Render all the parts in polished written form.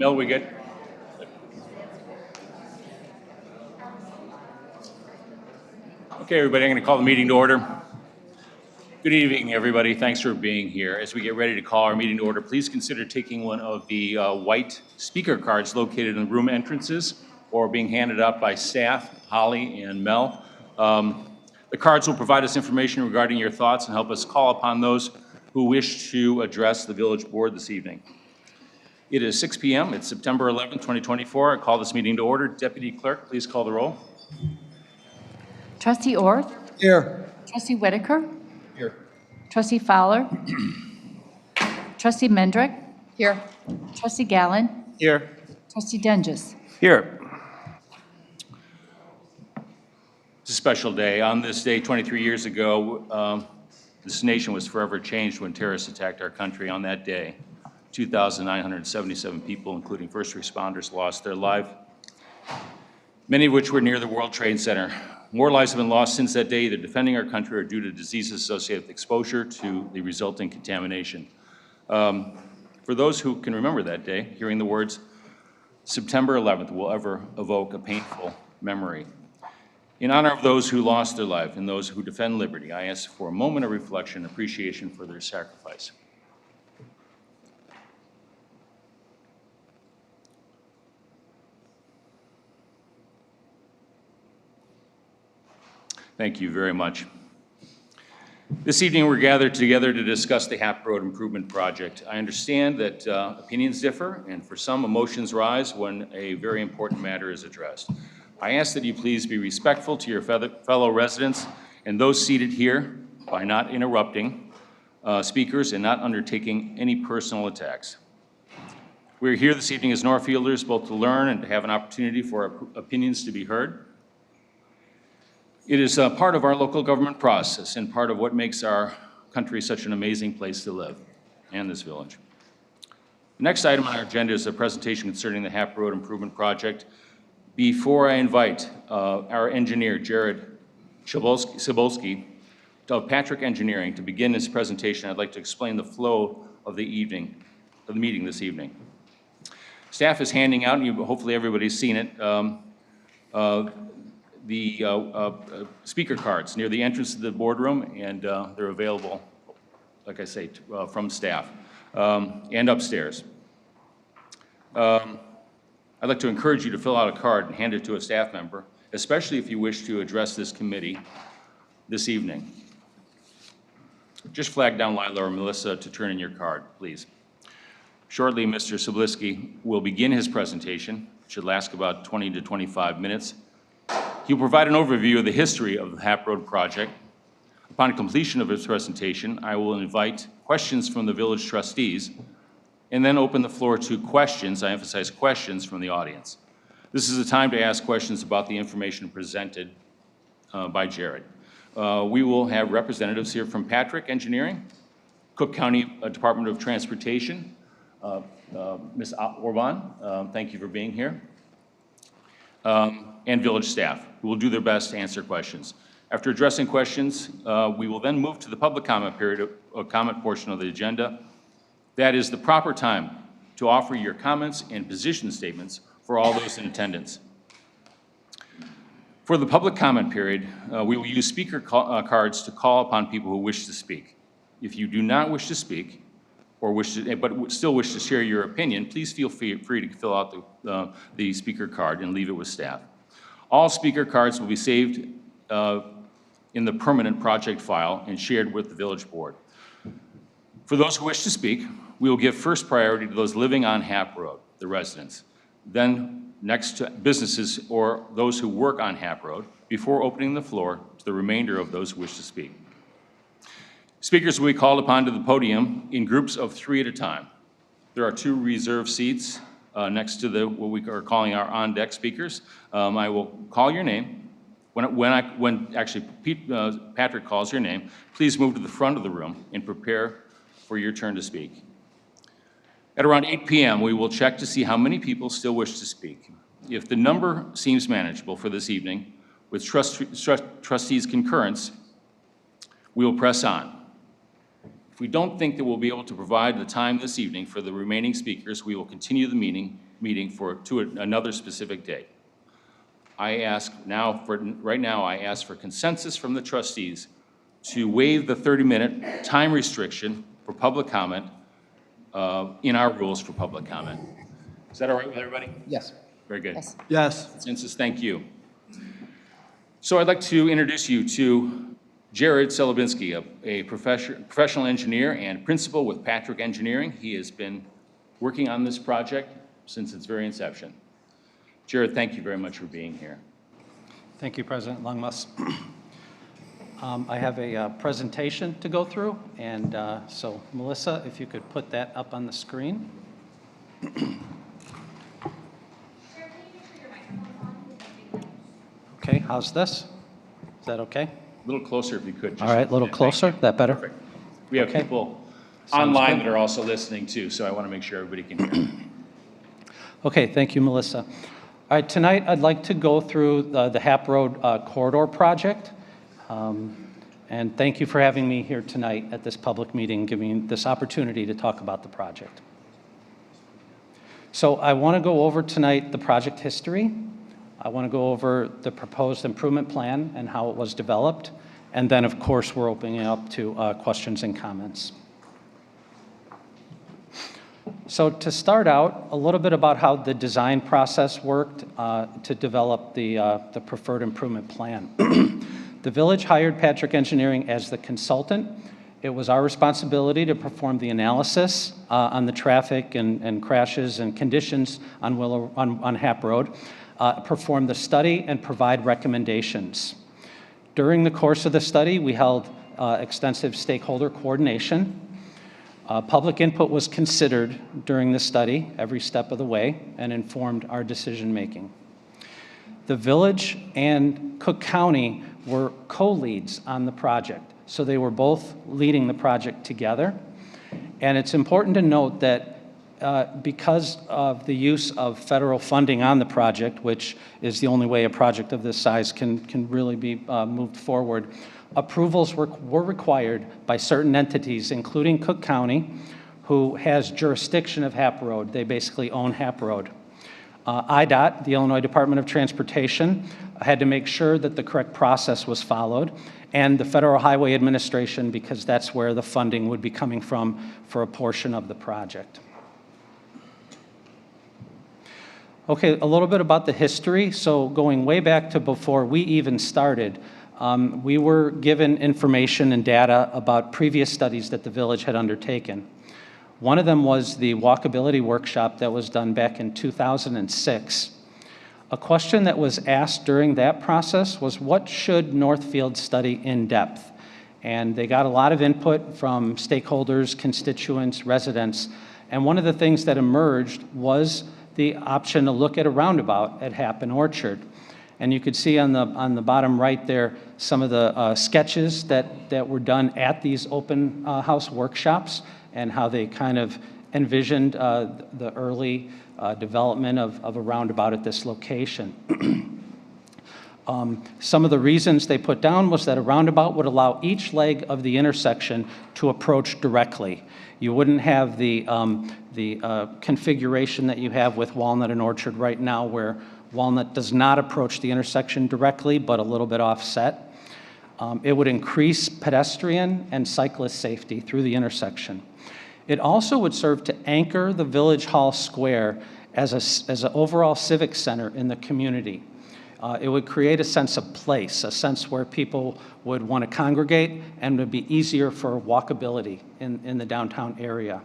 Mel, we good? Okay, everybody, I'm going to call the meeting to order. Good evening, everybody. Thanks for being here. As we get ready to call our meeting to order, please consider taking one of the white speaker cards located in the room entrances or being handed out by staff, Holly and Mel. The cards will provide us information regarding your thoughts and help us call upon those who wish to address the village board this evening. It is 6 p.m. It's September 11, 2024. I call this meeting to order. Deputy Clerk, please call the roll. Trustee Orth? Here. Trustee Whitaker? Here. Trustee Fowler? Trustee Mendrick? Here. Trustee Gallen? Here. Trustee Dengis? Here. It's a special day. On this day, 23 years ago, this nation was forever changed when terrorists attacked our country. On that day, 2,977 people, including first responders, lost their life, many of which were near the World Trade Center. More lives have been lost since that day, either defending our country or due to diseases associated with exposure to the resulting contamination. For those who can remember that day, hearing the words September 11th will ever evoke a painful memory. In honor of those who lost their life and those who defend liberty, I ask for a moment of reflection and appreciation for their sacrifice. Thank you very much. This evening, we're gathered together to discuss the Hap Road Improvement Project. I understand that opinions differ, and for some, emotions rise when a very important matter is addressed. I ask that you please be respectful to your fellow residents and those seated here by not interrupting speakers and not undertaking any personal attacks. We're here this evening as Northfielders both to learn and to have an opportunity for our opinions to be heard. It is part of our local government process and part of what makes our country such an amazing place to live, and this village. The next item on our agenda is a presentation concerning the Hap Road Improvement Project. Before I invite our engineer, Jared Cebulski, of Patrick Engineering, to begin his presentation, I'd like to explain the flow of the meeting this evening. Staff is handing out, and hopefully everybody's seen it, the speaker cards near the entrance to the boardroom, and they're available, like I say, from staff and upstairs. I'd like to encourage you to fill out a card and hand it to a staff member, especially if you wish to address this committee this evening. Just flag down Lila or Melissa to turn in your card, please. Shortly, Mr. Cebulski will begin his presentation. It should last about 20 to 25 minutes. He will provide an overview of the history of the Hap Road project. Upon completion of his presentation, I will invite questions from the village trustees and then open the floor to questions, I emphasize questions, from the audience. This is a time to ask questions about the information presented by Jared. We will have representatives here from Patrick Engineering, Cook County Department of Transportation, Ms. Orban, thank you for being here, and village staff, who will do their best to answer questions. After addressing questions, we will then move to the public comment period, comment portion of the agenda. That is the proper time to offer your comments and position statements for all those in attendance. For the public comment period, we will use speaker cards to call upon people who wish to speak. If you do not wish to speak, or but still wish to share your opinion, please feel free to fill out the speaker card and leave it with staff. All speaker cards will be saved in the permanent project file and shared with the village board. For those who wish to speak, we will give first priority to those living on Hap Road, the residents, then next to businesses or those who work on Hap Road, before opening the floor to the remainder of those who wish to speak. Speakers will be called upon to the podium in groups of 3 at a time. There are 2 reserved seats next to what we are calling our on-deck speakers. I will call your name. When Patrick calls your name, please move to the front of the room and prepare for your turn to speak. At around 8 p.m., we will check to see how many people still wish to speak. If the number seems manageable for this evening, with trustees' concurrence, we will press on. If we don't think that we'll be able to provide the time this evening for the remaining speakers, we will continue the meeting meeting to another specific day. Right now, I ask for consensus from the trustees to waive the 30-minute time restriction for public comment in our rules for public comment. Is that all right with everybody? Yes. Very good. Yes. Yes. Consensus, thank you. So I'd like to introduce you to Jared Selebinski, a professional engineer and principal with Patrick Engineering. He has been working on this project since its very inception. Jared, thank you very much for being here. Thank you, President Longmus. I have a presentation to go through, and so Melissa, if you could put that up on the screen. Okay, how's this? Is that okay? A little closer if you could. All right, a little Yeah, thank closer, you. that better? Perfect. We have Okay. people Sounds online good. that are also listening too, so I want to make sure everybody can hear. Okay, thank you, Melissa. All right, tonight I'd like to go through the Hap Road corridor project. And thank you for having me here tonight at this public meeting, giving me this opportunity to talk about the project. So I want to go over tonight the project history. I want to go over the proposed improvement plan and how it was developed. And then, of course, we're opening it up to questions and comments. So to start out, a little bit about how the design process worked to develop the preferred improvement plan. The village hired Patrick Engineering as the consultant. It was our responsibility to perform the analysis on the traffic and crashes and conditions on Hap Road, perform the study, and provide recommendations. During the course of the study, we held extensive stakeholder coordination. Public input was considered during the study every step of the way and informed our decision-making. The village and Cook County were co-leads on the project, so they were both leading the project together. And it's important to note that because of the use of federal funding on the project, which is the only way a project of this size can really be moved forward, approvals were required by certain entities, including Cook County, who has jurisdiction of Hap Road. They basically own Hap Road. IDOT, the Illinois Department of Transportation, had to make sure that the correct process was followed, and the Federal Highway Administration, because that's where the funding would be coming from for a portion of the project. Okay, a little bit about the history. So going way back to before we even started, we were given information and data about previous studies that the village had undertaken. One of them was the walkability workshop that was done back in 2006. A question that was asked during that process was, what should Northfield study in depth? And they got a lot of input from stakeholders, constituents, residents. And one of the things that emerged was the option to look at a roundabout at Hap and Orchard. And you could see on the bottom right there some of the sketches that were done at these open house workshops and how they kind of envisioned the early development of a roundabout at this location. Some of the reasons they put down was that a roundabout would allow each leg of the intersection to approach directly. You wouldn't have the configuration that you have with Walnut and Orchard right now, where Walnut does not approach the intersection directly, but a little bit offset. It would increase pedestrian and cyclist safety through the intersection. It also would serve to anchor the Village Hall Square as an overall civic center in the community. It would create a sense of place, a sense where people would want to congregate and would be easier for walkability in the downtown area.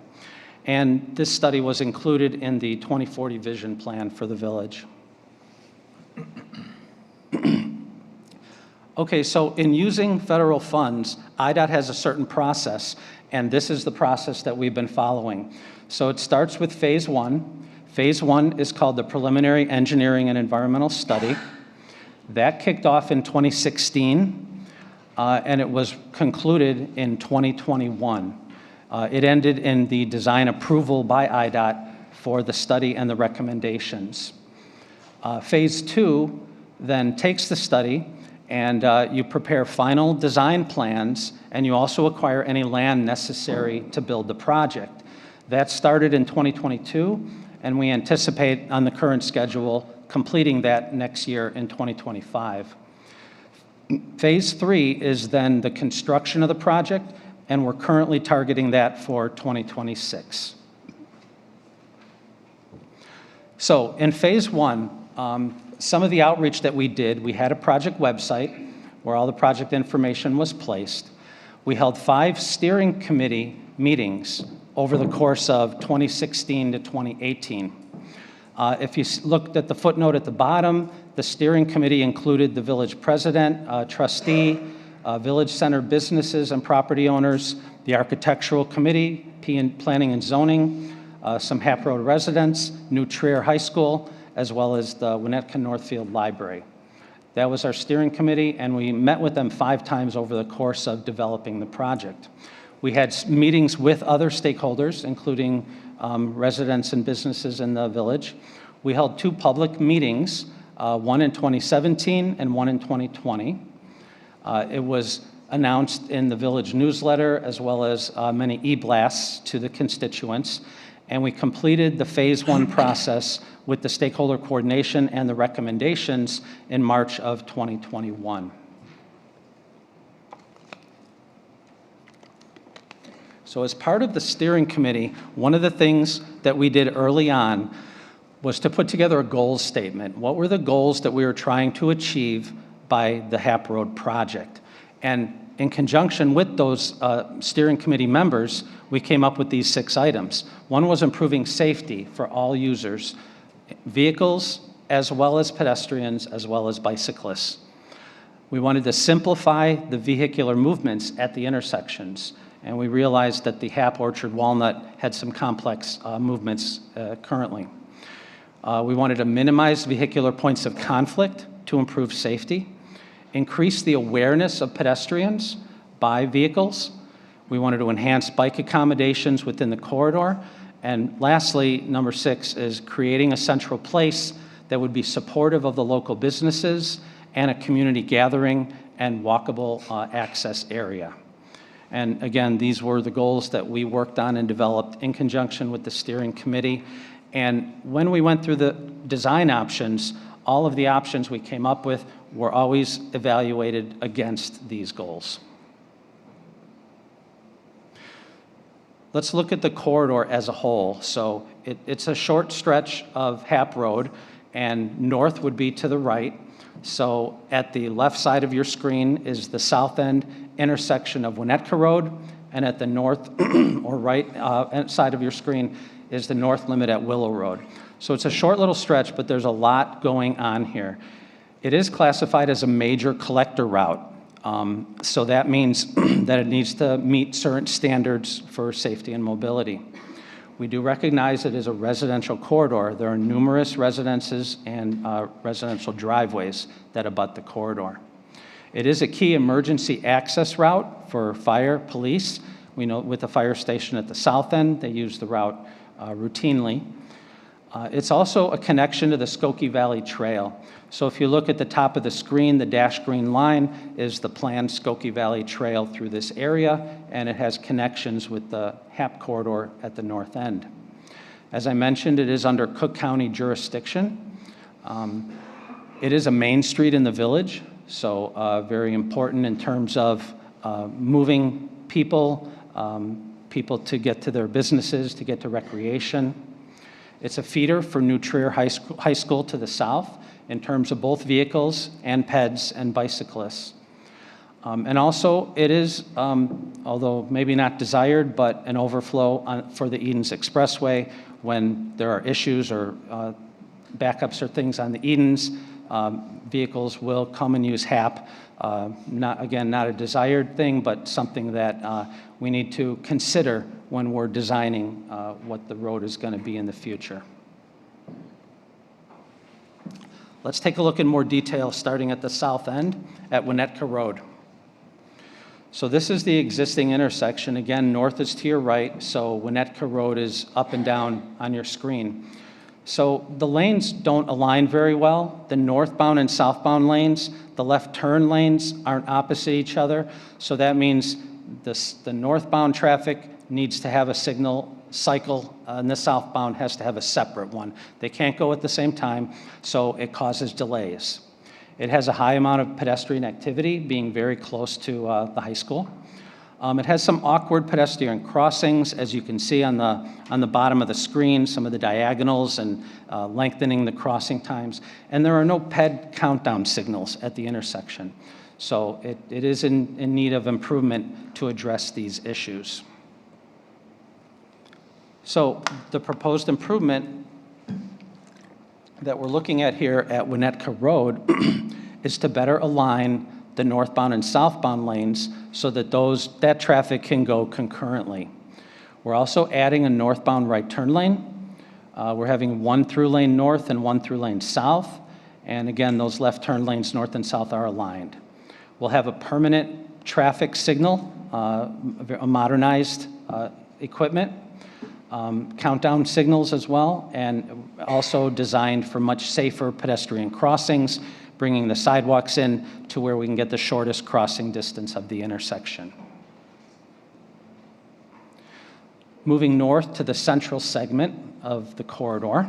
And this study was included in the 2040 vision plan for the village. Okay, so in using federal funds, IDOT has a certain process, and this is the process that we've been following. So it starts with phase one. Phase one is called the Preliminary Engineering and Environmental Study. That kicked off in 2016, and it was concluded in 2021. It ended in the design approval by IDOT for the study and the recommendations. Phase two then takes the study, and you prepare final design plans, and you also acquire any land necessary to build the project. That started in 2022, and we anticipate on the current schedule completing that next year in 2025. Phase 3 is then the construction of the project, and we're currently targeting that for 2026. So in Phase 1, some of the outreach that we did, we had a project website where all the project information was placed. We held 5 steering committee meetings over the course of 2016 to 2018. If you looked at the footnote at the bottom, the steering committee included the village president, trustee, village center businesses and property owners, the architectural committee, planning and zoning, some Hap Road residents, New Trier High School, as well as the Winnetka Northfield Library. That was our steering committee, and we met with them 5 times over the course of developing the project. We had meetings with other stakeholders, including residents and businesses in the village. We held 2 public meetings, one in 2017 and one in 2020. It was announced in the village newsletter as well as many e-blasts to the constituents. And we completed the Phase 1 process with the stakeholder coordination and the recommendations in March of 2021. So as part of the steering committee, one of the things that we did early on was to put together a goals statement. What were the goals that we were trying to achieve by the Hap Road project? And in conjunction with those steering committee members, we came up with these 6 items. One was improving safety for all users, vehicles, as well as pedestrians, as well as bicyclists. We wanted to simplify the vehicular movements at the intersections, and we realized that the Hap Orchard Walnut had some complex movements currently. We wanted to minimize vehicular points of conflict to improve safety, increase the awareness of pedestrians by vehicles. We wanted to enhance bike accommodations within the corridor. And lastly, number 6 is creating a central place that would be supportive of the local businesses and a community gathering and walkable access area. And again, these were the goals that we worked on and developed in conjunction with the steering committee. And when we went through the design options, all of the options we came up with were always evaluated against these goals. Let's look at the corridor as a whole. So it's a short stretch of Hap Road, and north would be to the right. So at the left side of your screen is the south end intersection of Winnetka Road, and at the north or right side of your screen is the north limit at Willow Road. So it's a short little stretch, but there's a lot going on here. It is classified as a major collector route. So that means that it needs to meet certain standards for safety and mobility. We do recognize it as a residential corridor. There are numerous residences and residential driveways that abut the corridor. It is a key emergency access route for fire, police. We know with the fire station at the south end, they use the route routinely. It's also a connection to the Skokie Valley Trail. So if you look at the top of the screen, the dashed green line is the planned Skokie Valley Trail through this area, and it has connections with the Hap corridor at the north end. As I mentioned, it is under Cook County jurisdiction. It is a main street in the village, so very important in terms of moving people, people to get to their businesses, to get to recreation. It's a feeder for New Trier High School to the south in terms of both vehicles and peds and bicyclists. And also it is, although maybe not desired, but an overflow for the Edens Expressway when there are issues or backups or things on the Edens, vehicles will come and use Hap. Not a desired thing, but something that we need to consider when we're designing what the road is going to be in the future. Let's take a look in more detail, starting at the south end at Winnetka Road. So this is the existing intersection. Again, north is to your right, so Winnetka Road is up and down on your screen. So the lanes don't align very well. The northbound and southbound lanes, the left turn lanes aren't opposite each other. So that means the northbound traffic needs to have a signal cycle and the southbound has to have a separate one. They can't go at the same time, so it causes delays. It has a high amount of pedestrian activity, being very close to the high school. It has some awkward pedestrian crossings, as you can see on the bottom of the screen, some of the diagonals and lengthening the crossing times. And there are no ped countdown signals at the intersection. So it is in need of improvement to address these issues. So the proposed improvement that we're looking at here at Winnetka Road is to better align the northbound and southbound lanes so that that traffic can go concurrently. We're also adding a northbound right turn lane. We're having one through lane north and one through lane south. And again, those left turn lanes north and south are aligned. We'll have a permanent traffic signal, a modernized equipment, countdown signals as well, and also designed for much safer pedestrian crossings, bringing the sidewalks in to where we can get the shortest crossing distance of the intersection. Moving north to the central segment of the corridor.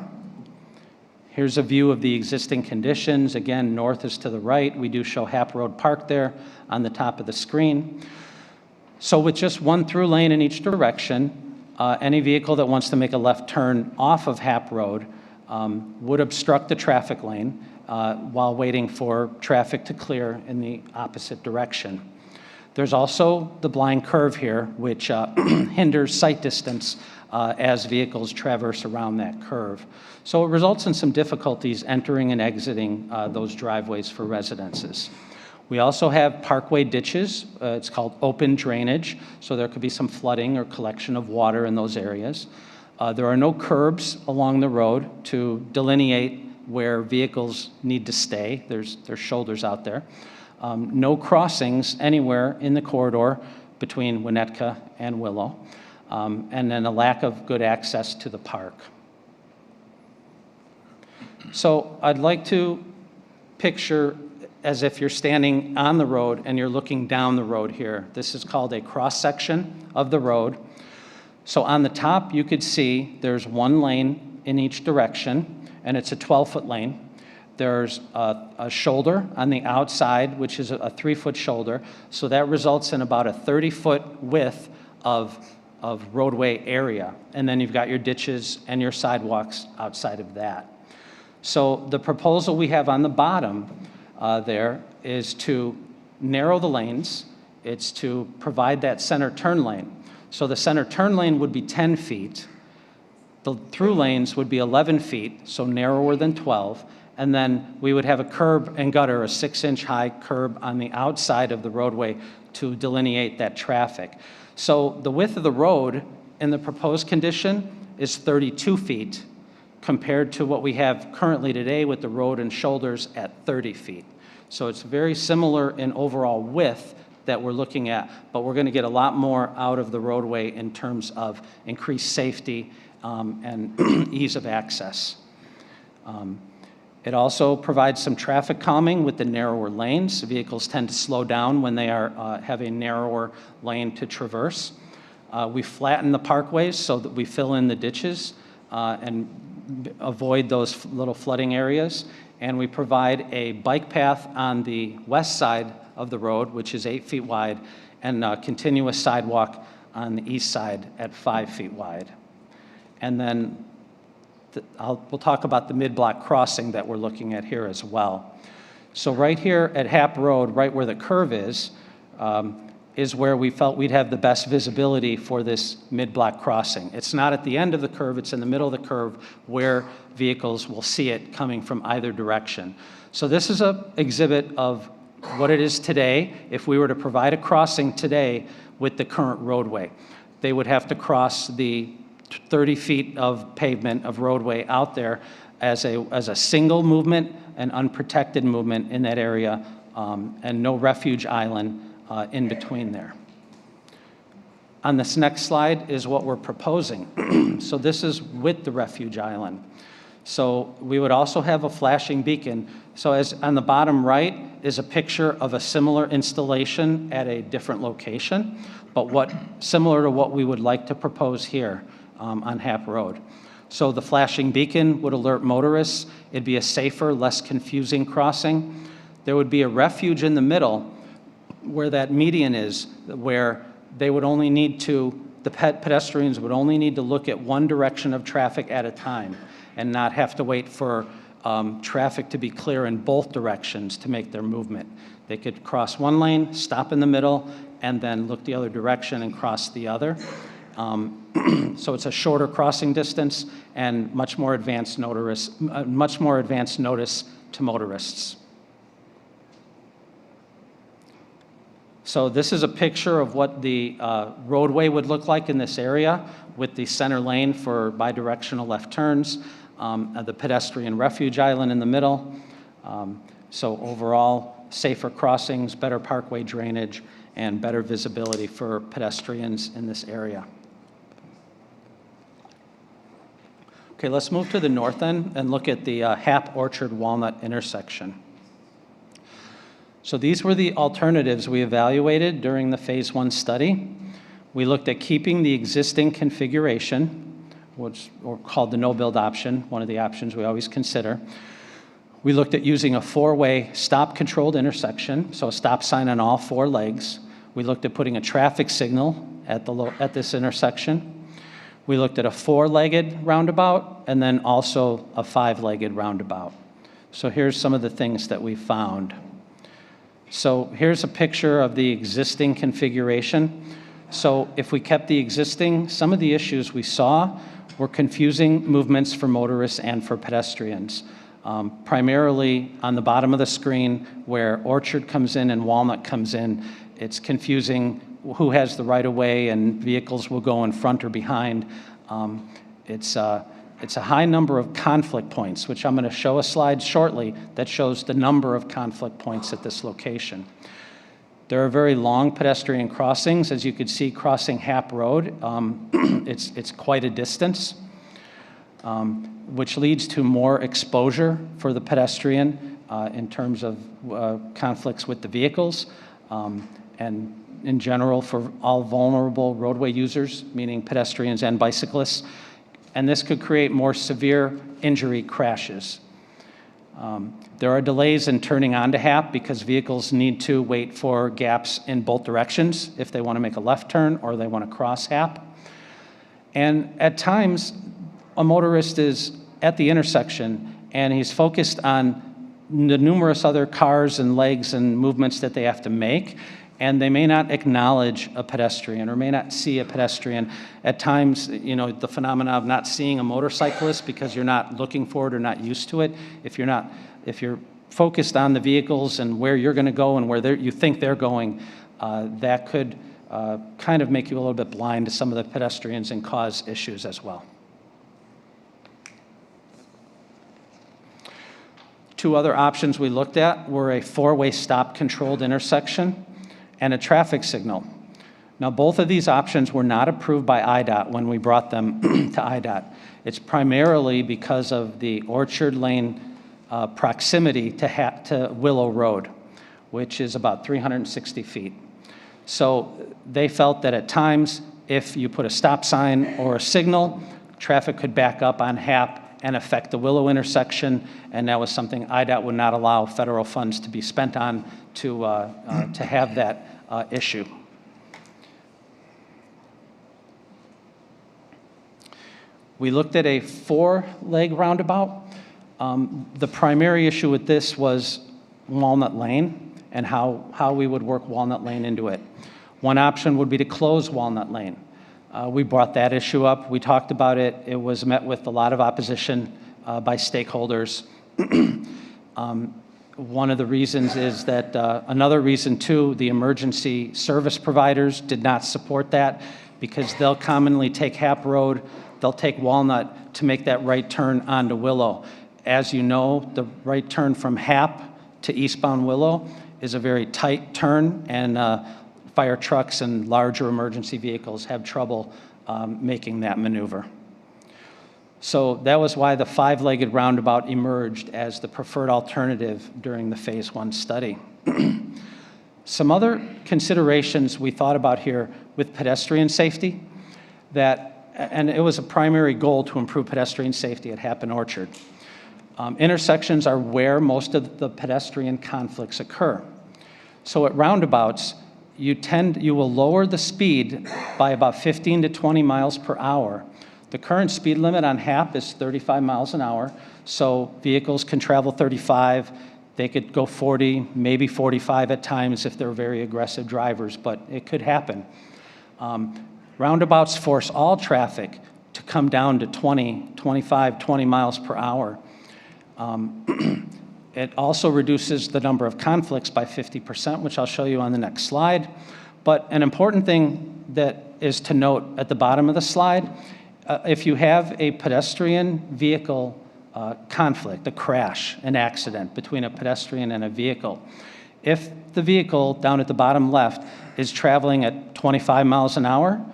Here's a view of the existing conditions. Again, north is to the right. We do show Hap Road Park there on the top of the screen. So with just one through lane in each direction, any vehicle that wants to make a left turn off of Hap Road would obstruct the traffic lane while waiting for traffic to clear in the opposite direction. There's also the blind curve here, which hinders sight distance as vehicles traverse around that curve. So it results in some difficulties entering and exiting those driveways for residences. We also have parkway ditches. It's called open drainage, so there could be some flooding or collection of water in those areas. There are no curbs along the road to delineate where vehicles need to stay. There's shoulders out there. No crossings anywhere in the corridor between Winnetka and Willow, and then a lack of good access to the park. So I'd like to picture as if you're standing on the road and you're looking down the road here. This is called a cross-section of the road. So on the top, you could see there's one lane in each direction, and it's a 12-foot lane. There's a shoulder on the outside, which is a 3-foot shoulder. So that results in about a 30-foot width of roadway area. And then you've got your ditches and your sidewalks outside of that. So the proposal we have on the bottom there is to narrow the lanes. It's to provide that center turn lane. So the center turn lane would be 10 feet. The through lanes would be 11 feet, so narrower than 12. And then we would have a curb and gutter, a 6-inch high curb on the outside of the roadway to delineate that traffic. So the width of the road in the proposed condition is 32 feet compared to what we have currently today with the road and shoulders at 30 feet. So it's very similar in overall width that we're looking at, but we're going to get a lot more out of the roadway in terms of increased safety and ease of access. It also provides some traffic calming with the narrower lanes. Vehicles tend to slow down when they have a narrower lane to traverse. We flatten the parkways so that we fill in the ditches and avoid those little flooding areas. And we provide a bike path on the west side of the road, which is 8 feet wide, and a continuous sidewalk on the east side at 5 feet wide. And then we'll talk about the mid-block crossing that we're looking at here as well. So right here at Hap Road, right where the curve is where we felt we'd have the best visibility for this mid-block crossing. It's not at the end of the curve, it's in the middle of the curve where vehicles will see it coming from either direction. So this is an exhibit of what it is today if we were to provide a crossing today with the current roadway. They would have to cross the 30 feet of pavement of roadway out there as a single movement and unprotected movement in that area, and no refuge island in between there. On this next slide is what we're proposing. So this is with the refuge island. So we would also have a flashing beacon. So as on the bottom right is a picture of a similar installation at a different location, but similar to what we would like to propose here. on Hap Road. So the flashing beacon would alert motorists. It'd be a safer, less confusing crossing. There would be a refuge in the middle where that median is, where they would only need to, the pedestrians would only need to look at one direction of traffic at a time and not have to wait for traffic to be clear in both directions to make their movement. They could cross one lane, stop in the middle, and then look the other direction and cross the other. So it's a shorter crossing distance and much more advanced notice to motorists. So this is a picture of what the roadway would look like in this area with the center lane for bidirectional left turns, the pedestrian refuge island in the middle. So overall, safer crossings, better parkway drainage, and better visibility for pedestrians in this area. Okay, let's move to the north end and look at the Hap Orchard Walnut intersection. So these were the alternatives we evaluated during the Phase 1 study. We looked at keeping the existing configuration, which or called the no-build option, one of the options we always consider. We looked at using a four-way stop-controlled intersection, so a stop sign on all four legs. We looked at putting a traffic signal at this intersection. We looked at a four-legged roundabout and then also a five-legged roundabout. So here's some of the things that we found. So here's a picture of the existing configuration. So if we kept the existing, some of the issues we saw were confusing movements for motorists and for pedestrians. Primarily on the bottom of the screen where Orchard comes in and Walnut comes in, it's confusing who has the right of way and vehicles will go in front or behind. It's a high number of conflict points, which I'm going to show a slide shortly that shows the number of conflict points at this location. There are very long pedestrian crossings. As you can see, crossing Hap Road, it's quite a distance, which leads to more exposure for the pedestrian in terms of conflicts with the vehicles, and in general for all vulnerable roadway users, meaning pedestrians and bicyclists. And this could create more severe injury crashes. There are delays in turning onto Hap because vehicles need to wait for gaps in both directions if they want to make a left turn or they want to cross Hap. And at times, a motorist is at the intersection and he's focused on the numerous other cars and legs and movements that they have to make, and they may not acknowledge a pedestrian or may not see a pedestrian. At times, you know, the phenomena of not seeing a motorcyclist because you're not looking for it or not used to it. If you're focused on the vehicles and where you're going to go and where you think they're going, that could kind of make you a little bit blind to some of the pedestrians and cause issues as well. Two other options we looked at were a four-way stop-controlled intersection and a traffic signal. Now, both of these options were not approved by IDOT when we brought them to IDOT. It's primarily because of the Orchard Lane proximity to Willow Road, which is about 360 feet. So they felt that at times, if you put a stop sign or a signal, traffic could back up on Hap and affect the Willow intersection, and that was something IDOT would not allow federal funds to be spent on to have that issue. We looked at a four-leg roundabout. The primary issue with this was Walnut Lane and how we would work Walnut Lane into it. One option would be to close Walnut Lane. We brought that issue up. We talked about it. It was met with a lot of opposition by stakeholders. One of the reasons is that, another reason too, the emergency service providers did not support that because they'll commonly take Hap Road, they'll take Walnut to make that right turn onto Willow. As you know, the right turn from Hap to eastbound Willow is a very tight turn, and fire trucks and larger emergency vehicles have trouble making that maneuver. So that was why the five-legged roundabout emerged as the preferred alternative during the Phase 1 study. Some other considerations we thought about here with pedestrian safety, that and it was a primary goal to improve pedestrian safety at Hap and Orchard. Intersections are where most of the pedestrian conflicts occur. So at roundabouts, you will lower the speed by about 15 to 20 miles per hour. The current speed limit on Hap is 35 miles an hour, so vehicles can travel 35. They could go 40, maybe 45 at times if they're very aggressive drivers, but it could happen. Roundabouts force all traffic to come down to 20, 25, 20 miles per hour. It also reduces the number of conflicts by 50%, which I'll show you on the next slide. But an important thing that is to note at the bottom of the slide, if you have a pedestrian vehicle conflict, a crash, an accident between a pedestrian and a vehicle, if the vehicle down at the bottom left is traveling at 25 miles an hour,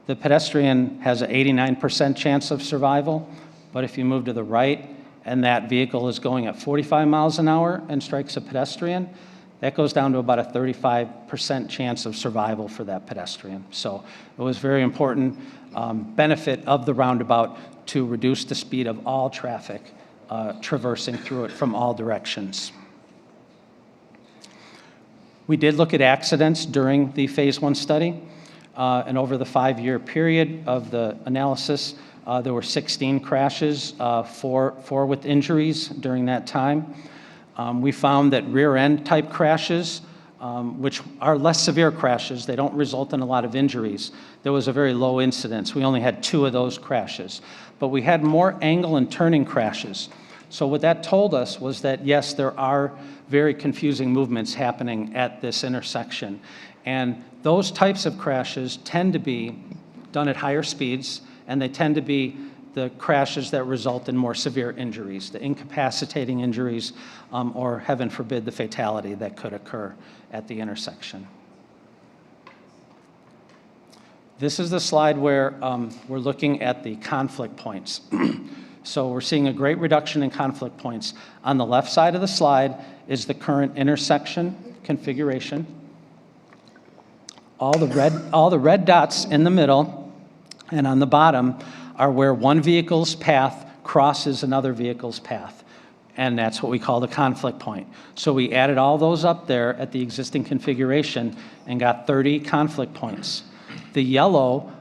the pedestrian has an 89% chance of survival. But if you move to the right and that vehicle is going at 45 miles an hour and strikes a pedestrian, that goes down to about a 35% chance of survival for that pedestrian. So it was very important benefit of the roundabout to reduce the speed of all traffic traversing through it from all directions. We did look at accidents during the phase 1 study, and over the 5-year period of the analysis, there were 16 crashes, four with injuries during that time. We found that rear-end type crashes, which are less severe crashes, they don't result in a lot of injuries. There was a very low incidence. We only had 2 of those crashes. But we had more angle and turning crashes. So what that told us was that, yes, there are very confusing movements happening at this intersection. And those types of crashes tend to be done at higher speeds, and they tend to be the crashes that result in more severe injuries, the incapacitating injuries, or heaven forbid, the fatality that could occur at the intersection. This is the slide where we're looking at the conflict points. So we're seeing a great reduction in conflict points. On the left side of the slide is the current intersection configuration. All the red dots in the middle and on the bottom are where one vehicle's path crosses another vehicle's path. And that's what we call the conflict point. So we added all those up there at the existing configuration and got 30 conflict points. The yellow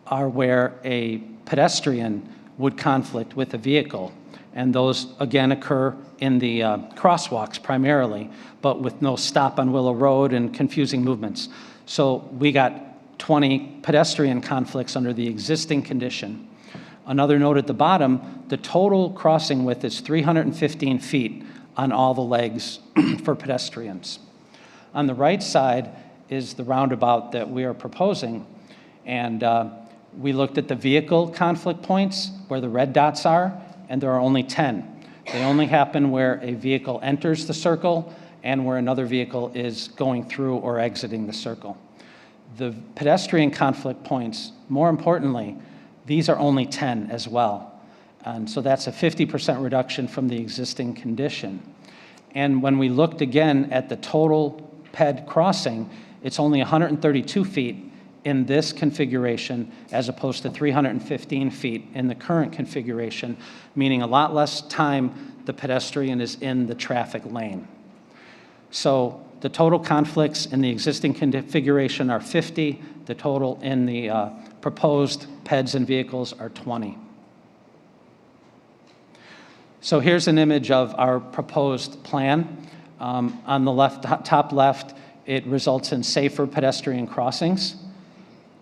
are where a pedestrian would conflict with a vehicle. And those, again, occur in the crosswalks primarily, but with no stop on Willow Road and confusing movements. So we got 20 pedestrian conflicts under the existing condition. Another note at the bottom, the total crossing width is 315 feet on all the legs for pedestrians. On the right side is the roundabout that we are proposing, and we looked at the vehicle conflict points where the red dots are, and there are only 10. They only happen where a vehicle enters the circle and where another vehicle is going through or exiting the circle. The pedestrian conflict points, more importantly, these are only 10 as well. And so that's a 50% reduction from the existing condition. And when we looked again at the total ped crossing, it's only 132 feet in this configuration as opposed to 315 feet in the current configuration, meaning a lot less time the pedestrian is in the traffic lane. So the total conflicts in the existing configuration are 50. The total in the proposed PEDs and vehicles are 20. So here's an image of our proposed plan. On the left, top left, it results in safer pedestrian crossings,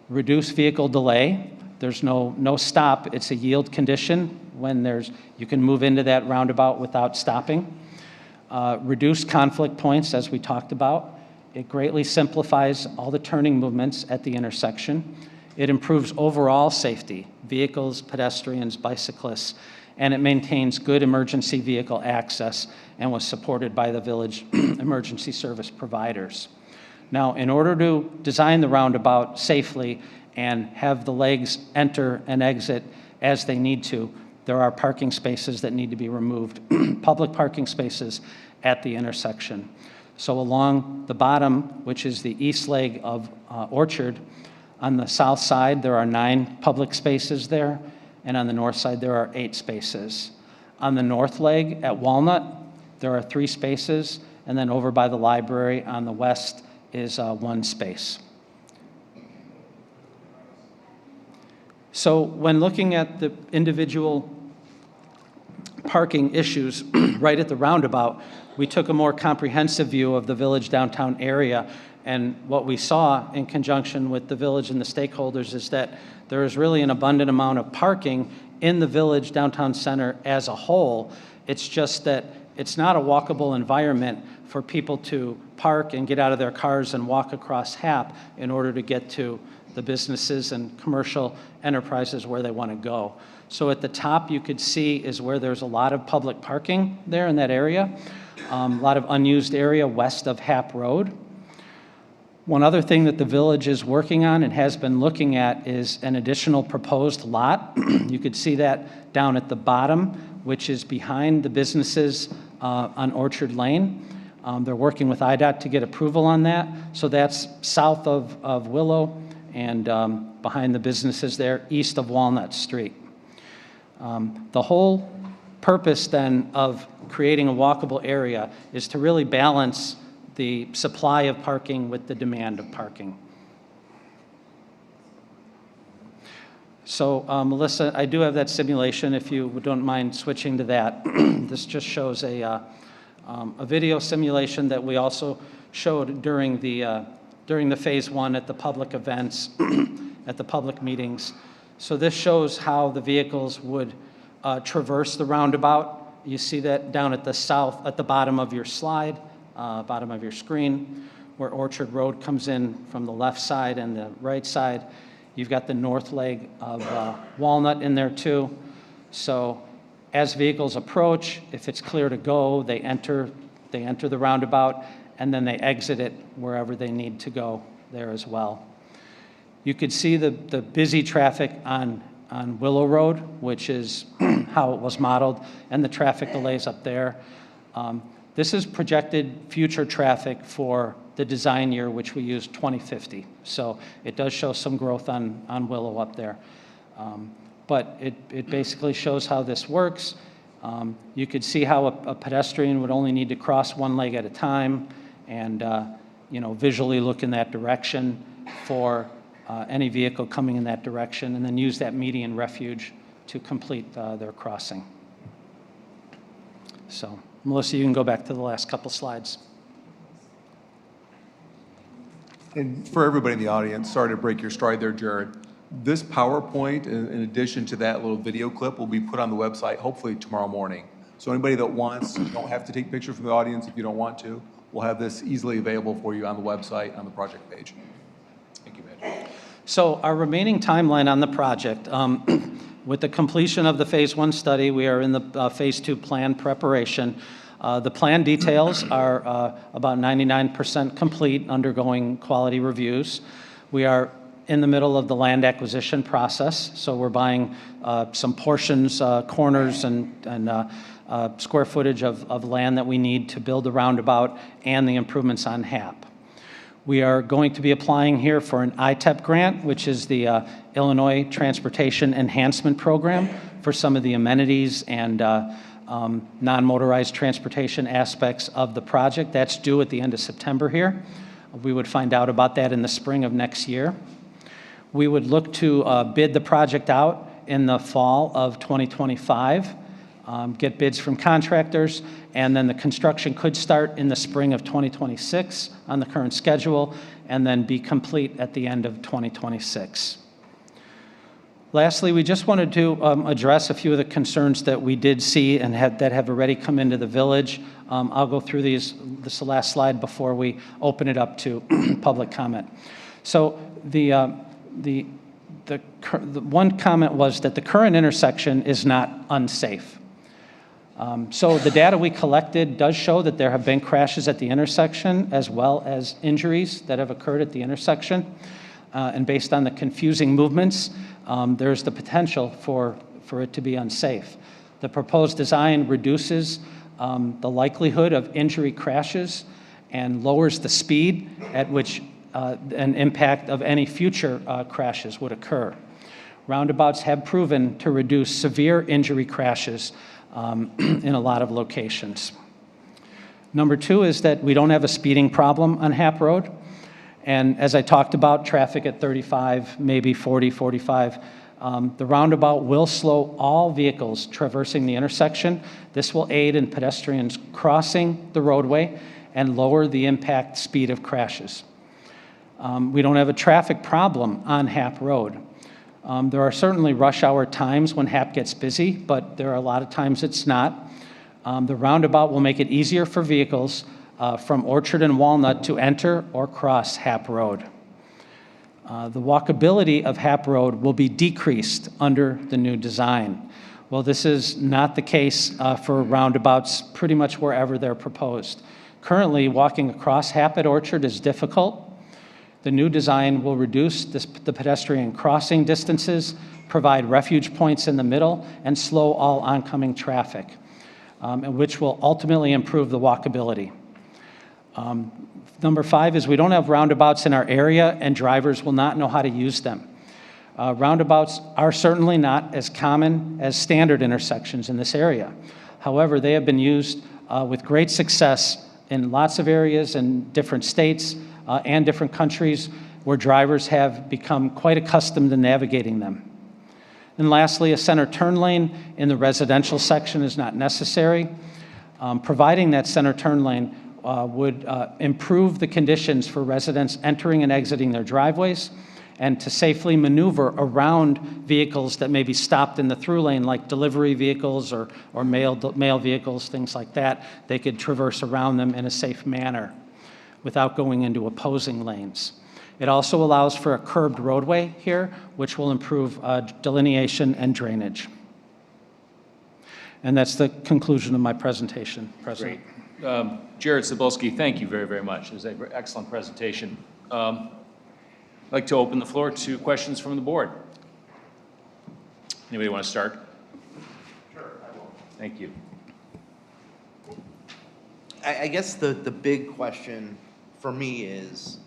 reduced vehicle delay. There's no stop. It's a yield condition when you can move into that roundabout without stopping. Reduced conflict points, as we talked about. It greatly simplifies all the turning movements at the intersection. It improves overall safety, vehicles, pedestrians, bicyclists, and it maintains good emergency vehicle access and was supported by the village emergency service providers. Now, in order to design the roundabout safely and have the legs enter and exit as they need to, there are parking spaces that need to be removed, public parking spaces at the intersection. So along the bottom, which is the east leg of Orchard, On the south side, there are 9 public spaces there, and on the north side, there are 8 spaces. On the north leg at Walnut, there are 3 spaces, and then over by the library on the west is 1 space. So when looking at the individual parking issues right at the roundabout, we took a more comprehensive view of the village downtown area. And what we saw in conjunction with the village and the stakeholders is that there is really an abundant amount of parking in the village downtown center as a whole. It's just that it's not a walkable environment for people to park and get out of their cars and walk across Hap in order to get to the businesses and commercial enterprises where they want to go. So at the top, you could see is where there's a lot of public parking there in that area, a lot of unused area west of Hap Road. One other thing that the village is working on and has been looking at is an additional proposed lot. You could see that down at the bottom, which is behind the businesses on Orchard Lane. They're working with IDOT to get approval on that. So that's south of Willow and behind the businesses there, east of Walnut Street. The whole purpose then of creating a walkable area is to really balance the supply of parking with the demand of parking. So Melissa, I do have that simulation if you don't mind switching to that. This just shows a video simulation that we also showed during the phase 1 at the public events, at the public meetings. So this shows how the vehicles would traverse the roundabout. You see that down at the south, at the bottom of your slide, bottom of your screen, where Orchard Road comes in from the left side and the right side. You've got the north leg of Walnut in there too. So as vehicles approach, if it's clear to go, they enter the roundabout, and then they exit it wherever they need to go there as well. You could see the busy traffic on Willow Road, which is how it was modeled, and the traffic delays up there. This is projected future traffic for the design year, which we use 2050. So it does show some growth on Willow up there. But it basically shows how this works. You could see how a pedestrian would only need to cross one leg at a time and visually look in that direction for any vehicle coming in that direction, and then use that median refuge to complete their crossing. So Melissa, you can go back to the last couple slides. And for everybody in the audience, sorry to break your stride there, Jared. This PowerPoint, in addition to that little video clip, will be put on the website hopefully tomorrow morning. So anybody that wants, you don't have to take pictures from the audience if you don't want to. We'll have this easily available for you on the website, on the project page. Thank you, Matt. So our remaining timeline on the project, with the completion of the phase 1 study, we are in the phase 2 plan preparation. The plan details are about 99% complete, undergoing quality reviews. We are in the middle of the land acquisition process, so we're buying some portions, corners, and square footage of land that we need to build the roundabout and the improvements on Hap. We are going to be applying here for an ITEP grant, which is the Illinois Transportation Enhancement Program, for some of the amenities and non-motorized transportation aspects of the project. That's due at the end of September here. We would find out about that in the spring of next year. We would look to bid the project out in the fall of 2025, get bids from contractors, and then the construction could start in the spring of 2026 on the current schedule, and then be complete at the end of 2026. Lastly, we just wanted to address a few of the concerns that we did see and that have already come into the village. I'll go through these. This is the last slide before we open it up to public comment. So the one comment was that the current intersection is not unsafe. So the data we collected does show that there have been crashes at the intersection as well as injuries that have occurred at the intersection. And based on the confusing movements, there's the potential for it to be unsafe. The proposed design reduces the likelihood of injury crashes and lowers the speed at which an impact of any future crashes would occur. Roundabouts have proven to reduce severe injury crashes in a lot of locations. Number two is that we don't have a speeding problem on Hap Road. And as I talked about, traffic at 35, maybe 40, 45, the roundabout will slow all vehicles traversing the intersection. This will aid in pedestrians crossing the roadway and lower the impact speed of crashes. We don't have a traffic problem on Hap Road. There are certainly rush hour times when Hap gets busy, but there are a lot of times it's not. The roundabout will make it easier for vehicles from Orchard and Walnut to enter or cross Hap Road. The walkability of Hap Road will be decreased under the new design. Well, this is not the case for roundabouts pretty much wherever they're proposed. Currently, walking across Hap at Orchard is difficult. The new design will reduce the pedestrian crossing distances, provide refuge points in the middle, and slow all oncoming traffic, which will ultimately improve the walkability. Number 5 is we don't have roundabouts in our area, and drivers will not know how to use them. Roundabouts are certainly not as common as standard intersections in this area. However, they have been used with great success in lots of areas in different states and different countries where drivers have become quite accustomed to navigating them. And lastly, a center turn lane in the residential section is not necessary. Providing that center turn lane would improve the conditions for residents entering and exiting their driveways and to safely maneuver around vehicles that may be stopped in the through lane, like delivery vehicles or mail vehicles, things like that. They could traverse around them in a safe manner without going into opposing lanes. It also allows for a curbed roadway here, which will improve delineation and drainage. And that's the conclusion of my presentation, President. Great. Jared Cebulski, thank you very, very much. It was an excellent presentation. I'd like to open the floor to questions from the board. Anybody want to start? Sure, I will. Thank you. I guess the big question for me is,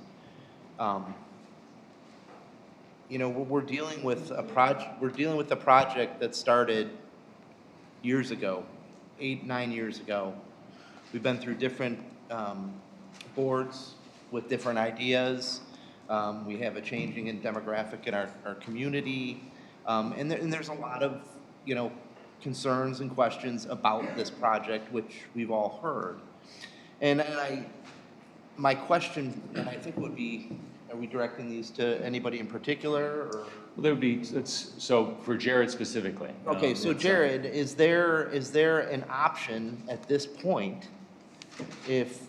you know, we're dealing with a project that started years ago, 8, 9 years ago. We've been through different boards with different ideas. We have a changing in demographic in our community, and there's a lot of, you know, concerns and questions about this project, which we've all heard. And my question, and I think would be, are we directing these to anybody in particular, or? Well, there would be, so for Jared specifically. Okay, so Jared, is there an option at this point, if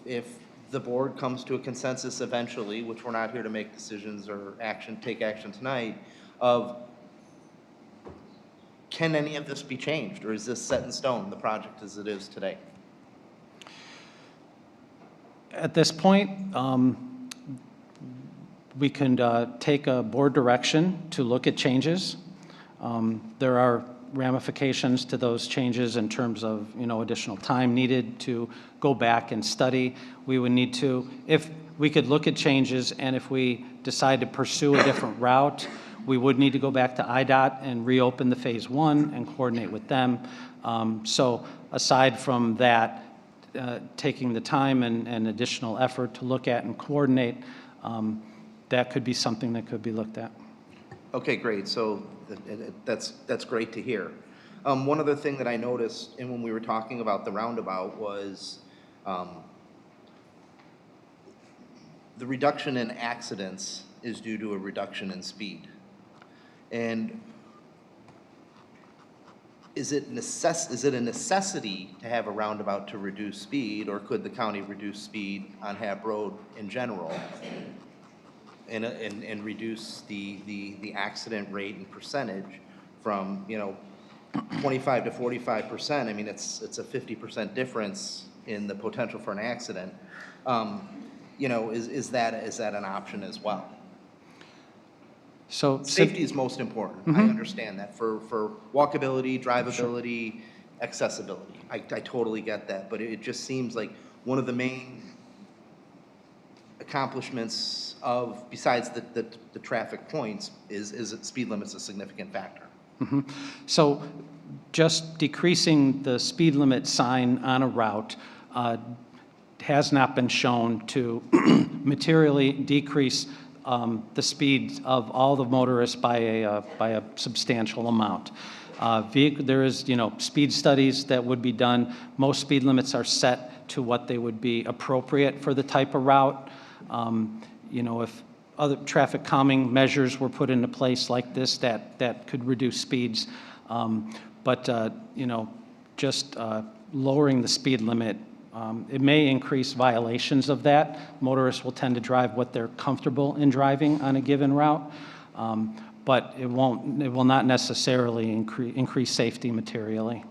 the board comes to a consensus eventually, which we're not here to make decisions or take action tonight, of can any of this be changed, or is this set in stone, the project as it is today? At this point, we can take a board direction to look at changes. There are ramifications to those changes in terms of, you know, additional time needed to go back and study. We would need to, if we could look at changes, and if we decide to pursue a different route, we would need to go back to IDOT and reopen the Phase 1 and coordinate with them. So aside from that, taking the time and additional effort to look at and coordinate, that could be something that could be looked at. Okay, great. So that's great to hear. One other thing that I noticed, and when we were talking about the roundabout, was the reduction in accidents is due to a reduction in speed. And is it a necessity to have a roundabout to reduce speed, or could the county reduce speed on Hap Road in general and reduce the accident rate and percentage from, you know, 25 to 45%? I mean, it's a 50% difference in the potential for an accident. You know, is that an option as well? So Safety is most important. I understand that for walkability, drivability, accessibility. I totally get that, but it just seems like one of the main accomplishments of, besides the traffic points, is speed limit's a significant factor. So just decreasing the speed limit sign on a route has not been shown to materially decrease the speed of all the motorists by a substantial amount. There is, speed studies that would be done. Most speed limits are set to what they would be appropriate for the type of route. If other traffic calming measures were put into place like this, that could reduce speeds. Just lowering the speed limit, it may increase violations of that. Motorists will tend to drive what they're comfortable in driving on a given route, but it will not necessarily increase safety materially.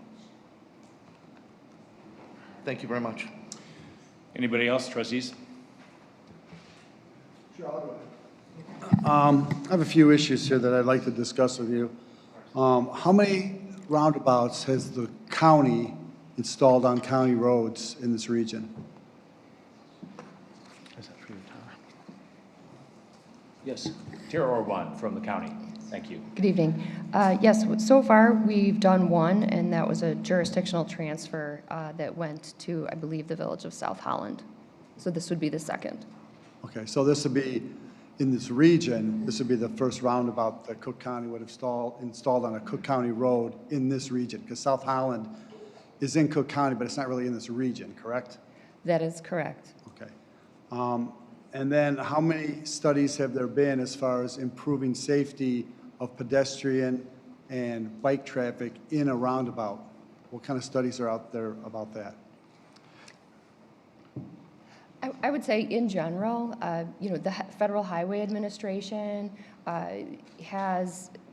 Thank you very much. Anybody else, trustees? I have a few issues here that I'd like to discuss with you. How many roundabouts has the county installed on county roads in this region? Is that for you, Tara? Yes. Tara Orban from the county. Thank you. Good evening. Yes, so far we've done one, and that was a jurisdictional transfer that went to, I believe, the village of South Holland. So this would be the second. Okay, so this would be, in this region, this would be the first roundabout that Cook County would have installed on a Cook County road in this region, because South Holland is in Cook County, but it's not really in this region, correct? That is correct. Okay. And then how many studies have there been as far as improving safety of pedestrian and bike traffic in a roundabout? What kind of studies are out there about that? I would say in general, the Federal Highway Administration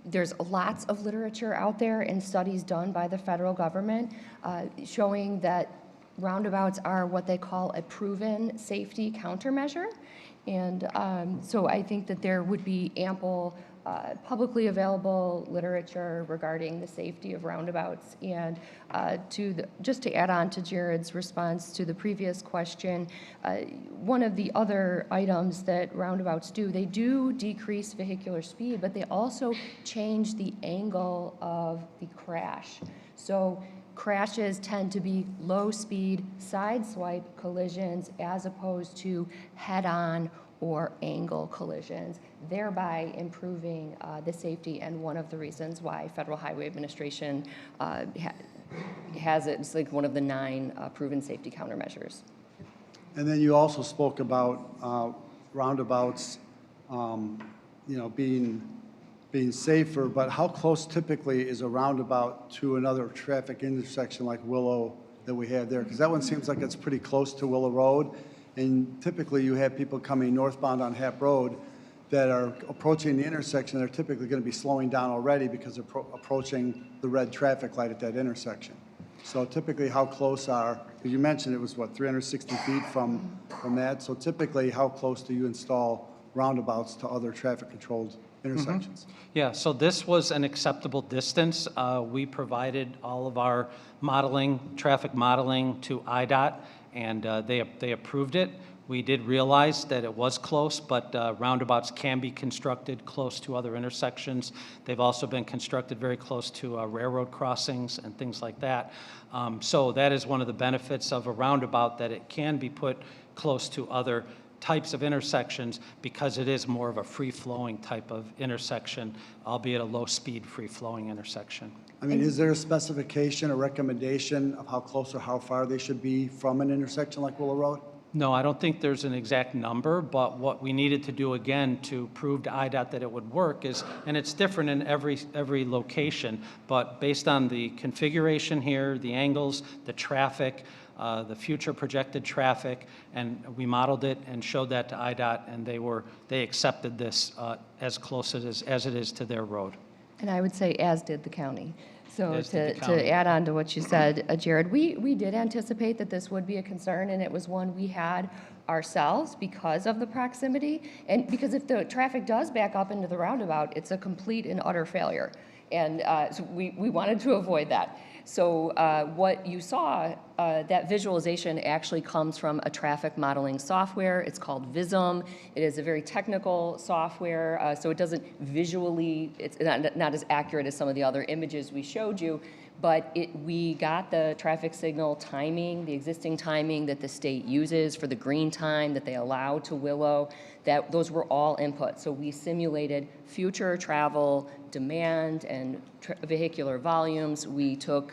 there's lots of literature out there and studies done by the federal government showing that roundabouts are what they call a proven safety countermeasure. And so I think that there would be ample publicly available literature regarding the safety of roundabouts. And just to add on to Jared's response to the previous question, one of the other items that roundabouts do, they do decrease vehicular speed, but they also change the angle of the crash. So crashes tend to be low-speed sideswipe collisions as opposed to head-on or angle collisions, thereby improving the safety, and one of the reasons why Federal Highway Administration has it. It's like one of the 9 proven safety countermeasures. And then you also spoke about roundabouts, being safer, but how close typically is a roundabout to another traffic intersection like Willow that we have there? Because that one seems like it's pretty close to Willow Road, and typically you have people coming northbound on Hap Road that are approaching the intersection. They're typically going to be slowing down already because they're approaching the red traffic light at that intersection. So typically how close you mentioned it was what, 360 feet from that? So typically how close do you install roundabouts to other traffic controlled intersections? Yeah, so this was an acceptable distance. We provided all of our traffic modeling to IDOT, and they approved it. We did realize that it was close, but roundabouts can be constructed close to other intersections. They've also been constructed very close to railroad crossings and things like that. So that is one of the benefits of a roundabout, that it can be put close to other types of intersections because it is more of a free-flowing type of intersection, albeit a low-speed free-flowing intersection. I mean, is there a specification or recommendation of how close or how far they should be from an intersection like Willow Road? No, I don't think there's an exact number, but what we needed to do again to prove to IDOT that it would work is, and it's different in every location, but based on the configuration here, the angles, the traffic, the future projected traffic, and we modeled it and showed that to IDOT, and they accepted this as close as it is to their road. And I would say as did the county. So As did the county. to add on to what you said, Jared, we did anticipate that this would be a concern, and it was one we had ourselves because of the proximity. And because if the traffic does back up into the roundabout, it's a complete and utter failure. And so we wanted to avoid that. So what you saw, that visualization actually comes from a traffic modeling software. It's called Vism. It is a very technical software, so it doesn't visually, it's not as accurate as some of the other images we showed you, but we got the traffic signal timing, the existing timing that the state uses for the green time that they allow to Willow, those were all input. So we simulated future travel demand and vehicular volumes. We took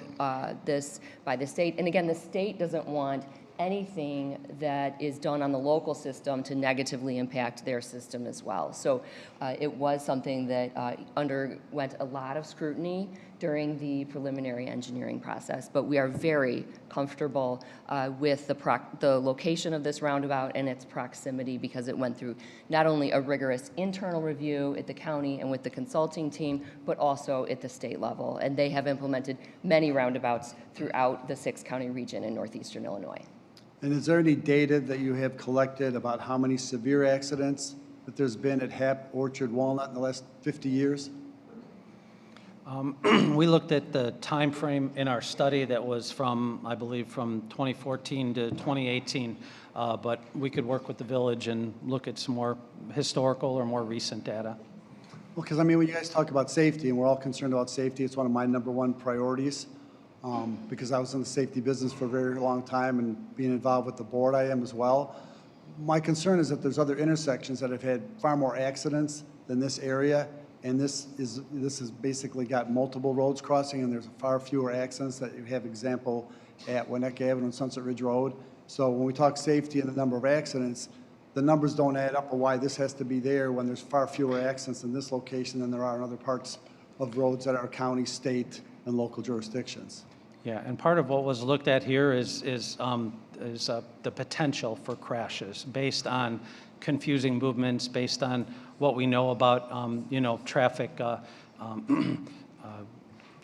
this by the state. And again, the state doesn't want anything that is done on the local system to negatively impact their system as well. So it was something that underwent a lot of scrutiny during the preliminary engineering process, but we are very comfortable with the location of this roundabout and its proximity because it went through not only a rigorous internal review at the county and with the consulting team, but also at the state level. And they have implemented many roundabouts throughout the 6-county region in northeastern Illinois. And is there any data that you have collected about how many severe accidents that there's been at Hap, Orchard, Walnut in the last 50 years? We looked at the time frame in our study that was from, I believe, from 2014 to 2018, but we could work with the village and look at some more historical or more recent data. Well, because I mean, when you guys talk about safety, and we're all concerned about safety, it's one of my #1 priorities. Because I was in the safety business for a very long time and being involved with the board, I am as well. My concern is that there's other intersections that have had far more accidents than this area, and this has basically got multiple roads crossing, and there's far fewer accidents that you have example at Winnetka Avenue and Sunset Ridge Road. So when we talk safety and the number of accidents, the numbers don't add up of why this has to be there when there's far fewer accidents in this location than there are in other parts of roads that are county, state, and local jurisdictions. Yeah, and part of what was looked at here is the potential for crashes based on confusing movements, based on what we know about traffic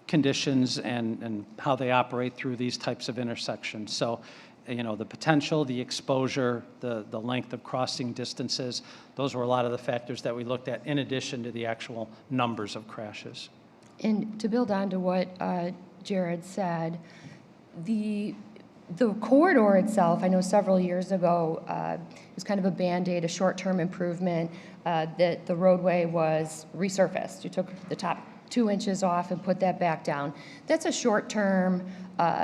conditions and how they operate through these types of intersections. So, the potential, the exposure, the length of crossing distances, those were a lot of the factors that we looked at in addition to the actual numbers of crashes. And to build on to what Jared said, the corridor itself, I know several years ago, it was kind of a Band-Aid, a short-term improvement, that the roadway was resurfaced. You took the top 2 inches off and put that back down. That's a short-term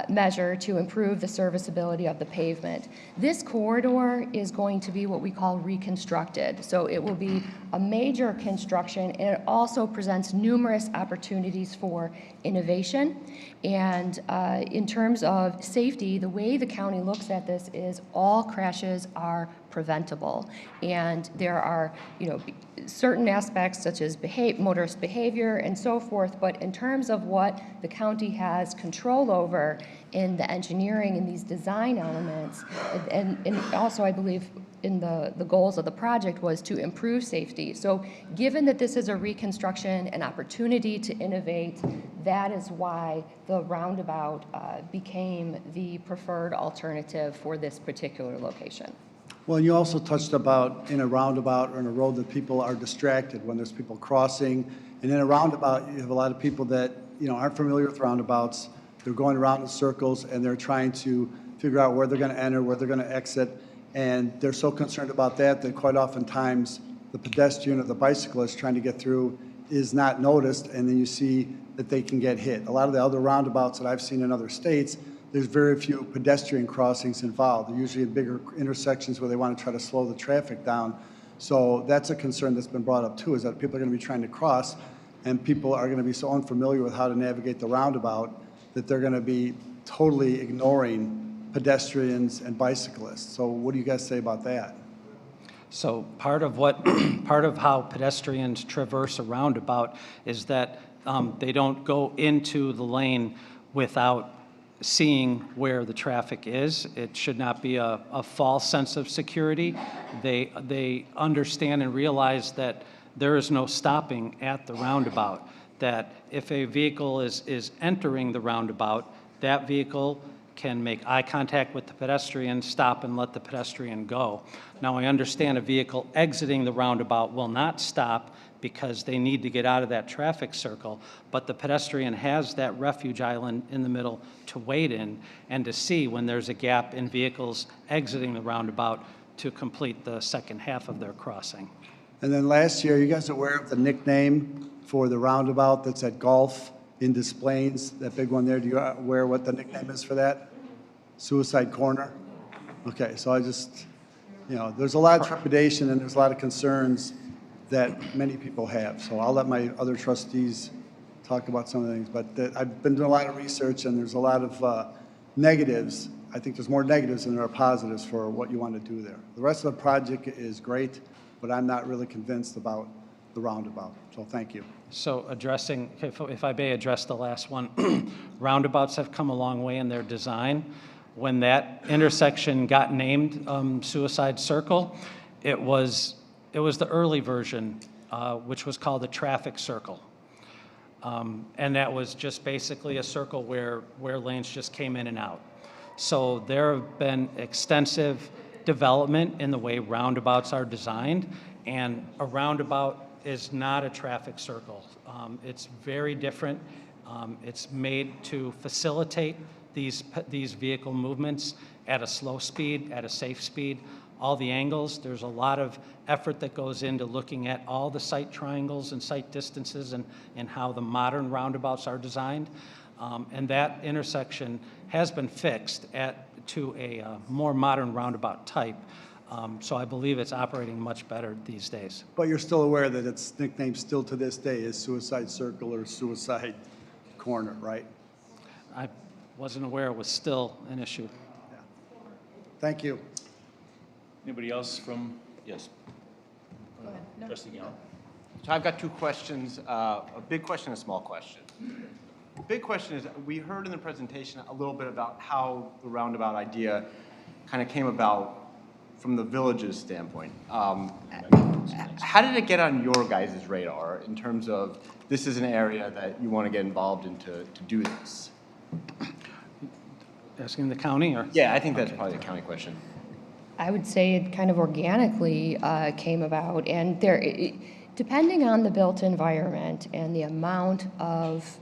measure to improve the serviceability of the pavement. This corridor is going to be what we call reconstructed. So it will be a major construction, and it also presents numerous opportunities for innovation. And in terms of safety, the way the county looks at this is all crashes are preventable. And there are, certain aspects such as motorist behavior and so forth, but in terms of what the county has control over in the engineering and these design elements, and also I believe in the goals of the project was to improve safety. So given that this is a reconstruction, an opportunity to innovate, that is why the roundabout became the preferred alternative for this particular location. Well, you also touched about in a roundabout or in a road that people are distracted when there's people crossing. And in a roundabout, you have a lot of people that, aren't familiar with roundabouts. They're going around in circles and they're trying to figure out where they're going to enter, where they're going to exit. And they're so concerned about that quite oftentimes the pedestrian or the bicyclist trying to get through is not noticed, and then you see that they can get hit. A lot of the other roundabouts that I've seen in other states, there's very few pedestrian crossings involved. They're usually in bigger intersections where they want to try to slow the traffic down. So that's a concern that's been brought up too, is that people are going to be trying to cross, and people are going to be so unfamiliar with how to navigate the roundabout that they're going to be totally ignoring pedestrians and bicyclists. So what do you guys say about that? So part of how pedestrians traverse a roundabout is that they don't go into the lane without seeing where the traffic is. It should not be a false sense of security. They understand and realize that there is no stopping at the roundabout, that if a vehicle is entering the roundabout, that vehicle can make eye contact with the pedestrian, stop and let the pedestrian go. Now, I understand a vehicle exiting the roundabout will not stop. because they need to get out of that traffic circle, but the pedestrian has that refuge island in the middle to wait in and to see when there's a gap in vehicles exiting the roundabout to complete the second half of their crossing. And then last year, you guys are aware of the nickname for the roundabout that's at Gulf in Des Plaines, that big one there? Do you aware what the nickname is for that? Suicide Corner? Okay, so I just, there's a lot of trepidation and there's a lot of concerns that many people have. So I'll let my other trustees talk about some of the things. But I've been doing a lot of research and there's a lot of negatives. I think there's more negatives than there are positives for what you want to do there. The rest of the project is great, but I'm not really convinced about the roundabout. So thank you. So addressing, if I may address the last one, roundabouts have come a long way in their design. When that intersection got named Suicide Circle, it was the early version, which was called the traffic circle. And that was just basically a circle where lanes just came in and out. So there have been extensive development in the way roundabouts are designed, and a roundabout is not a traffic circle. It's very different. It's made to facilitate these vehicle movements at a slow speed, at a safe speed, all the angles. There's a lot of effort that goes into looking at all the sight triangles and sight distances and how the modern roundabouts are designed. And that intersection has been fixed to a more modern roundabout type. So I believe it's operating much better these days. But you're still aware that its nickname still to this day is Suicide Circle or Suicide Corner, right? I wasn't aware it was still an issue. Thank you. Anybody else from, yes? Trustee Gallen. So I've got two questions, a big question and a small question. The big question is, we heard in the presentation a little bit about how the roundabout idea kind of came about from the village's standpoint. How did it get on your guys' radar in terms of this is an area that you want to get involved in to do this? Asking the county, or? Yeah, I think that's probably a county question. I would say it kind of organically came about, and depending on the built environment and the amount of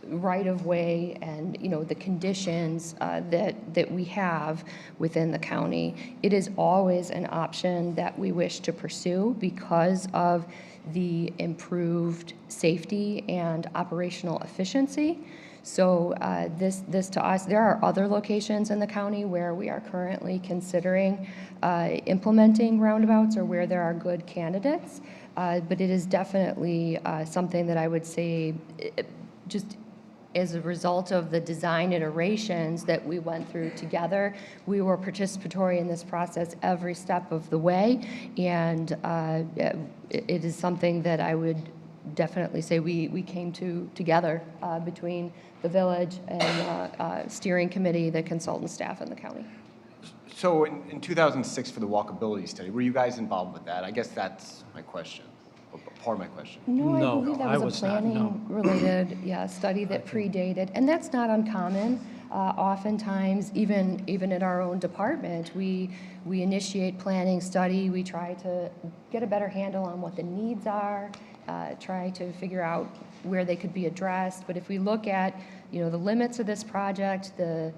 right-of-way and the conditions that we have within the county, it is always an option that we wish to pursue because of the improved safety and operational efficiency. So this to us, there are other locations in the county where we are currently considering implementing roundabouts or where there are good candidates, but it is definitely something that I would say just as a result of the design iterations that we went through together, we were participatory in this process every step of the way, and it is something that I would definitely say we came together between the village and steering committee, the consultant staff, and the county. So in 2006 for the walkability study, were you guys involved with that? I guess that's my question, or part of my question. No, I No, believe I that was was a not, no. planning-related, study that predated, and that's not uncommon. Oftentimes, even in our own department, we initiate planning study. We try to get a better handle on what the needs are, try to figure out where they could be addressed. But if we look at, the limits of this project, the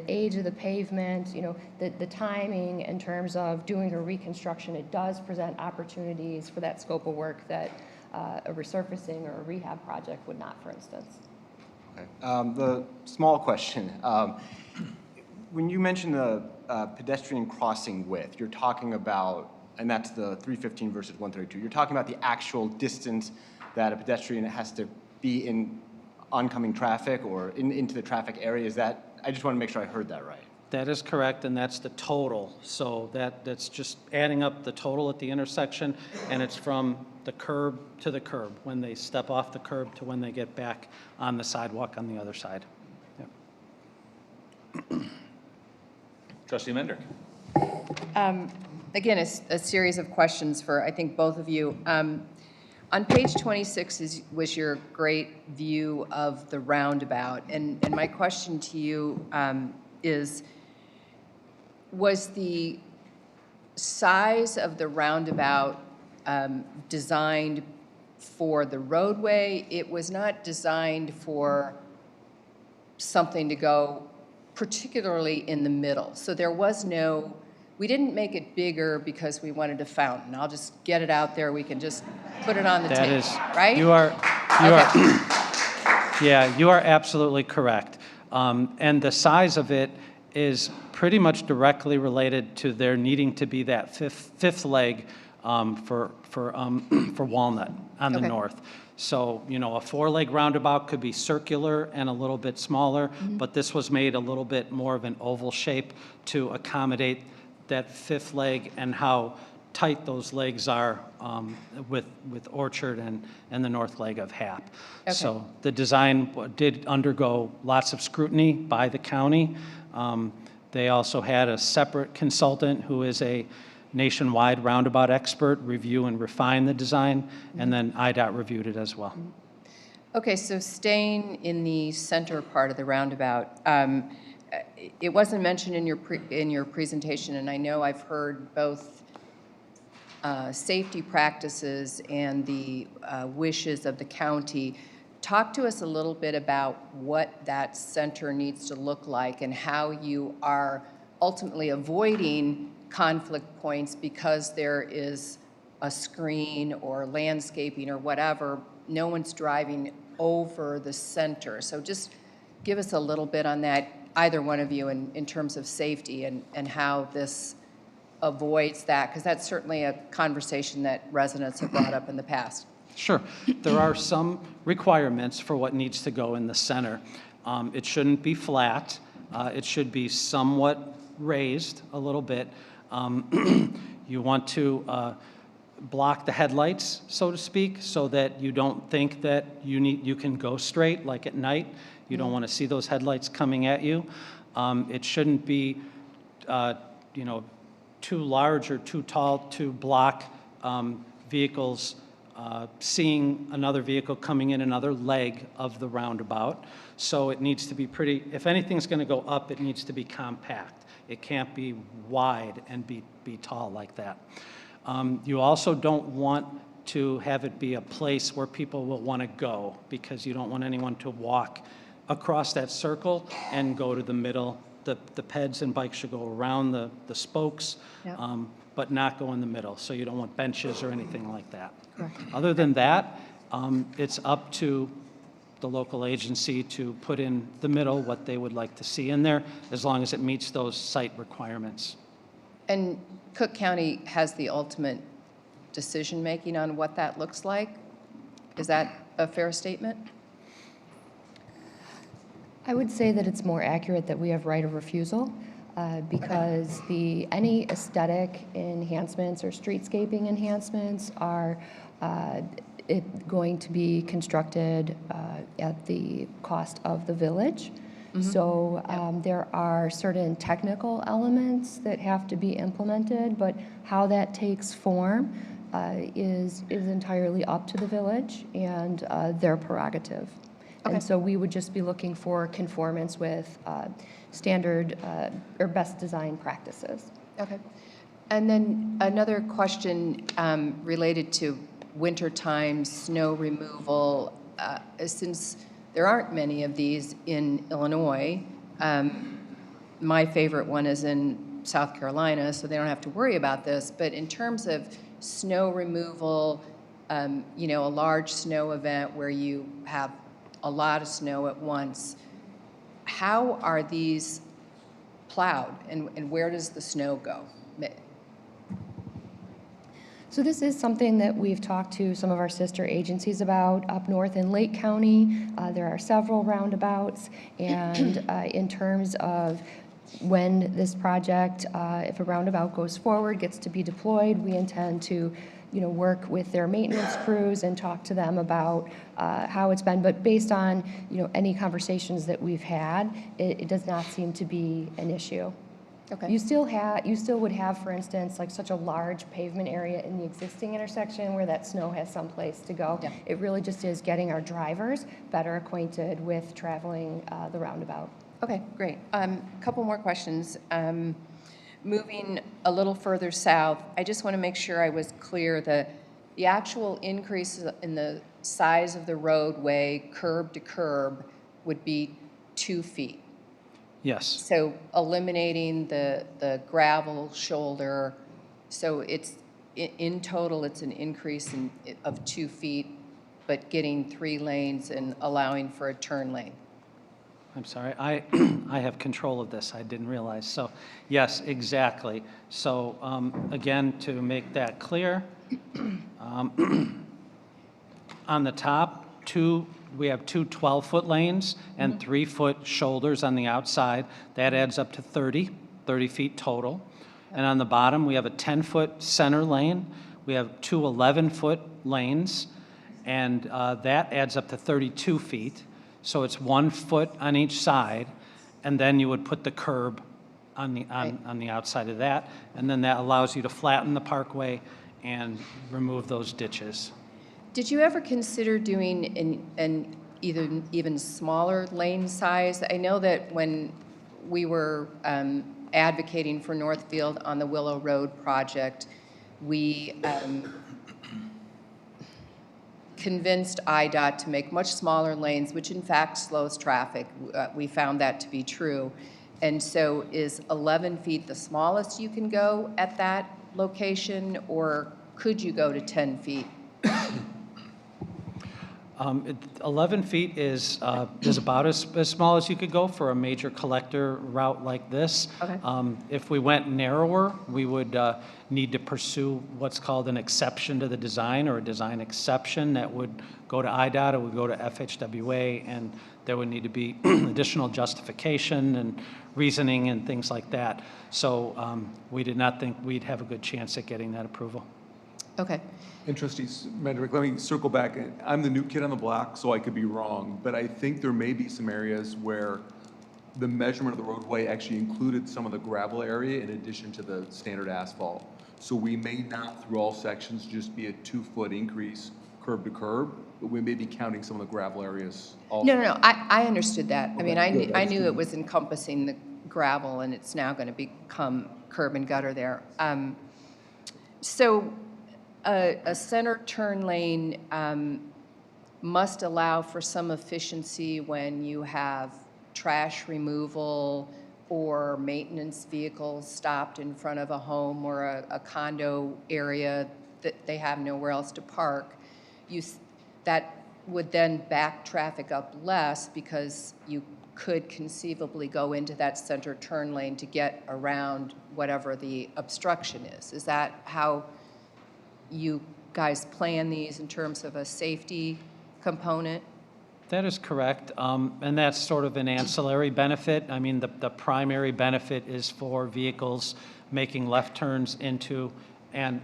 age of the pavement, the timing in terms of doing a reconstruction, it does present opportunities for that scope of work that a resurfacing or a rehab project would not, for instance. Okay. The small question, when you mention the pedestrian crossing width, you're talking about, and that's the 315 versus 132, you're talking about the actual distance that a pedestrian has to be in oncoming traffic or into the traffic area. Is that, I just want to make sure I heard that right. That is correct, and that's the total. So that's just adding up the total at the intersection, and it's from the curb to the curb, when they step off the curb to when they get back on the sidewalk on the other side. Yep. Trustee Mendrick. Again, a series of questions for, I think, both of you. On page 26 was your great view of the roundabout, and my question to you is, was the size of the roundabout designed for the roadway. It was not designed for something to go particularly in the middle. So there was no, we didn't make it bigger because we wanted a fountain. I'll just get it out there. We can just put it on the That table, is, right? you are, Okay. yeah, you are absolutely correct. And the size of it is pretty much directly related to there needing to be that fifth leg for Walnut on the Okay. north. So, you know, a 4-leg roundabout could be circular and a little bit smaller, but this was made a little bit more of an oval shape to accommodate that 5th leg and how tight those legs are with Orchard and the north leg of Hap. Okay. So the design did undergo lots of scrutiny by the county. They also had a separate consultant who is a nationwide roundabout expert review and refine the design, and then IDOT reviewed it as well. Okay, so staying in the center part of the roundabout, it wasn't mentioned in your presentation, and I know I've heard both safety practices and the wishes of the county. Talk to us a little bit about what that center needs to look like and how you are ultimately avoiding conflict points because there is a screen or landscaping or whatever. No one's driving over the center. So just give us a little bit on that, either one of you, in terms of safety and how this avoids that, because that's certainly a conversation that residents have brought up in the past. Sure. There are some requirements for what needs to go in the center. It shouldn't be flat. It should be somewhat raised a little bit. You want to block the headlights, so to speak, so that you don't think that you can go straight like at night. You don't want to see those headlights coming at you. It shouldn't be, you know, too large or too tall to block vehicles seeing another vehicle coming in another leg of the roundabout. So it needs to be pretty, if anything's going to go up, it needs to be compact. It can't be wide and be tall like that. You also don't want to have it be a place where people will want to go, because you don't want anyone to walk across that circle and go to the middle. The peds and bikes should go around the spokes, Yep. but not go in the middle. So you don't want benches or anything like that. Correct. Other than that, it's up to the local agency to put in the middle what they would like to see in there, as long as it meets those site requirements. And Cook County has the ultimate decision-making on what that looks like. Is that a fair statement? I would say that it's more accurate that we have right of refusal because any aesthetic enhancements or streetscaping enhancements are going to be constructed at the cost of the village. So there are certain technical elements that have to be implemented, but how that takes form is entirely up to the village and their prerogative. Okay. And so we would just be looking for conformance with standard or best design practices. Okay. And then another question related to wintertime snow removal. Since there aren't many of these in Illinois, my favorite one is in South Carolina, so they don't have to worry about this. But in terms of snow removal, you know, a large snow event where you have a lot of snow at once, how are these plowed and where does the snow go? So this is something that we've talked to some of our sister agencies about up north in Lake County. There are several roundabouts, and in terms of when this project, if a roundabout goes forward, gets to be deployed, we intend to, you know, work with their maintenance crews and talk to them about how it's been. But based on, you know, any conversations that we've had, it does not seem to be an issue. Okay. You still would have, for instance, like such a large pavement area in the existing intersection where that snow has some place to go. Yeah. It really just is getting our drivers better acquainted with traveling the roundabout. Okay, great. Couple more questions. Moving a little further south, I just want to make sure I was clear. The actual increase in the size of the roadway, curb to curb, would be 2 feet. Yes, So eliminating the gravel shoulder, so it's, in total, it's an increase of 2 feet, but getting 3 lanes and allowing for a turn lane. I'm sorry, I, I have control of this, I didn't realize. So, yes, exactly. So, again, to make that clear, on the top, we have two 12-foot lanes and 3-foot shoulders on the outside. That adds up to 30 feet total. And on the bottom, we have a 10-foot center lane. We have two 11-foot lanes, and that adds up to 32 feet. So it's 1 foot on each side, and then you would put the curb on the outside of that, and then that allows you to flatten the parkway and remove those ditches. Did you ever consider doing an even smaller lane size? I know that when we were advocating for Northfield on the Willow Road project, we convinced IDOT to make much smaller lanes, which in fact slows traffic. We found that to be true. And so is 11 feet the smallest you can go at that location, or could you go to 10 feet? 11 feet is about as small as you could go for a major collector route like this. Okay. If we went narrower, we would need to pursue what's called an exception to the design, or a design exception that would go to IDOT, it would go to FHWA, and there would need to be additional justification and reasoning and things like that. So we did not think we'd have a good chance at getting that approval. Okay. And Trustee Mendrick, let me circle back. I'm the new kid on the block, so I could be wrong, but I think there may be some areas where the measurement of the roadway actually included some of the gravel area in addition to the standard asphalt. So we may not, through all sections, just be a 2-foot increase curb to curb, but we may be counting some of the gravel areas also. No, I understood that. I mean, Okay, good. I knew it was encompassing the gravel, and it's now going to become curb and gutter there. So a center turn lane must allow for some efficiency when you have trash removal or maintenance vehicles stopped in front of a home or a condo area that they have nowhere else to park. That would then back traffic up less, because you could conceivably go into that center turn lane to get around whatever the obstruction is. Is that how you guys plan these in terms of a safety component? That is correct, and that's sort of an ancillary benefit. I mean, the primary benefit is for vehicles making left turns into and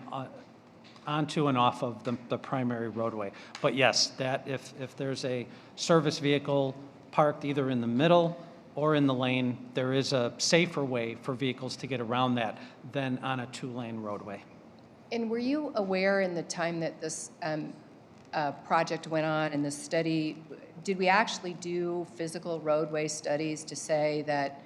onto and off of the primary roadway. But yes, that if there's a service vehicle parked either in the middle or in the lane, there is a safer way for vehicles to get around that than on a 2-lane roadway. And were you aware in the time that this project went on and the study, did we actually do physical roadway studies to say that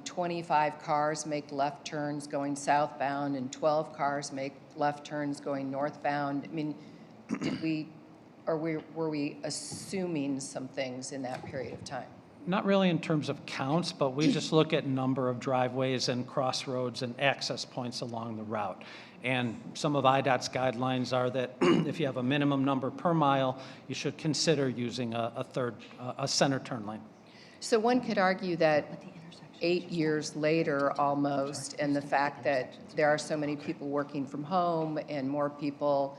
25 cars make left turns going southbound and 12 cars make left turns going northbound? I mean, were we assuming some things in that period of time? Not really in terms of counts, but we just look at number of driveways and crossroads and access points along the route. And some of IDOT's guidelines are that if you have a minimum number per mile, you should consider using a center turn lane. So one could argue that 8 years later almost, and the fact that there are so many people working from home and more people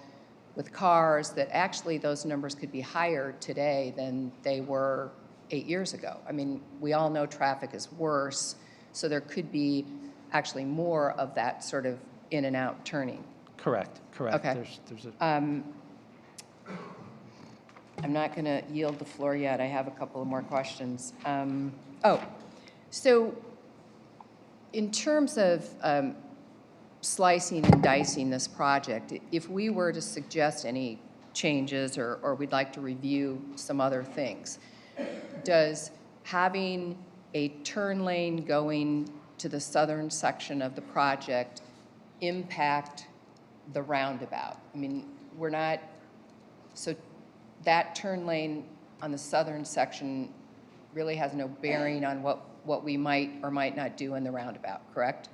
with cars, that actually those numbers could be higher today than they were 8 years ago. I mean, we all know traffic is worse, so there could be actually more of that sort of in and out turning. Correct. Okay. There's I'm not going to yield the floor yet. I have a couple of more questions. So in terms of slicing and dicing this project, if we were to suggest any changes or we'd like to review some other things, does having a turn lane going to the southern section of the project impact the roundabout? I mean, we're not, so that turn lane on the southern section really has no bearing on what we might or might not do in the roundabout, correct?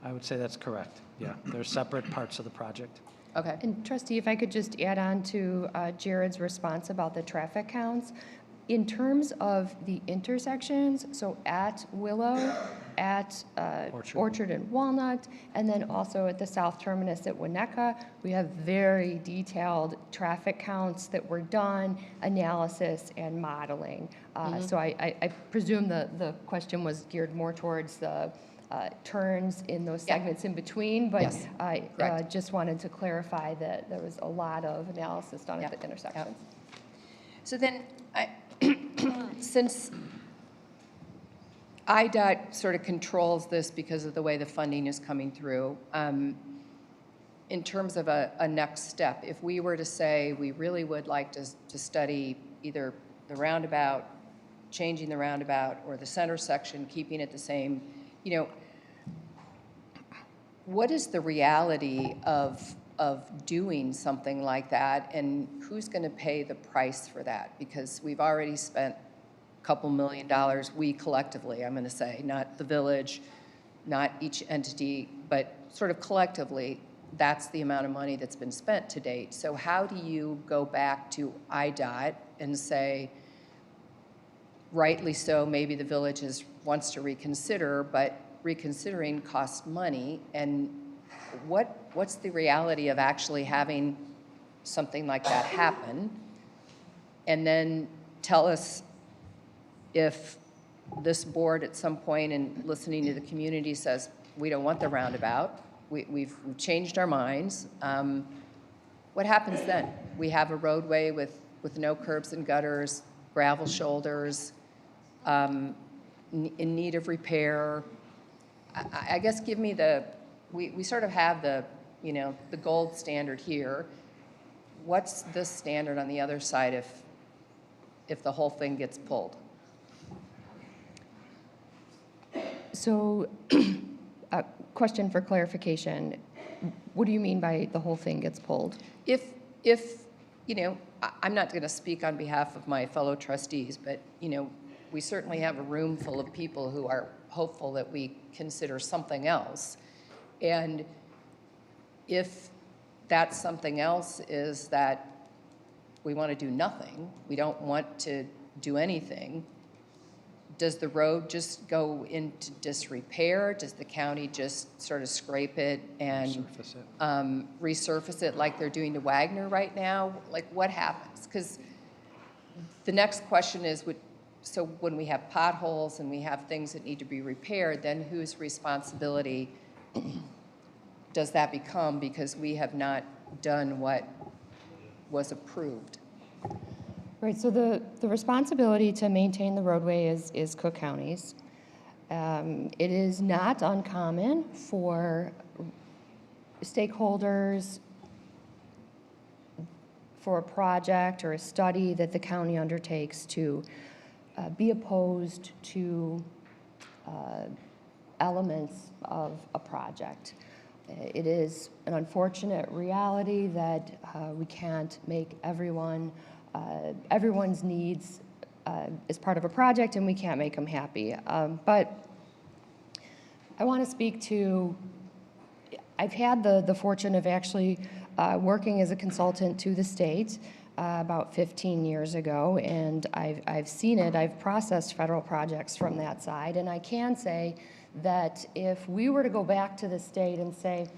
I would say that's correct. Yeah, they're separate parts of the project. Okay. And trustee, if I could just add on to Jared's response about the traffic counts. In terms of the intersections, so at Willow, at Orchard and Walnut, and then also at the south terminus at Winnetka, we have very detailed traffic counts that were done, analysis and modeling. So I presume the question was geared more towards the turns in those segments in between, but Yes, I correct. just wanted to clarify that there was a lot of analysis done at the intersections. So then, since IDOT sort of controls this because of the way the funding is coming through, in terms of a next step, if we were to say we really would like to study either the roundabout, changing the roundabout, or the center section, keeping it the same, you know, what is the reality of doing something like that, and who's going to pay the price for that? Because we've already spent a couple $1 million, we collectively, I'm going to say, not the village, not each entity, but sort of collectively, that's the amount of money that's been spent to date. So how do you go back to IDOT and say, rightly so, maybe the village wants to reconsider, but reconsidering costs money, and what's the reality of actually having something like that happen? And then tell us if this board at some point in listening to the community says, we don't want the roundabout, we've changed our minds, what happens then? We have a roadway with no curbs and gutters, gravel shoulders, in need of repair. I guess give me we sort of have the gold standard here. What's the standard on the other side if the whole thing gets pulled? So, question for clarification. What do you mean by the whole thing gets pulled? If I'm not going to speak on behalf of my fellow trustees, but, we certainly have a room full of people who are hopeful that we consider something else. And if that something else is that we want to do nothing, we don't want to do anything, does the road just go into disrepair? Does the county just sort of scrape it and resurface it like they're doing to Wagner right now? Like, what happens? Because the next question is, so when we have potholes and we have things that need to be repaired, then whose responsibility does that become, because we have not done what was approved? Right, so the responsibility to maintain the roadway is Cook County's. It is not uncommon for stakeholders for a project or a study that the county undertakes to be opposed to elements of a project. It is an unfortunate reality that we can't make everyone's needs as part of a project, and we can't make them happy. But I want to speak to, I've had the fortune of actually working as a consultant to the state about 15 years ago, and I've seen it. I've processed federal projects from that side, and I can say that if we were to go back to the state and say,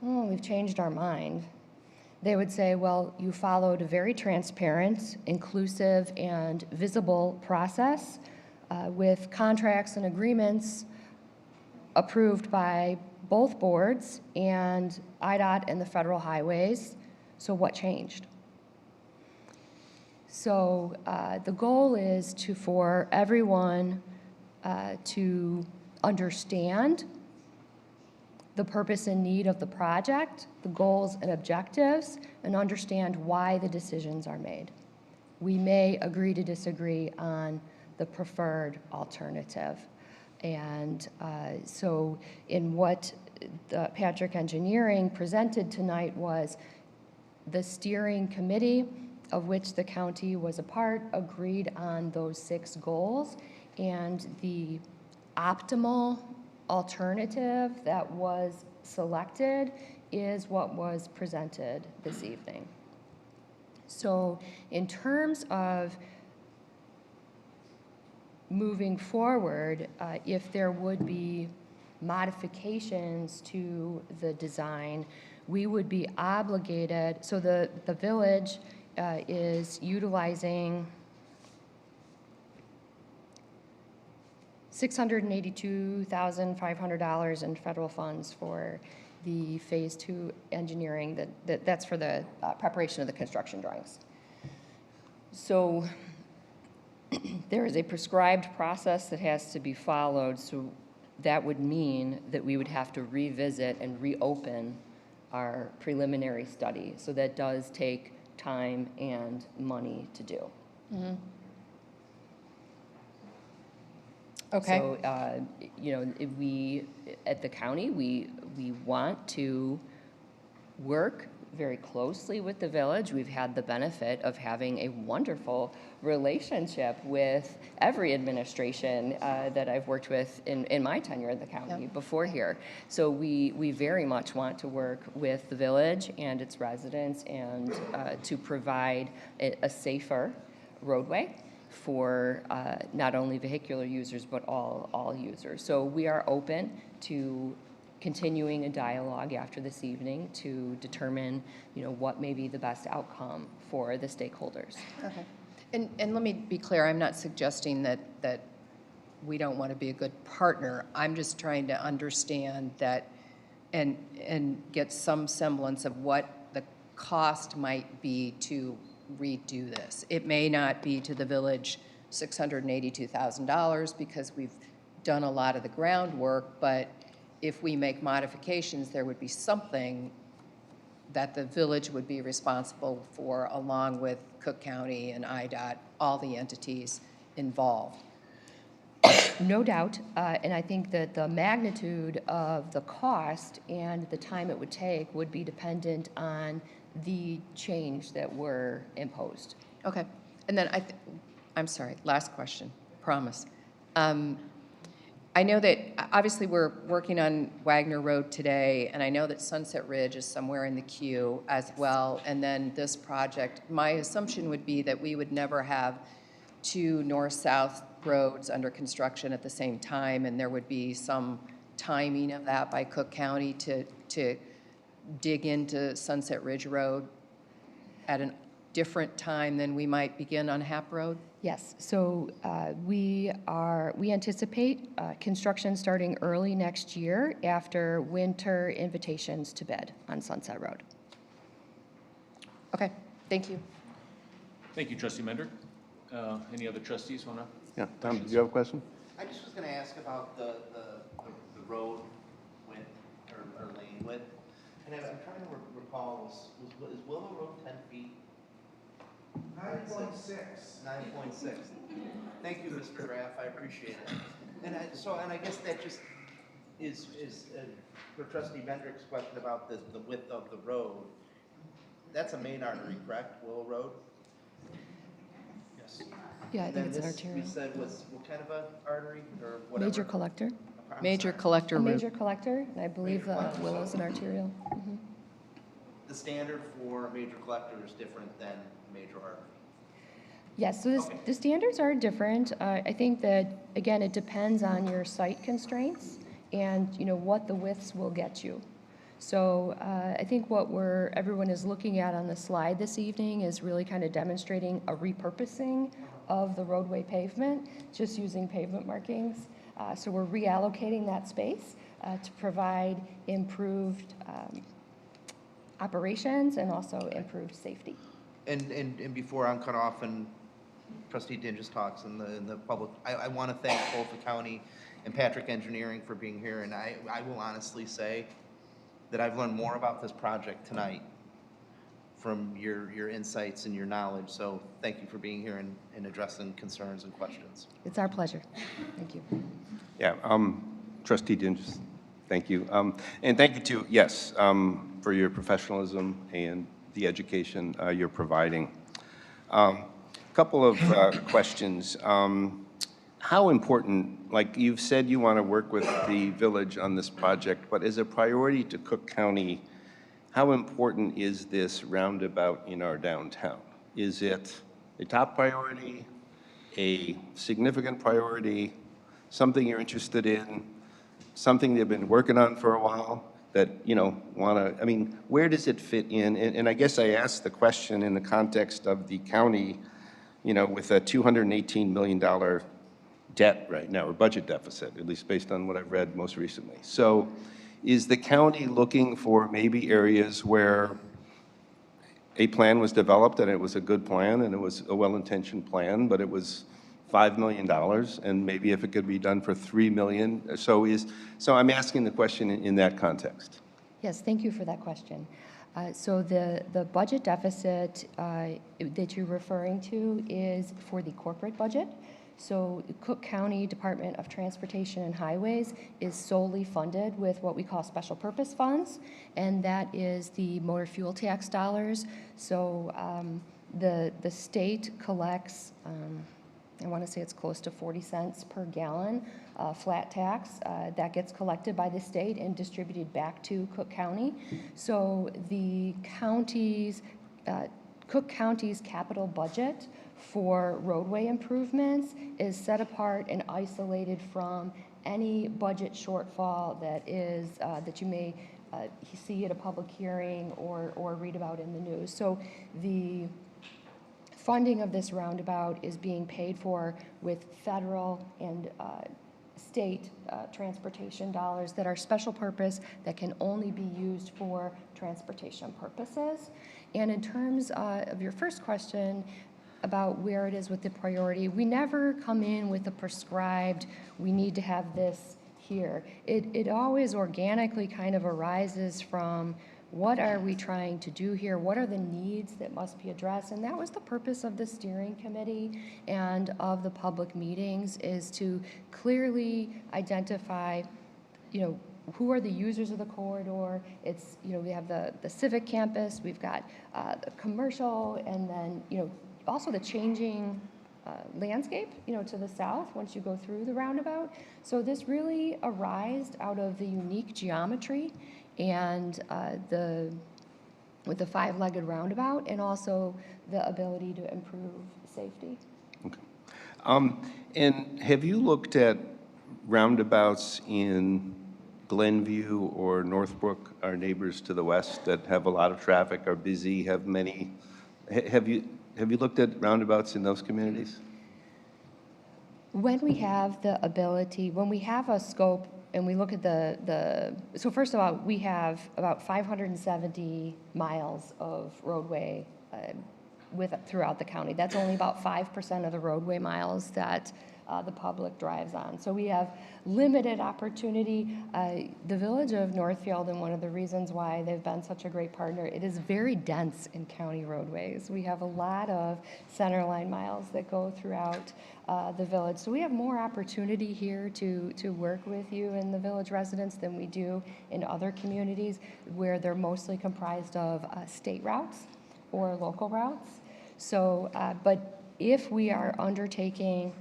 oh, we've changed our mind, they would say, well, you followed a very transparent, inclusive, and visible process with contracts and agreements approved by both boards and IDOT and the federal highways. So what changed? So the goal is for everyone to understand the purpose and need of the project, the goals and objectives, and understand why the decisions are made. We may agree to disagree on the preferred alternative. And so in what the Patrick Engineering presented tonight was the steering committee, of which the county was a part, agreed on those 6 goals, and the optimal alternative that was selected is what was presented this evening. So in terms of moving forward, if there would be modifications to the design, we would be obligated, so the village is utilizing $682,500 in federal funds for the Phase 2 engineering, that's for the preparation of the construction drawings. So there is a prescribed process that has to be followed, so that would mean that we would have to revisit and reopen our preliminary study. So that does take time and money to do. Okay. So, you know, if we, at the county, we want to work very closely with the village. We've had the benefit of having a wonderful relationship with every administration that I've worked with in my tenure in the county before here. So we very much want to work with the village and its residents and to provide a safer roadway for not only vehicular users, but all users. So we are open to continuing a dialogue after this evening to determine, you know, what may be the best outcome for the stakeholders. Okay. And let me be clear, I'm not suggesting that we don't want to be a good partner. I'm just trying to understand that and get some semblance of what the cost might be to redo this. It may not be to the village $682,000 because we've done a lot of the groundwork, but if we make modifications, there would be something that the village would be responsible for, along with Cook County and IDOT, all the entities involved. No doubt, and I think that the magnitude of the cost and the time it would take would be dependent on the change that were imposed. Okay. And then I'm sorry, last question, promise. I know that obviously we're working on Wagner Road today, and I know that Sunset Ridge is somewhere in the queue as well. And then this project, my assumption would be that we would never have 2 north-south roads under construction at the same time, and there would be some timing of that by Cook County to dig into Sunset Ridge Road at a different time than we might begin on Hap Road? Yes, so we anticipate construction starting early next year after winter invitations to bid on Sunset Road. Okay, thank you. Thank you, Trustee Mendrick. Any other trustees want to? Yeah, Tom, do you have a question? I just was gonna ask about the road width or lane width. And I'm trying to recall, is Willow Road 10 feet? 9.6. 9.6. Thank you, Mr. Graff, I appreciate it. And I guess that just is for Trustee Mendrick's question about the width of the road. That's a main artery, correct, Willow Road? Yes. Yeah, I think it's an And arterial. this, we said, was what kind of a artery or whatever? Major collector. I'm Major sorry. collector A route. major collector, and I believe Willow's an arterial. Mhm. The standard for a major collector is different than major artery. Yes, so the standards are different. I think that, again, it depends on your site constraints and, you know, what the widths will get you. So I think what everyone is looking at on the slide this evening is really kind of demonstrating a repurposing of the roadway pavement, just using pavement markings. So we're reallocating that space to provide improved operations and also improved safety. And before I'm cut off and Trustee Dinges talks in the public, I want to thank both the county and Patrick Engineering for being here. And I will honestly say that I've learned more about this project tonight from your insights and your knowledge. So thank you for being here and addressing concerns and questions. It's our pleasure. Thank you. Yeah, Trustee Dinges. Thank you. And thank you too, yes, for your professionalism and the education you're providing. Couple of questions. How important, like you've said you want to work with the village on this project, but as a priority to Cook County, how important is this roundabout in our downtown? Is it a top priority, a significant priority, something you're interested in, something they've been working on for a while that, want to, I mean, where does it fit in? And I guess I asked the question in the context of the county, with a $218 million debt right now, or budget deficit, at least based on what I've read most recently. So is the county looking for maybe areas where a plan was developed and it was a good plan and it was a well-intentioned plan, but it was $5 million, and maybe if it could be done for $3 million? So I'm asking the question in that context. Yes, thank you for that question. So the budget deficit that you're referring to is for the corporate budget. So Cook County Department of Transportation and Highways is solely funded with what we call special purpose funds, and that is the motor fuel tax dollars. So the state collects, I want to say it's close to 40 cents per gallon flat tax that gets collected by the state and distributed back to Cook County. So the county's, Cook County's capital budget for roadway improvements is set apart and isolated from any budget shortfall that is that you may see at a public hearing or read about in the news. So the funding of this roundabout is being paid for with federal and state transportation dollars that are special purpose that can only be used for transportation purposes. And in terms of your first question about where it is with the priority, we never come in with a prescribed, we need to have this here. It always organically kind of arises from what are we trying to do here? What are the needs that must be addressed? And that was the purpose of the steering committee and of the public meetings, is to clearly identify, who are the users of the corridor. It's, we have the civic campus, we've got the commercial, and then, also the changing landscape, to the south once you go through the roundabout. So this really arose out of the unique geometry and with the five-legged roundabout, and also the ability to improve safety. Okay. And have you looked at roundabouts in Glenview or Northbrook, our neighbors to the west that have a lot of traffic, are busy, have many? Have you looked at roundabouts in those communities? When we have the ability, when we have a scope and we look at so first of all, we have about 570 miles of roadway throughout the county. That's only about 5% of the roadway miles that the public drives on. So we have limited opportunity. The village of Northfield, and one of the reasons why they've been such a great partner, it is very dense in county roadways. We have a lot of centerline miles that go throughout the village. So we have more opportunity here to work with you and the village residents than we do in other communities where they're mostly comprised of state routes or local routes. So, but if we are undertaking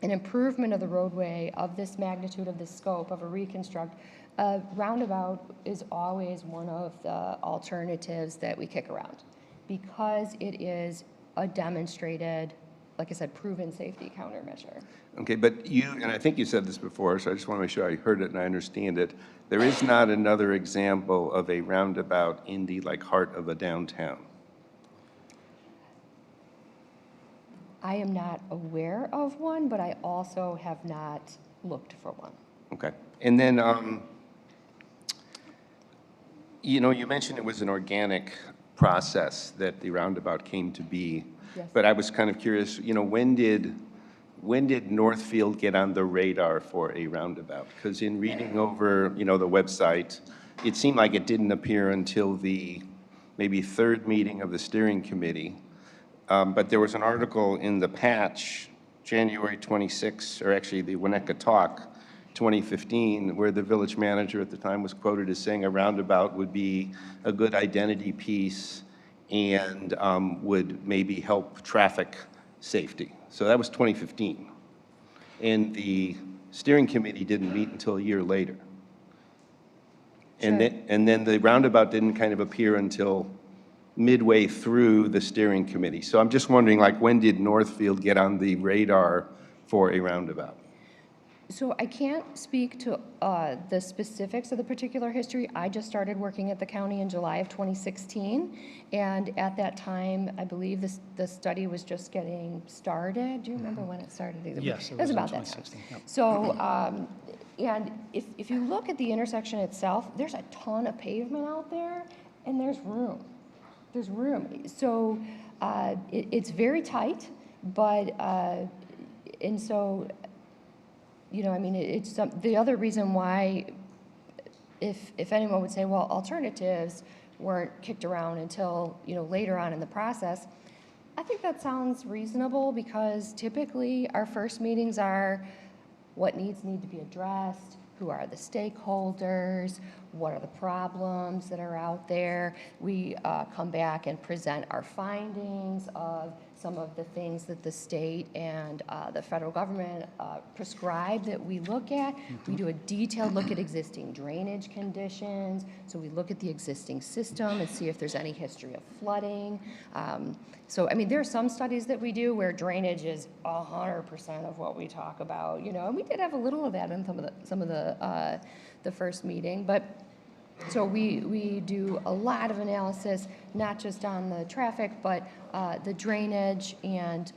an improvement of the roadway of this magnitude, of this scope, of a reconstruct, a roundabout is always one of the alternatives that we kick around because it is a demonstrated, like I said, proven safety countermeasure. Okay, but you, and I think you said this before, so I just want to make sure I heard it and I understand it. There is not another example of a roundabout in the heart of a downtown. I am not aware of one, but I also have not looked for one. Okay. And then, you mentioned it was an organic process that the roundabout came to be. Yes. But I was kind of curious, when did Northfield get on the radar for a roundabout? Because in reading over, the website, it seemed like it didn't appear until the maybe third meeting of the steering committee. But there was an article in the Patch, January 26, or actually the Winnetka Talk, 2015, where the village manager at the time was quoted as saying a roundabout would be a good identity piece and would maybe help traffic safety. So that was 2015. And the steering committee didn't meet until a year later. And then the roundabout didn't kind of appear until midway through the steering committee. So I'm just wondering, like, when did Northfield get on the radar for a roundabout? So I can't speak to the specifics of the particular history. I just started working at the county in July of 2016, and at that time, I believe the study was just getting started. Do you remember when it started? Yes, it was in about that time. 2016, yep. So, and if you look at the intersection itself, there's a ton of pavement out there, and there's room. There's room. So it's very tight, but, and so, you know, I mean, it's the other reason why, if anyone would say, well, alternatives weren't kicked around until, you know, later on in the process, I think that sounds reasonable, because typically our first meetings are what needs need to be addressed, who are the stakeholders, what are the problems that are out there. We come back and present our findings of some of the things that the state and the federal government prescribe that we look at. We do a detailed look at existing drainage conditions. So we look at the existing system and see if there's any history of flooding. So, I mean, there are some studies that we do where drainage is 100% of what we talk about, you know, and we did have a little of that in some of the first meeting, but so we do a lot of analysis, not just on the traffic, but the drainage and,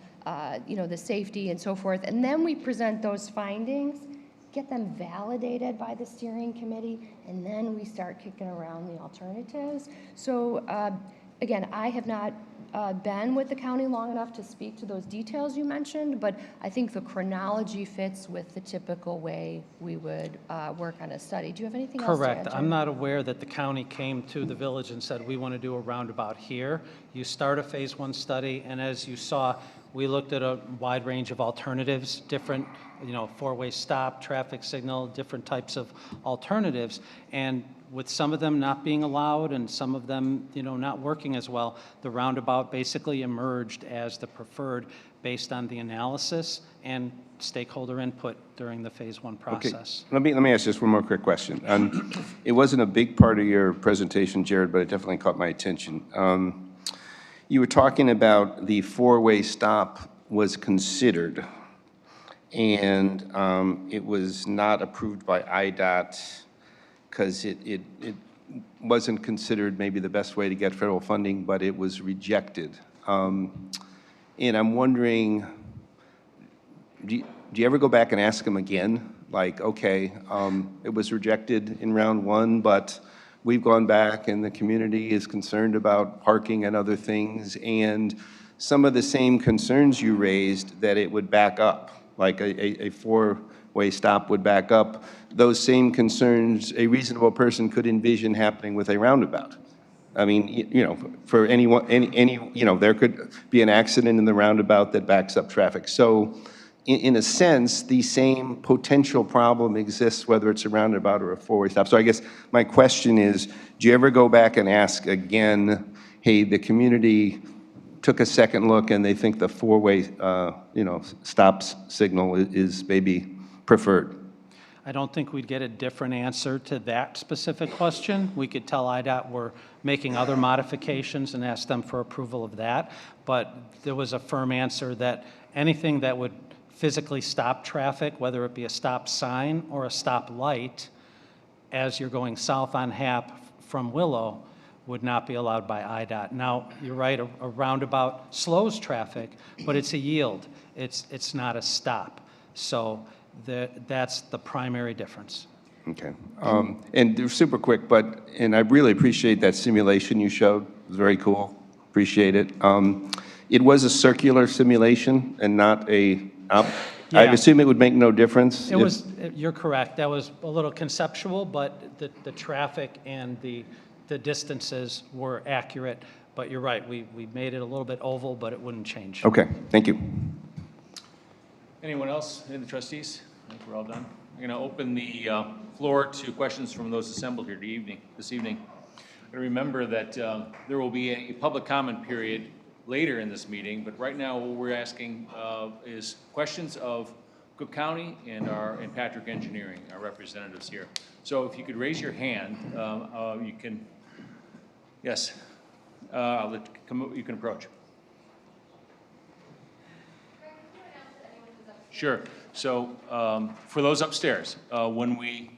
you know, the safety and so forth. And then we present those findings, get them validated by the steering committee, and then we start kicking around the alternatives. So, again, I have not been with the county long enough to speak to those details you mentioned, but I think the chronology fits with the typical way we would work on a study. Do you have anything else to add? Correct. I'm not aware that the county came to the village and said, we want to do a roundabout here. You start a phase 1 study, and as you saw, we looked at a wide range of alternatives, different, you know, 4-way stop, traffic signal, different types of alternatives. And with some of them not being allowed and some of them, you know, not working as well, the roundabout basically emerged as the preferred based on the analysis and stakeholder input during the phase 1 process. Okay. Let me ask just one more quick question. It wasn't a big part of your presentation, Jared, but it definitely caught my attention. You were talking about the 4-way stop was considered, and it was not approved by IDOT because it wasn't considered maybe the best way to get federal funding, but it was rejected. And I'm wondering, do you ever go back and ask them again? Like, okay, it was rejected in round 1, but we've gone back and the community is concerned about parking and other things, and some of the same concerns you raised that it would back up, like a 4-way stop would back up, those same concerns a reasonable person could envision happening with a roundabout. I mean, you know, for anyone, you know, there could be an accident in the roundabout that backs up traffic. So in a sense, the same potential problem exists whether it's a roundabout or a 4-way stop. So I guess my question is, do you ever go back and ask again, hey, the community took a second look and they think the 4-way, you know, stops signal is maybe preferred? I don't think we'd get a different answer to that specific question. We could tell IDOT we're making other modifications and ask them for approval of that. But there was a firm answer that anything that would physically stop traffic, whether it be a stop sign or a stop light, as you're going south on Hap from Willow, would not be allowed by IDOT. Now, you're right, a roundabout slows traffic, but it's a yield. It's not a stop. So that's the primary difference. Okay. And they're super quick, and I really appreciate that simulation you showed. It was very cool. Appreciate it. It was a circular simulation and not a, I assume it would make no difference? It was, you're correct. That was a little conceptual, but the traffic and the distances were accurate. But you're right, we made it a little bit oval, but it wouldn't change. Okay, thank you. Anyone else? Any of the trustees? I think we're all done. I'm going to open the floor to questions from those assembled here this evening. Remember that there will be a public comment period later in this meeting, but right now what we're asking is questions of Cook County and Patrick Engineering, our representatives here. So if you could raise your hand, you can, yes, you can approach. Sure. So for those upstairs, when we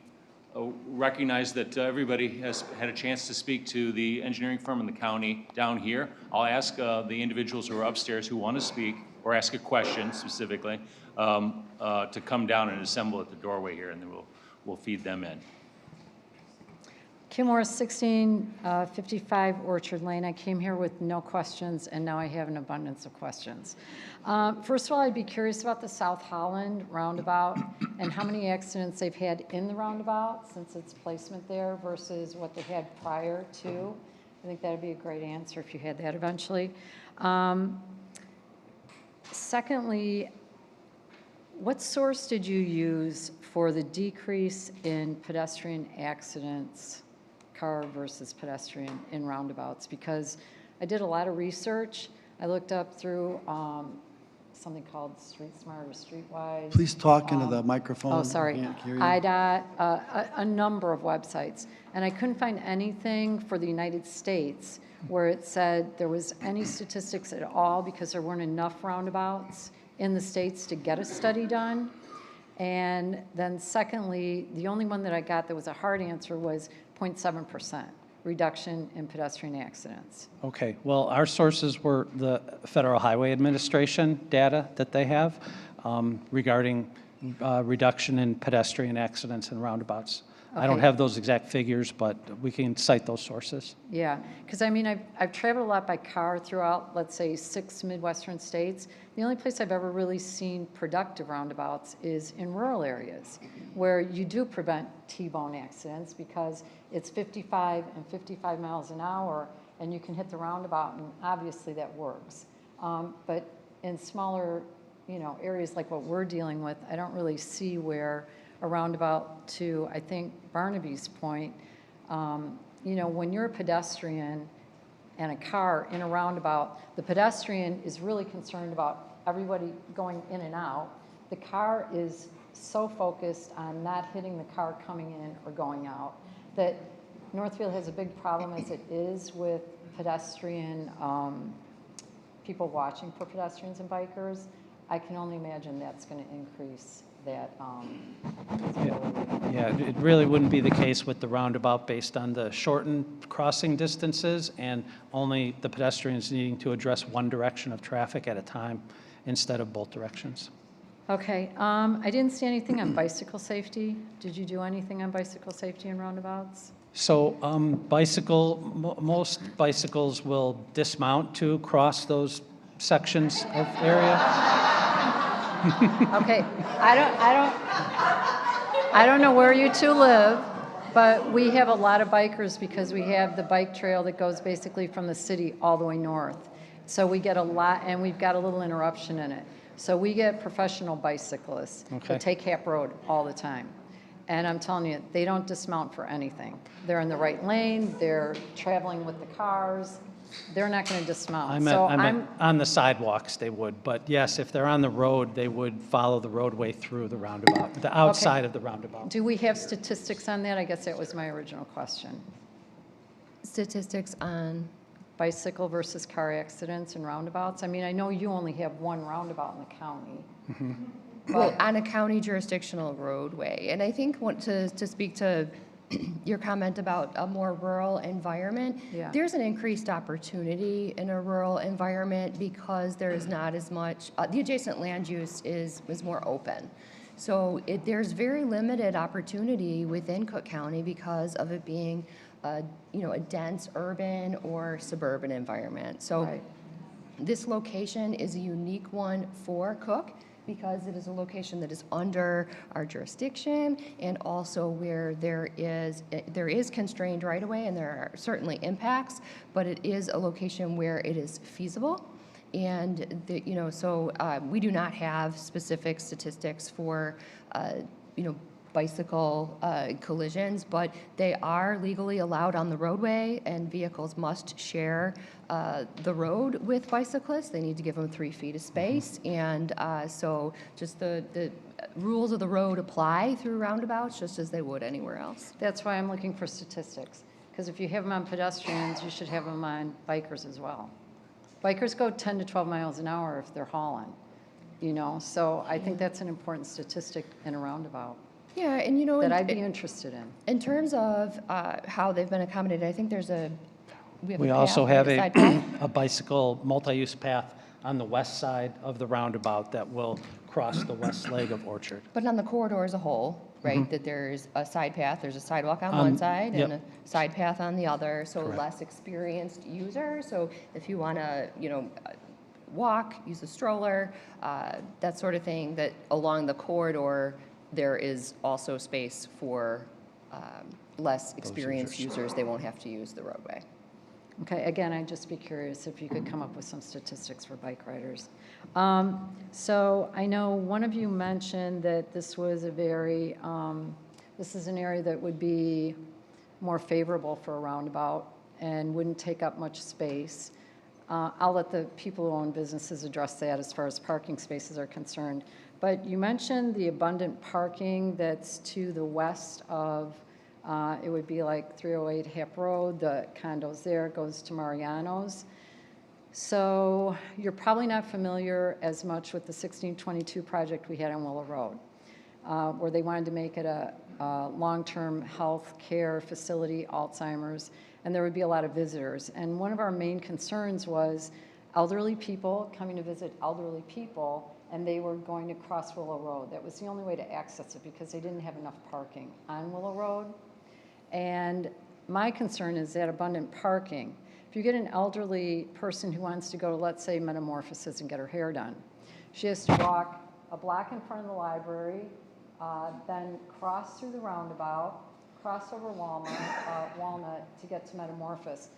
recognize that everybody has had a chance to speak to the engineering firm in the county down here, I'll ask the individuals who are upstairs who want to speak or ask a question specifically to come down and assemble at the doorway here, and then we'll feed them in. Kim Morris, 1655 Orchard Lane. I came here with no questions, and now I have an abundance of questions. First of all, I'd be curious about the South Holland roundabout and how many accidents they've had in the roundabout since its placement there versus what they had prior to. I think that would be a great answer if you had that eventually. Secondly, what source did you use for the decrease in pedestrian accidents, car versus pedestrian, in roundabouts? Because I did a lot of research. I looked up through something called Street Smart or Streetwise. Please talk into the microphone. Oh, sorry. Can't hear you. IDOT, a number of websites. And I couldn't find anything for the United States where it said there was any statistics at all because there weren't enough roundabouts in the states to get a study done. And then secondly, the only one that I got that was a hard answer was 0.7% reduction in pedestrian accidents. Okay, well, our sources were the Federal Highway Administration data that they have regarding reduction in pedestrian accidents and roundabouts. I don't Okay. have those exact figures, but we can cite those sources. Yeah, because I mean, I've traveled a lot by car throughout, let's say, 6 Midwestern states. The only place I've ever really seen productive roundabouts is in rural areas, where you do prevent T-bone accidents because it's 55 and 55 miles an hour, and you can hit the roundabout, and obviously that works. But in smaller, areas like what we're dealing with, I don't really see where a roundabout, to, I think, Barnaby's point, when you're a pedestrian and a car in a roundabout, the pedestrian is really concerned about everybody going in and out. The car is so focused on not hitting the car coming in or going out that Northfield has a big problem as it is with pedestrian, people watching for pedestrians and bikers. I can only imagine that's going to increase that. Yeah, it really wouldn't be the case with the roundabout based on the shortened crossing distances and only the pedestrians needing to address one direction of traffic at a time instead of both directions. Okay, I didn't see anything on bicycle safety. Did you do anything on bicycle safety in roundabouts? So most bicycles will dismount to cross those sections of area. Okay, I don't know where you two live, but we have a lot of bikers because we have the bike trail that goes basically from the city all the way north. So we get a lot, and we've got a little interruption in it. So we get professional bicyclists that take Hap Road all the time. And I'm telling you, they don't dismount for anything. They're in the right lane, they're traveling with the cars. They're not going to dismount. I meant on the sidewalks they would, but yes, if they're on the road, they would follow the roadway through the roundabout, the outside of the roundabout. Do we have statistics on that? I guess that was my original question. Statistics on? Bicycle versus car accidents and roundabouts. I mean, I know you only have one roundabout in the county. Well, on a county jurisdictional roadway. And I think to speak to your comment about a more rural environment, there's an increased opportunity in a rural environment because there's not as much, the adjacent land use is more open. So there's very limited opportunity within Cook County because of it being a dense urban or suburban environment. So this location is a unique one for Cook, because it is a location that is under our jurisdiction and also where there is constrained right-of-way and there are certainly impacts, but it is a location where it is feasible. And, we do not have specific statistics for, bicycle collisions, but they are legally allowed on the roadway, and vehicles must share the road with bicyclists. They need to give them 3 feet of space, and so just the rules of the road apply through roundabouts just as they would anywhere else. That's why I'm looking for statistics, because if you have them on pedestrians, you should have them on bikers as well. Bikers go 10 to 12 miles an hour if they're hauling, you know, so I think that's an important statistic in a roundabout Yeah, and you know, that I'd be interested in. in terms of how they've been accommodated, I think there's We also have a side path. a bicycle multi-use path on the west side of the roundabout that will cross the west leg of Orchard. But on the corridor as a whole, right, that there's a side path, there's a sidewalk on one side and yep. a side path on the other, so Correct. less experienced user. So if you want to, you know, walk, use a stroller, that sort of thing, that along the corridor, there is also space for less experienced users. They won't have to use the roadway. Okay, again, I'd just be curious if you could come up with some statistics for bike riders. So I know one of you mentioned that this was a very, this is an area that would be more favorable for a roundabout and wouldn't take up much space. I'll let the people who own businesses address that as far as parking spaces are concerned. But you mentioned the abundant parking that's to the west of, it would be like 308 Hap Road, the condos there, goes to Mariano's. So you're probably not familiar as much with the 1622 project we had on Willow Road, where they wanted to make it a long-term health care facility, Alzheimer's, and there would be a lot of visitors. And one of our main concerns was elderly people coming to visit elderly people, and they were going to cross Willow Road. That was the only way to access it because they didn't have enough parking on Willow Road. And my concern is that abundant parking. If you get an elderly person who wants to go to, let's say, Metamorphosis and get her hair done, she has to walk a block in front of the library, then cross through the roundabout, cross over Walnut to get to Metamorphosis.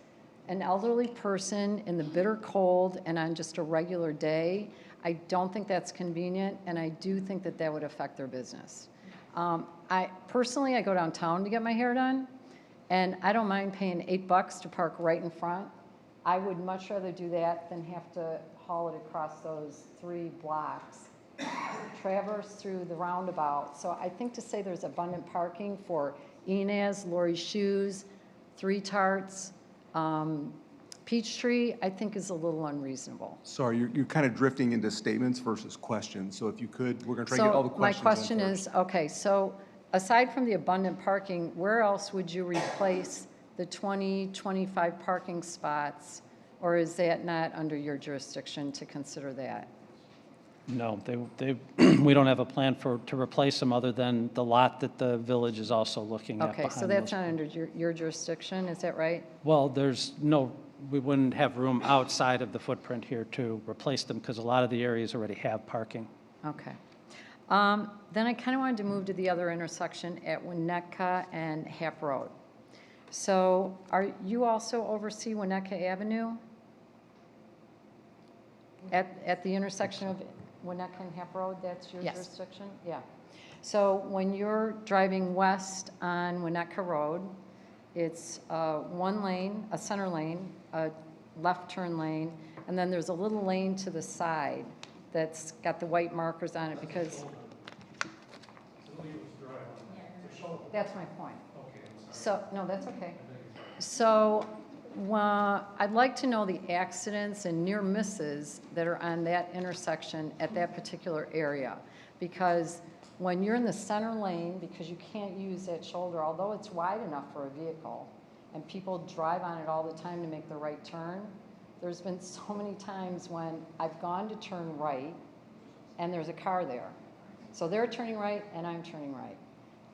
An elderly person in the bitter cold and on just a regular day, I don't think that's convenient, and I do think that that would affect their business. Personally, I go downtown to get my hair done, and I don't mind paying $8 to park right in front. I would much rather do that than have to haul it across those 3 blocks, traverse through the roundabout. So I think to say there's abundant parking for Inez, Lori's Shoes, 3 Tarts, Peachtree, I think is a little unreasonable. Sorry, you're kind of drifting into statements versus questions, so if you could, we're going to try to get all the So my questions in question first. is, okay, so aside from the abundant parking, where else would you replace the 20, 25 parking spots? Or is that not under your jurisdiction to consider that? No, we don't have a plan to replace them other than the lot that the village is also looking at Okay, behind so that's those. not under your jurisdiction, is that right? Well, we wouldn't have room outside of the footprint here to replace them because a lot of the areas already have parking. Okay. Then I kind of wanted to move to the other intersection at Winnetka and Hap Road. So you also oversee Winnetka Avenue? At the intersection of Winnetka and Hap Road, that's your Yes. jurisdiction? Yeah. So when you're driving west on Winnetka Road, it's 1 lane, a center lane, a left turn lane, and then there's a little lane to the side that's got the white markers on it because... That's my point. So, no, that's okay. So I'd like to know the accidents and near misses that are on that intersection at that particular area. Because when you're in the center lane, because you can't use that shoulder, although it's wide enough for a vehicle, and people drive on it all the time to make the right turn, there's been so many times when I've gone to turn right, and there's a car there. So they're turning right, and I'm turning right.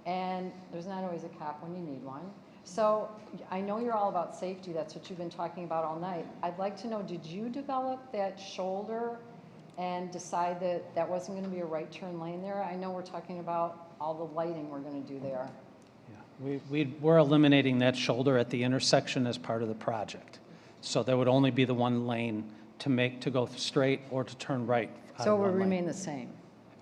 And there's not always a cop when you need one. So I know you're all about safety. That's what you've been talking about all night. I'd like to know, did you develop that shoulder and decide that that wasn't going to be a right turn lane there? I know we're talking about all the lighting we're going to do there. Yeah, we're eliminating that shoulder at the intersection as part of the project. So there would only be the 1 lane to go straight or to turn right. out So of it would 1 lane. remain the same.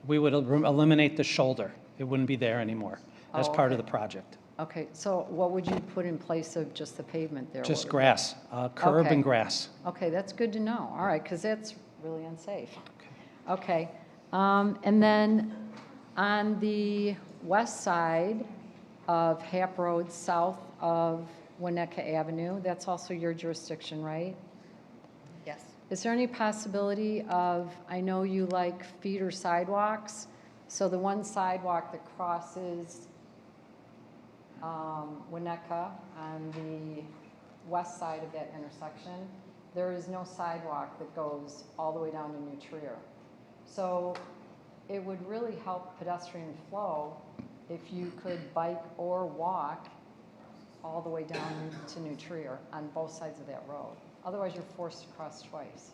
We would eliminate the shoulder It wouldn't be there anymore as Oh, part of okay. the project. Okay, so what would you put in place of just the pavement there? Just What would- grass, curb Okay. and grass. Okay, that's good to know. All right, because that's really unsafe. Okay, and then on the west side of Hap Road, south of Winnetka Avenue, that's also your jurisdiction, right? Yes. Is there any possibility of, I know you like feeder sidewalks, so the one sidewalk that crosses Winnetka on the west side of that intersection, there is no sidewalk that goes all the way down to New Trier. So it would really help pedestrian flow if you could bike or walk all the way down to New Trier on both sides of that road. Otherwise, you're forced to cross twice.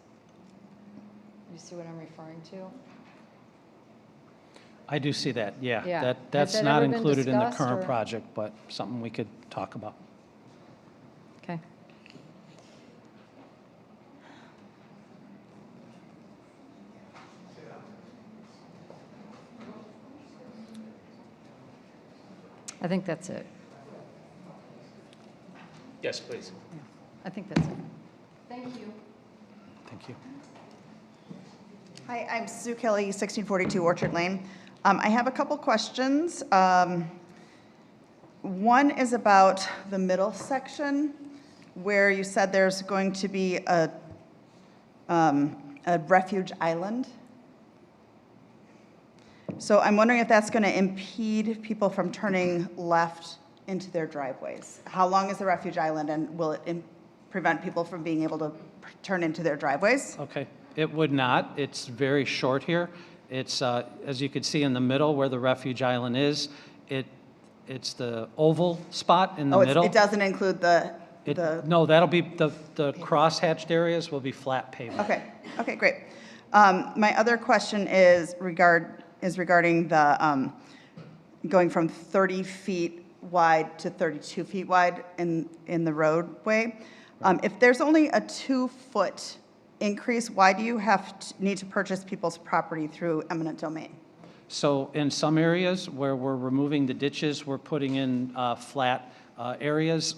You see what I'm referring to? I do see that, yeah. Yeah. Has That's that not ever been included in the discussed, current or- project, but something we could talk about. Okay. I think that's it. Yes, please. I think that's it. Thank you. Thank you. Hi, I'm Sue Kelly, 1642 Orchard Lane. I have a couple questions. One is about the middle section, where you said there's going to be a refuge island. So I'm wondering if that's going to impede people from turning left into their driveways. How long is the refuge island, and will it prevent people from being able to turn into their driveways? Okay, it would not. It's very short here. It's, as you can see in the middle where the refuge island is, it's the oval spot in the middle. It doesn't include the, No, that'll be, the cross-hatched areas will be flat pavement. okay, great. My other question is regarding the, going from 30 feet wide to 32 feet wide in the roadway. If there's only a 2-foot increase, why do you need to purchase people's property through eminent domain? So in some areas where we're removing the ditches, we're putting in flat areas,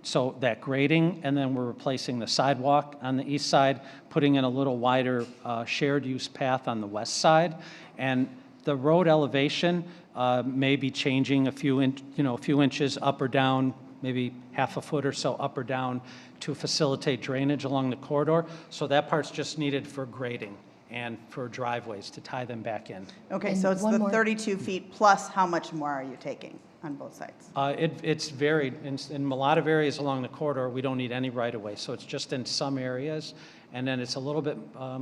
so that grading, and then we're replacing the sidewalk on the east side, putting in a little wider shared use path on the west side. And the road elevation may be changing a few inches up or down, maybe half a foot or so up or down to facilitate drainage along the corridor. So that part's just needed for grading and for driveways to tie them back in. Okay, And so it's one the more- 32 feet plus how much more are you taking on both sides? It's varied. In a lot of areas along the corridor, we don't need any right-of-way, so it's just in some areas. And then it's a little bit, I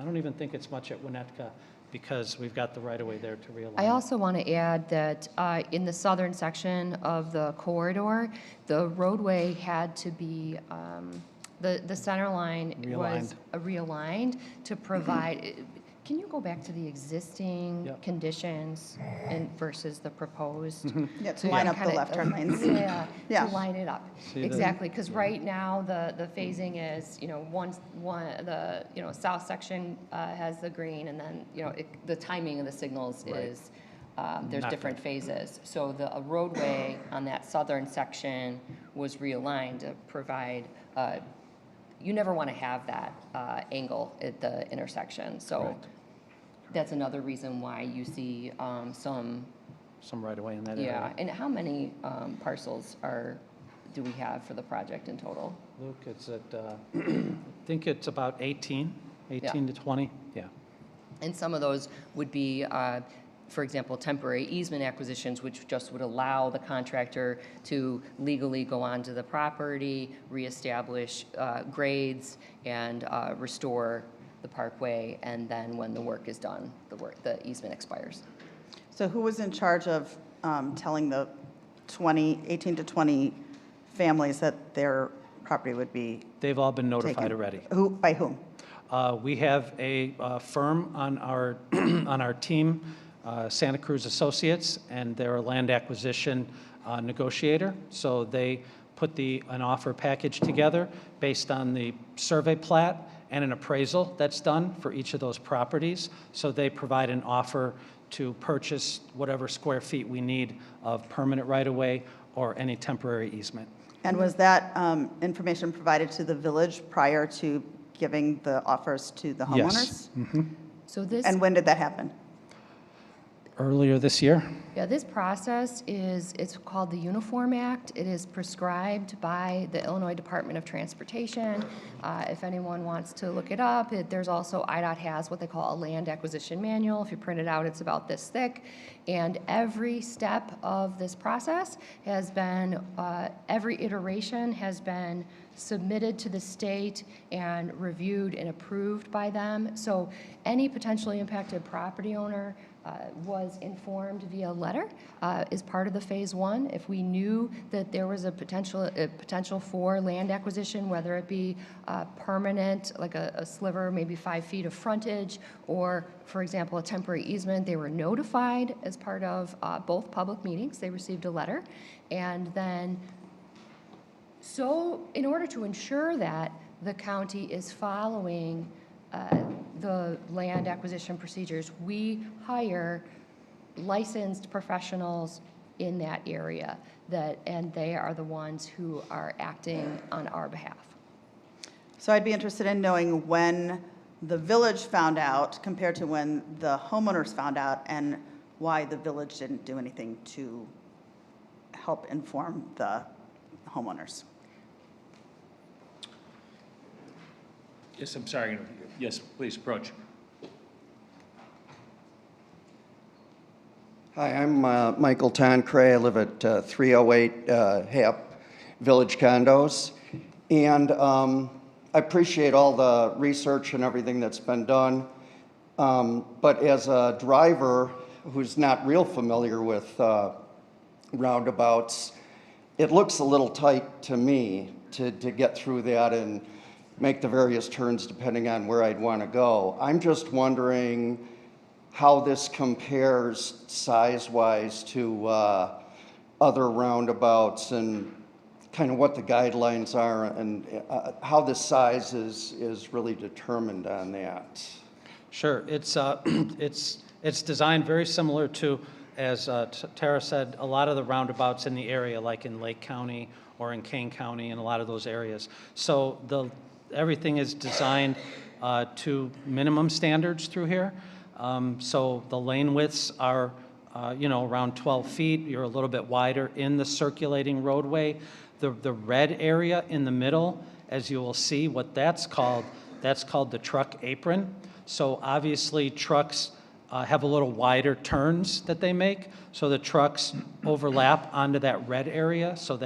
don't even think it's much at Winnetka, because we've got the right-of-way there to realign. I also want to add that in the southern section of the corridor, the roadway had to be, the center line was realigned to provide, can you go back to the existing Yep. conditions versus the proposed? Yeah, to line up the kinda- left turn lanes. Yeah, Yeah. to line it up. See the- Exactly, because right now, the phasing is, south section has the green, and then, the timing of the signals is, there's Not different phases. So the roadway on that southern section was realigned to provide, you never want to have that angle at the intersection. So Correct. that's another reason why you see some, Some right-of-way in that area. yeah. And how many parcels do we have for the project in total? Luke, it's at, I think it's about 18 to 20, yeah. And some of those would be, for example, temporary easement acquisitions, which just would allow the contractor to legally go onto the property, reestablish grades, and restore the parkway, and then when the work is done, the easement expires. So who was in charge of telling the 18 to 20 families that their property would be They've all been notified taken? already. By whom? We have a firm on our, on our team, Santa Cruz Associates, and they're a land acquisition negotiator. So they put an offer package together based on the survey plat and an appraisal that's done for each of those properties. So they provide an offer to purchase whatever square feet we need of permanent right-of-way or any temporary easement. And was that information provided to the village prior to giving the offers to the homeowners? Yes. So this. And when did that happen? Earlier this year. Yeah, this process it's called the Uniform Act. It is prescribed by the Illinois Department of Transportation. If anyone wants to look it up, there's also, IDOT has what they call a land acquisition manual. If you print it out, it's about this thick. And every step of this process has been, every iteration has been submitted to the state and reviewed and approved by them. So any potentially impacted property owner was informed via letter as part of the phase one. If we knew that there was a potential for land acquisition, whether it be permanent, like a sliver, maybe 5 feet of frontage, or, for example, a temporary easement, they were notified as part of both public meetings. They received a letter. And then, so in order to ensure that the county is following the land acquisition procedures, we hire licensed professionals in that area, and they are the ones who are acting on our behalf. So I'd be interested in knowing when the village found out compared to when the homeowners found out, and why the village didn't do anything to help inform the homeowners. Yes, I'm sorry. Yes, please approach. Hi, I'm Michael Tancray. I live at 308 Hap Village Condos. And I appreciate all the research and everything that's been done. But as a driver who's not real familiar with roundabouts, it looks a little tight to me to get through that and make the various turns depending on where I'd want to go. I'm just wondering how this compares size-wise to other roundabouts, and kind of what the guidelines are, and how the size is really determined on that. Sure, it's designed very similar to, as Tara said, a lot of the roundabouts in the area, like in Lake County or in Kane County, and a lot of those areas. So everything is designed to minimum standards through here. So the lane widths are, around 12 feet. You're a little bit wider in the circulating roadway. The red area in the middle, as you will see, what that's called the truck apron. So obviously trucks have a little wider turns that they make. So the trucks overlap onto that red area. So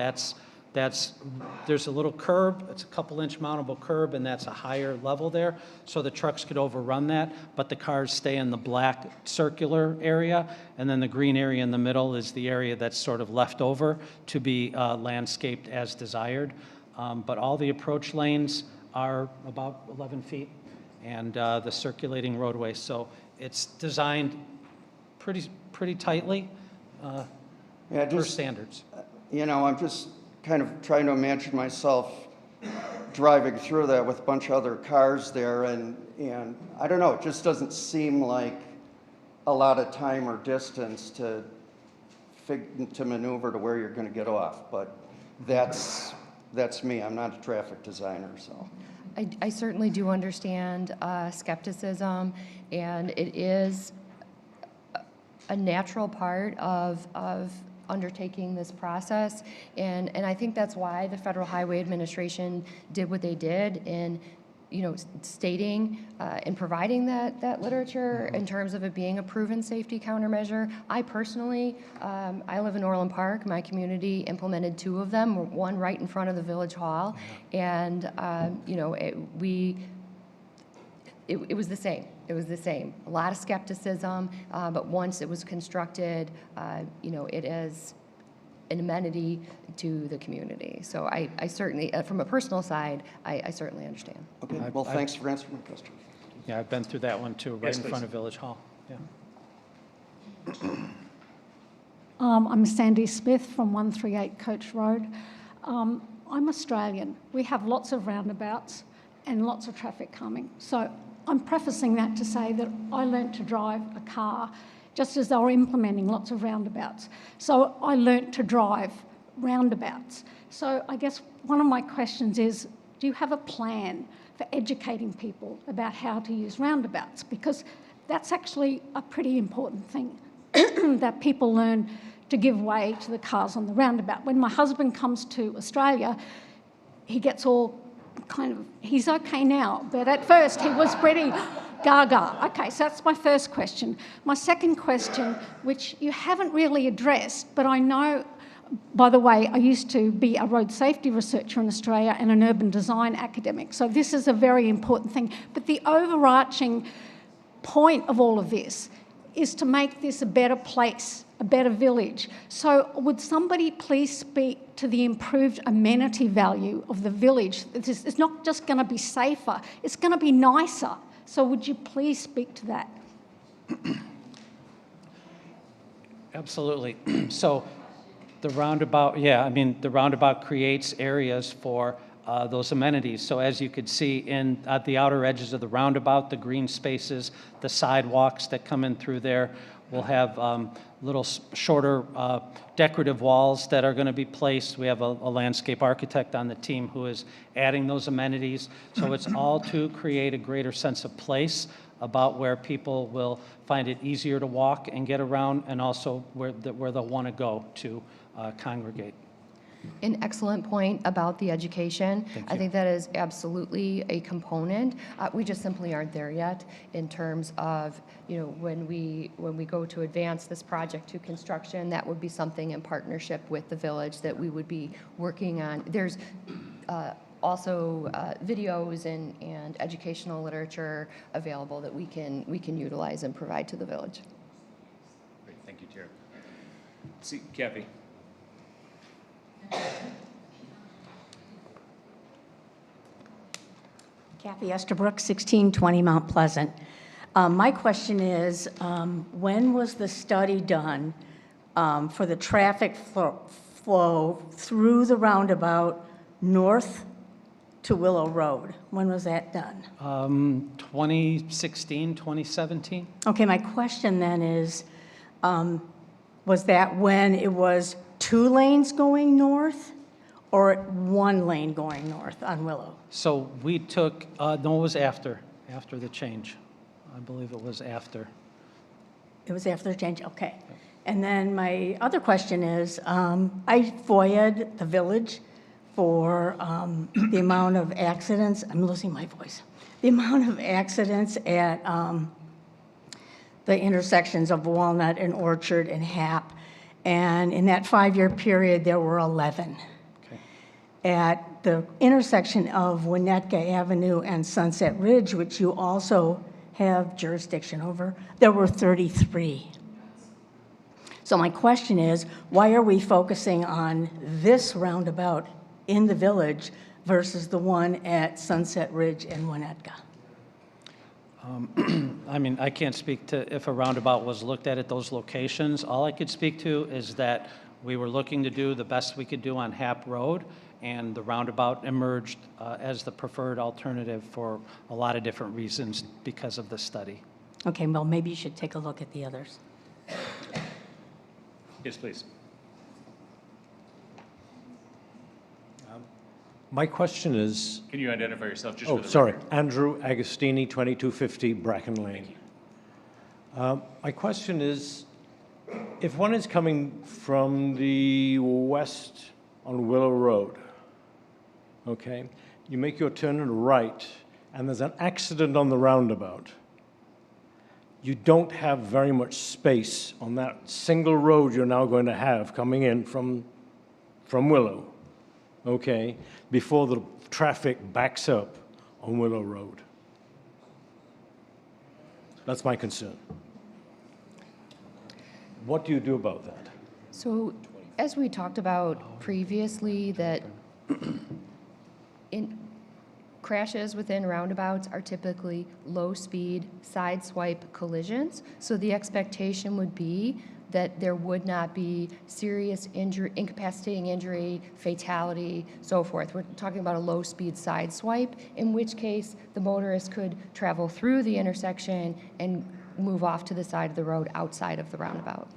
there's a little curb, it's a couple-inch mountable curb, and that's a higher level there, so the trucks could overrun that, but the cars stay in the black circular area, and then the green area in the middle is the area that's sort of left over to be landscaped as desired. But all the approach lanes are about 11 feet, and the circulating roadway, so it's designed pretty tightly per standards. I'm just kind of trying to imagine myself driving through that with a bunch of other cars there, and I don't know, it just doesn't seem like a lot of time or distance to maneuver to where you're going to get off, but that's me. I'm not a traffic designer, so. I certainly do understand skepticism, and it is a natural part of undertaking this process, and I think that's why the Federal Highway Administration did what they did in, stating and providing that literature in terms of it being a proven safety countermeasure. I personally, I live in Orland Park. My community implemented 2 of them, one right in front of the Village Hall, and it was the same. It was the same. A lot of skepticism, but once it was constructed, it is an amenity to the community. So I certainly, from a personal side, I certainly understand. Okay, well, thanks for answering my question. Yeah, I've been through that one too, right in front of Village Hall. Yeah. I'm Sandy Smith from 138 Coach Road. I'm Australian. We have lots of roundabouts and lots of traffic coming. So I'm prefacing that to say that I learnt to drive a car just as they were implementing lots of roundabouts. So I learnt to drive roundabouts. So I guess one of my questions is, do you have a plan for educating people about how to use roundabouts? Because that's actually a pretty important thing, that people learn to give way to the cars on the roundabout. When my husband comes to Australia, he gets all kind of, he's okay now, but at first he was pretty gaga. Okay, so that's my first question. My second question, which you haven't really addressed, but I know, by the way, I used to be a road safety researcher in Australia and an urban design academic, so this is a very important thing. But the overarching point of all of this is to make this a better place, a better village. So would somebody please speak to the improved amenity value of the village? It's not just going to be safer, it's going to be nicer. So would you please speak to that? Absolutely. So the roundabout, yeah, I mean, the roundabout creates areas for those amenities. So as you could see at the outer edges of the roundabout, the green spaces, the sidewalks that come in through there, we'll have little shorter decorative walls that are going to be placed. We have a landscape architect on the team who is adding those amenities. So it's all to create a greater sense of place about where people will find it easier to walk and get around, and also where they'll want to go to congregate. An excellent point about the education. I think that is absolutely a component. We just simply aren't there yet in terms of, when we go to advance this project to construction, that would be something in partnership with the village that we would be working on. There's also videos and educational literature available that we can utilize and provide to the village. Great, thank you, Chair. See, Kathy. Kathy Estabrook, 1620 Mount Pleasant. My question is, when was the study done for the traffic flow through the roundabout north to Willow Road? When was that done? 2016, 2017? Okay, my question then is, was that when it was 2 lanes going north or 1 lane going north on Willow? So we took, no, it was after the change. I believe it was after. It was after the change, okay. And then my other question is, I FOIA'd the village for the amount of accidents, I'm losing my voice, the amount of accidents at the intersections of Walnut and Orchard and Hap. And in that 5-year period, there were 11. Okay. At the intersection of Winnetka Avenue and Sunset Ridge, which you also have jurisdiction over, there were 33. So my question is, why are we focusing on this roundabout in the village versus the one at Sunset Ridge and Winnetka? I mean, I can't speak to if a roundabout was looked at those locations. All I could speak to is that we were looking to do the best we could do on Hap Road, and the roundabout emerged as the preferred alternative for a lot of different reasons because of the study. Okay, well, maybe you should take a look at the others. Yes, please. My question is... Can you identify yourself just for the sorry. record? Andrew Agostini, 2250 Bracken Lane. My question is, if one is coming from the west on Willow Road, okay, you make your turn and right, and there's an accident on the roundabout, you don't have very much space on that single road you're now going to have coming in from Willow, okay, before the traffic backs up on Willow Road. That's my concern. What do you do about that? So as we talked about previously, that crashes within roundabouts are typically low-speed, side-swipe collisions. So the expectation would be that there would not be serious injury, incapacitating injury, fatality, so forth. We're talking about a low-speed side swipe, in which case the motorist could travel through the intersection and move off to the side of the road outside of the roundabout.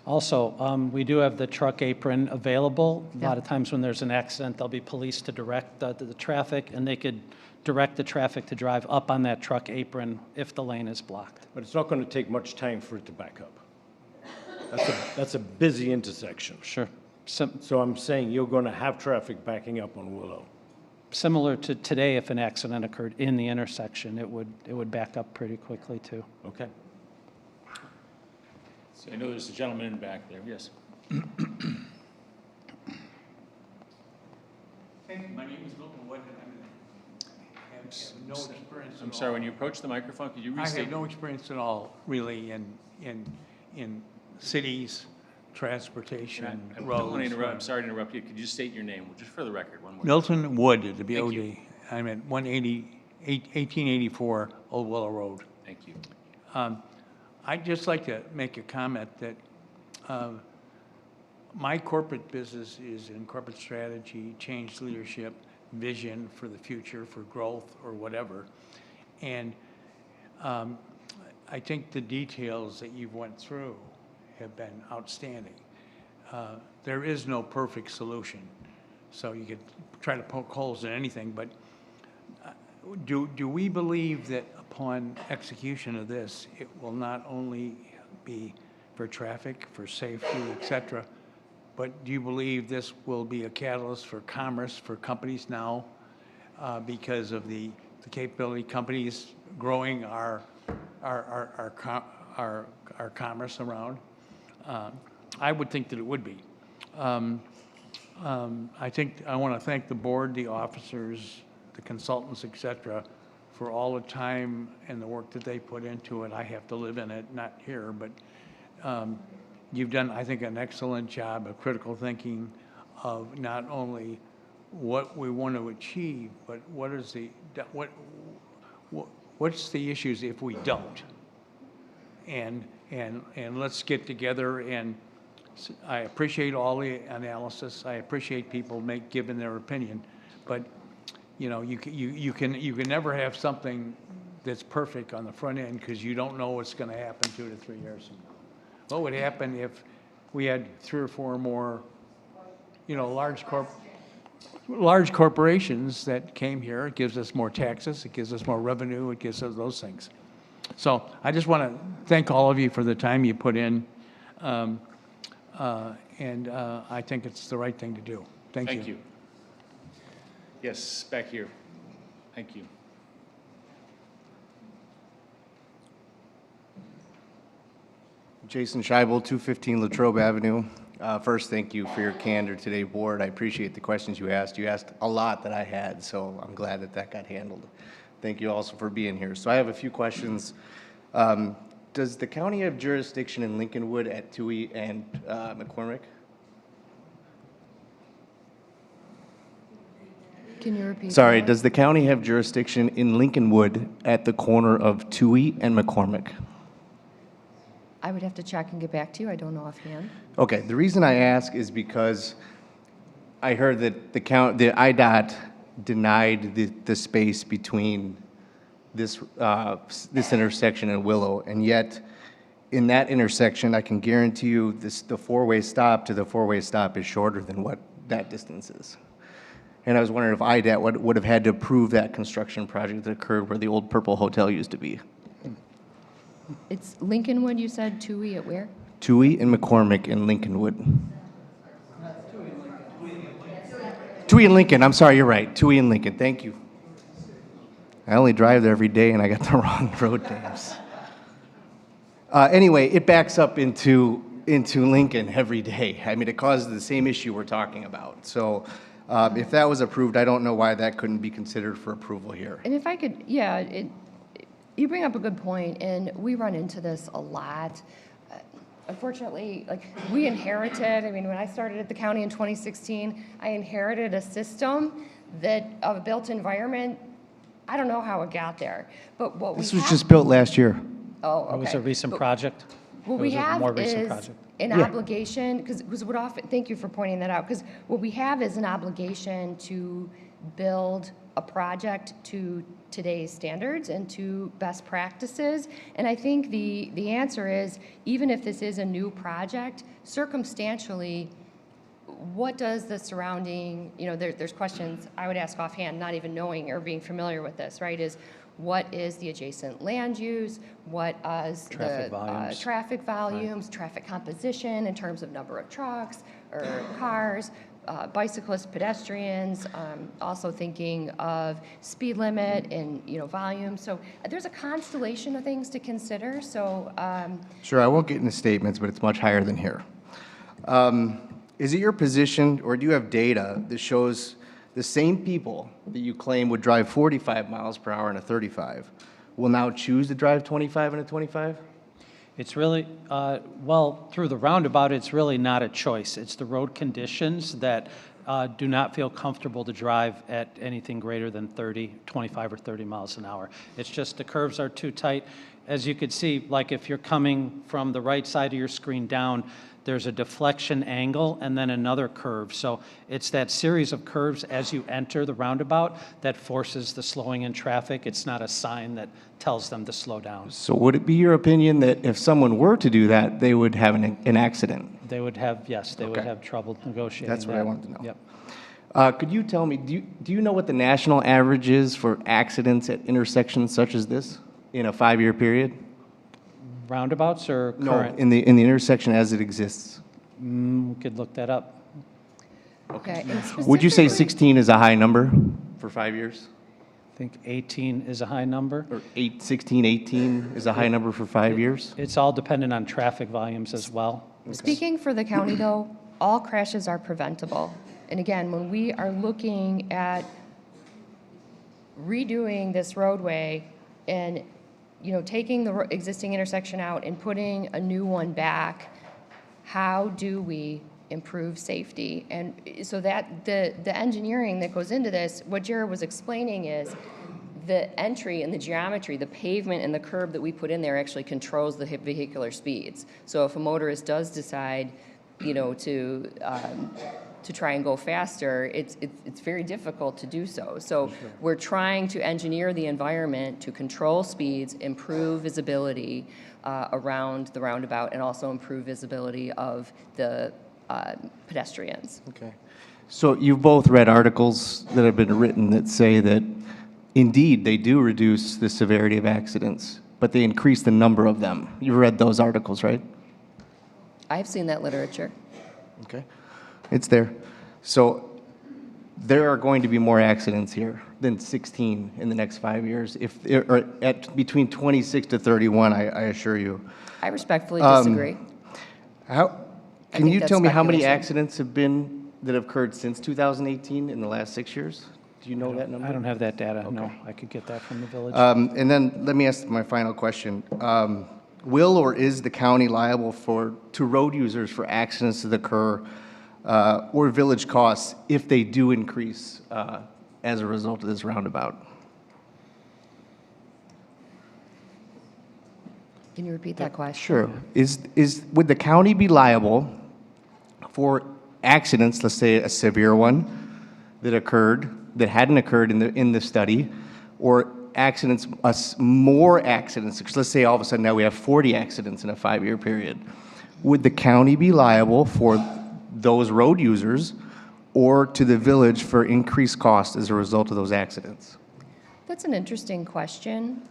Also, we do have the truck apron available. A lot of times when there's an accident, there'll be police to direct the traffic, and they could direct the traffic to drive up on that truck apron if the lane is blocked. But it's not going to take much time for it to back up. That's a busy intersection. Sure. So I'm saying you're going to have traffic backing up on Willow. Similar to today, if an accident occurred in the intersection, it would back up pretty quickly too. Okay. So I know there's a gentleman in the back there, yes. My name is Milton Wood, and I have no experience at all. I'm sorry, when you approach the microphone, could you I restate? have no experience at all, really, in cities, transportation, I don't roads. want to interrupt, I'm sorry to interrupt you. Could you state your name, just for the record, one more? Milton Wood, the Thank BOD. you. I'm at 1884 Old Willow Road. Thank you. I'd just like to make a comment that my corporate business is in corporate strategy, change leadership, vision for the future, for growth or whatever. And I think the details that you've went through have been outstanding. There is no perfect solution. So you could try to poke holes in anything, but do we believe that upon execution of this, it will not only be for traffic, for safety, et cetera, but do you believe this will be a catalyst for commerce for companies now because of the capability companies growing our commerce around? I would think that it would be. I want to thank the board, the officers, the consultants, et cetera, for all the time and the work that they put into it. I have to live in it, not here, but you've done, I think, an excellent job of critical thinking of not only what we want to achieve, but what's the issues if we don't? And let's get together, and I appreciate all the analysis. I appreciate people giving their opinion, but you know, you can never have something that's perfect on the front end because you don't know what's going to happen 2 to 3 years from now. What would happen if we had 3 or 4 more, you know, large corporations that came here? It gives us more taxes, it gives us more revenue, it gives us those things. So I just want to thank all of you for the time you put in, and I think it's the right thing to do. Thank you. Thank you. Yes, back here. Thank you. Jason Scheibel, 215 Latrobe Avenue. First, thank you for your candor today, board. I appreciate the questions you asked. You asked a lot that I had, so I'm glad that that got handled. Thank you also for being here. So I have a few questions. Does the county have jurisdiction in Lincolnwood at Toohey and McCormick? Can you repeat? Sorry, that? does the county have jurisdiction in Lincolnwood at the corner of Toohey and McCormick? I would have to check and get back to you. I don't know offhand. Okay, the reason I ask is because I heard that the IDOT denied the space between this intersection and Willow, and yet in that intersection, I can guarantee you the four-way stop to the four-way stop is shorter than what that distance is. And I was wondering if IDOT would have had to approve that construction project that occurred where the old Purple Hotel used to be. It's Lincolnwood, you said, Toohey at where? Toohey and McCormick in Lincolnwood. Toohey and Lincoln, I'm sorry, you're right. Toohey and Lincoln, thank you. I only drive there every day and I got the wrong road names. Anyway, it backs up into Lincoln every day. I mean, it causes the same issue we're talking about. So if that was approved, I don't know why that couldn't be considered for approval here. And if I could, yeah, you bring up a good point, and we run into this a lot. Unfortunately, like, we inherited, I mean, when I started at the county in 2016, I inherited a system of a built environment. I don't know how it got there, but what This was just built last year. Oh, okay. It was a recent project. What It we was a have more recent is project. an Yeah. obligation, because what often, thank you for pointing that out, because what we have is an obligation to build a project to today's standards and to best practices. And I think the answer is, even if this is a new project, circumstantially, what does the surrounding, there's questions I would ask offhand, not even knowing or being familiar with this, right, is what is the adjacent land use? What is Traffic volumes. Traffic volumes, traffic composition in terms of number of trucks or cars, bicyclists, pedestrians, also thinking of speed limit and, volume. So there's a constellation of things to consider. So Sure, I won't get into statements, but it's much higher than here. Is it your position, or do you have data that shows the same people that you claim would drive 45 miles per hour in a 35 will now choose to drive 25 in a 25? It's really, through the roundabout, it's really not a choice. It's the road conditions that do not feel comfortable to drive at anything greater than 25 or 30 miles an hour. It's just the curves are too tight. As you could see, like if you're coming from the right side of your screen down, there's a deflection angle and then another curve. So it's that series of curves as you enter the roundabout that forces the slowing in traffic. It's not a sign that tells them to slow down. So would it be your opinion that if someone were to do that, they would have an accident? They would have, yes, they would Okay. have trouble negotiating That's what I wanted to know. Yep. Could you tell me, do you know what the national average is for accidents at intersections such as this in a 5-year period? Roundabouts or current? No, in the intersection as it exists. We could look that up. okay. And Would you say specifically- 16 is a high number for 5 years? I think 18 is a high number. Or 16, 18 is a high number for 5 years? It's all dependent on traffic volumes as well. Speaking for the county, though, all crashes are preventable. And again, when we are looking at redoing this roadway and, taking the existing intersection out and putting a new one back, how do we improve safety? And so that the engineering that goes into this, what Jared was explaining is the entry and the geometry, the pavement and the curb that we put in there actually controls the vehicular speeds. So if a motorist does decide, to try and go faster, it's very difficult to do so. So we're trying to engineer the environment to control speeds, improve visibility around the roundabout, and also improve visibility of the pedestrians. Okay. So you've both read articles that have been written that say that indeed they do reduce the severity of accidents, but they increase the number of them. You've read those articles, right? I've seen that literature. Okay. It's there. So there are going to be more accidents here than 16 in the next 5 years, or at between 26 to 31, I assure you. I respectfully disagree. Can you that's tell me how many speculation. accidents that have occurred since 2018 in the last 6 years? Do you know that number? I don't have that data, no. I could get that from the village. And then let me ask my final question. Will or is the county liable to road users for accidents that occur or village costs if they do increase as a result of this roundabout? Can you repeat that question? Sure. Would the county be liable for accidents, let's say a severe one that hadn't occurred in the study, or accidents, more accidents? Let's say all of a sudden now we have 40 accidents in a 5-year period. Would the county be liable for those road users or to the village for increased cost as a result of those accidents? That's an interesting question.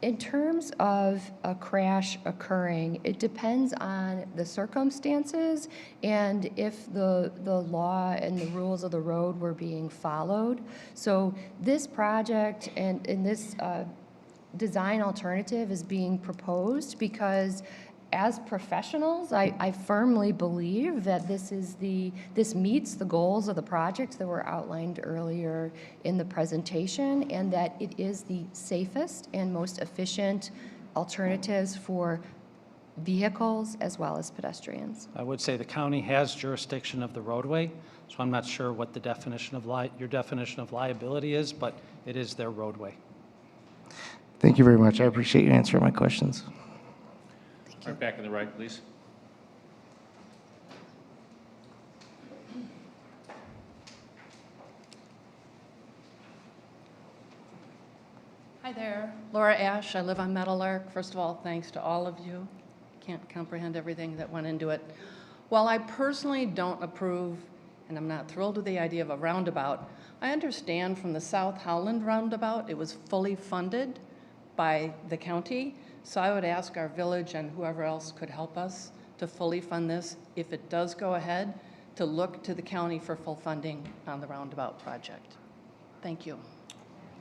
In terms of a crash occurring, it depends on the circumstances and if the law and the rules of the road were being followed. So this project and this design alternative is being proposed because as professionals, I firmly believe that this meets the goals of the project that were outlined earlier in the presentation, and that it is the safest and most efficient alternatives for vehicles as well as pedestrians. I would say the county has jurisdiction of the roadway, so I'm not sure what the definition of your definition of liability is, but it is their roadway. Thank you very much. I appreciate you answering my questions. Right back in the right, please. Hi there, Laura Ash. I live on Meadowlark. First of all, thanks to all of you. Can't comprehend everything that went into it. While I personally don't approve, and I'm not thrilled with the idea of a roundabout, I understand from the South Howland roundabout, it was fully funded by the county. So I would ask our village and whoever else could help us to fully fund this, if it does go ahead, to look to the county for full funding on the roundabout project. Thank you.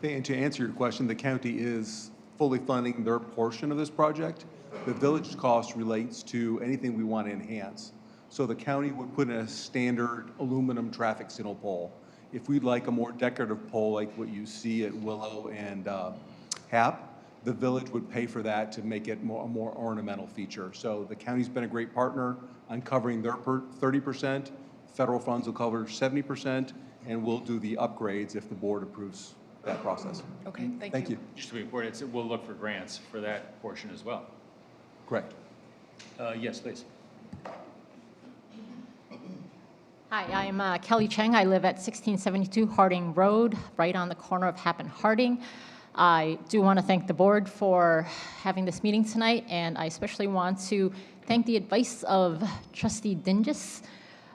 And to answer your question, the county is fully funding their portion of this project. The village cost relates to anything we want to enhance. So the county would put in a standard aluminum traffic signal pole. If we'd like a more decorative pole like what you see at Willow and Hap, the village would pay for that to make it a more ornamental feature. So the county's been a great partner on covering their 30%. Federal funds will cover 70%, and we'll do the upgrades if the board approves that process. Okay, Thank you. Just to be important, we'll look for grants for that portion as well. Correct. Yes, please. Hi, I'm Kelly Cheng. I live at 1672 Harding Road, right on the corner of Hap and Harding. I do want to thank the board for having this meeting tonight, and I especially want to thank the advice of Trustee Dingus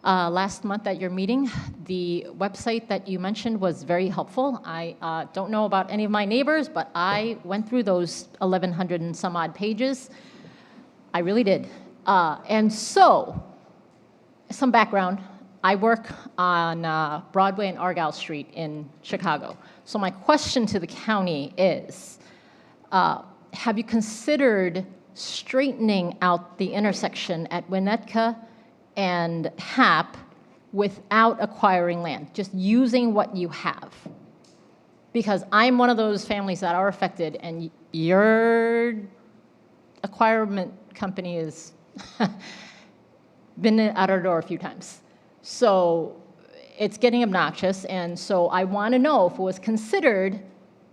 last month at your meeting. The website that you mentioned was very helpful. I don't know about any of my neighbors, but I went through those 1,100 and some odd pages. I really did. And so, some background. I work on Broadway and Argyle Street in Chicago. So my question to the county is, have you considered straightening out the intersection at Winnetka and Hap without acquiring land, just using what you have? Because I'm one of those families that are affected, and your acquirement company has been out our door a few times. So it's getting obnoxious, and so I want to know if it was considered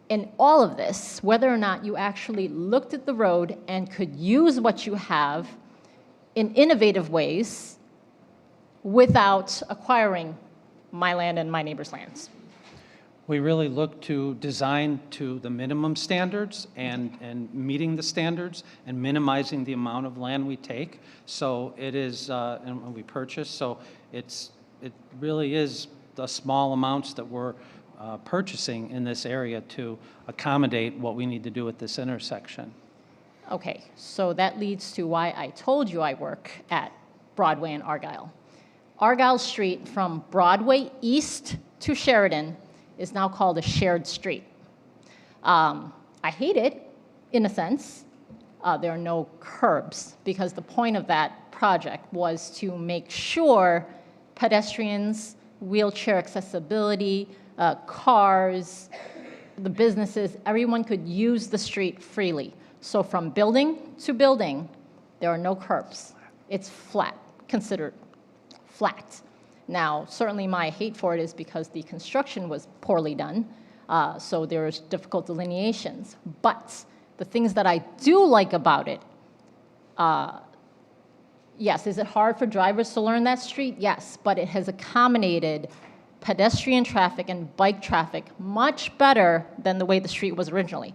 in all of this, whether or not you actually looked at the road and could use what you have in innovative ways without acquiring my land and my neighbor's lands. We really look to design to the minimum standards and meeting the standards and minimizing the amount of land we take. So it is, and we purchase, so it really is the small amounts that we're purchasing in this area to accommodate what we need to do at this intersection. Okay, so that leads to why I told you I work at Broadway and Argyle. Argyle Street from Broadway east to Sheridan is now called a shared street. I hate it, in a sense. There are no curbs, because the point of that project was to make sure pedestrians, wheelchair accessibility, cars, the businesses, everyone could use the street freely. So from building to building, there are no curbs. It's flat, considered flat. Now, certainly my hate for it is because the construction was poorly done, so there's difficult delineations. But the things that I do like about it, yes, is it hard for drivers to learn that street? Yes, but it has accommodated pedestrian traffic and bike traffic much better than the way the street was originally.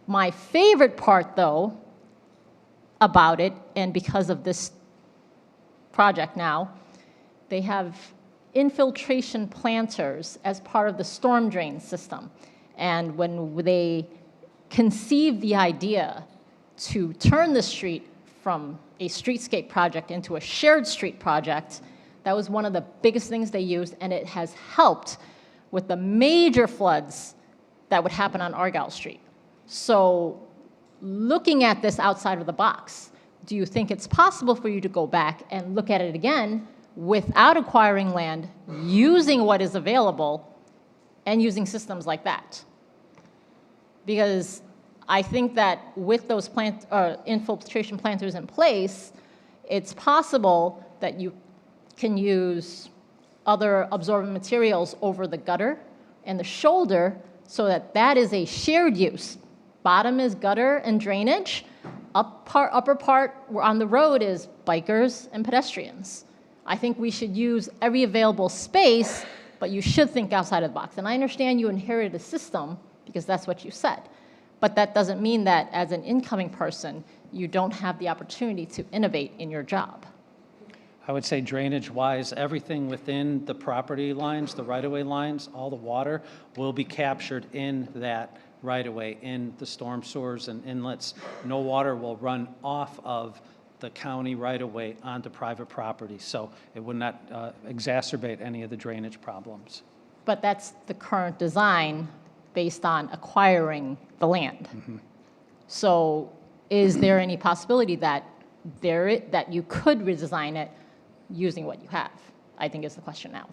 My favorite part, though, about it, and because of this project now, they have infiltration planters as part of the storm drain system. And when they conceived the idea to turn the street from a streetscape project into a shared street project, that was one of the biggest things they used, and it has helped with the major floods that would happen on Argyle Street. So looking at this outside of the box, do you think it's possible for you to go back and look at it again without acquiring land, using what is available, and using systems like that? Because I think that with those infiltration planters in place, it's possible that you can use other absorbent materials over the gutter and the shoulder so that that is a shared use. Bottom is gutter and drainage. Upper part on the road is bikers and pedestrians. I think we should use every available space, but you should think outside of the box. And I understand you inherited a system because that's what you said. But that doesn't mean that as an incoming person, you don't have the opportunity to innovate in your job. I would say drainage-wise, everything within the property lines, the right-of-way lines, all the water will be captured in that right-of-way, in the storm sewers and inlets. No water will run off of the county right-of-way onto private property, so it would not exacerbate any of the drainage problems. But that's the current design based on acquiring the land. So is there any possibility that that you could redesign it using what you have? I think is the question now.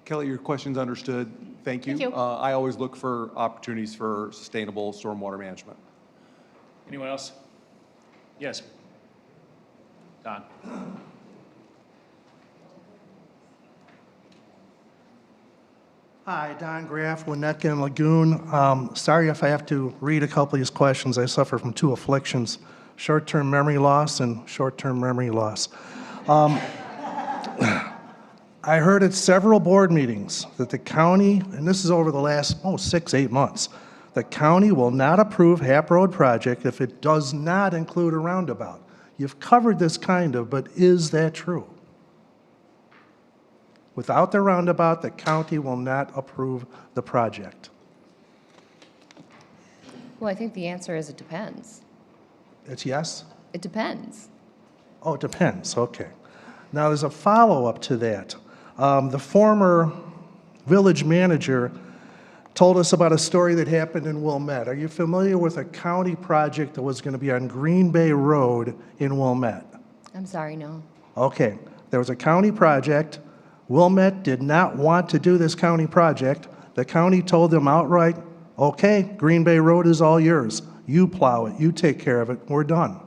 Kelly, your question's understood. Thank you. Thank you. I always look for opportunities for sustainable stormwater management. Anyone else? Yes. Don. Hi, Don Graff, Winnetka and Lagoon. Sorry if I have to read a couple of these questions. I suffer from two afflictions, short-term memory loss and short-term memory loss. I heard at several board meetings that the county, and this is over the last 6, 8 months, the county will not approve Hap Road project if it does not include a roundabout. You've covered this kind of, but is that true? Without the roundabout, the county will not approve the project. Well, I think the answer is it depends. It's yes? It depends. Oh, it depends, okay. Now, there's a follow-up to that. The former village manager told us about a story that happened in Wilmette. Are you familiar with a county project that was going to be on Green Bay Road in Wilmette? I'm sorry, no. Okay, there was a county project. Wilmette did not want to do this county project. The county told them outright, okay, Green Bay Road is all yours. You plow it, you take care of it, we're done.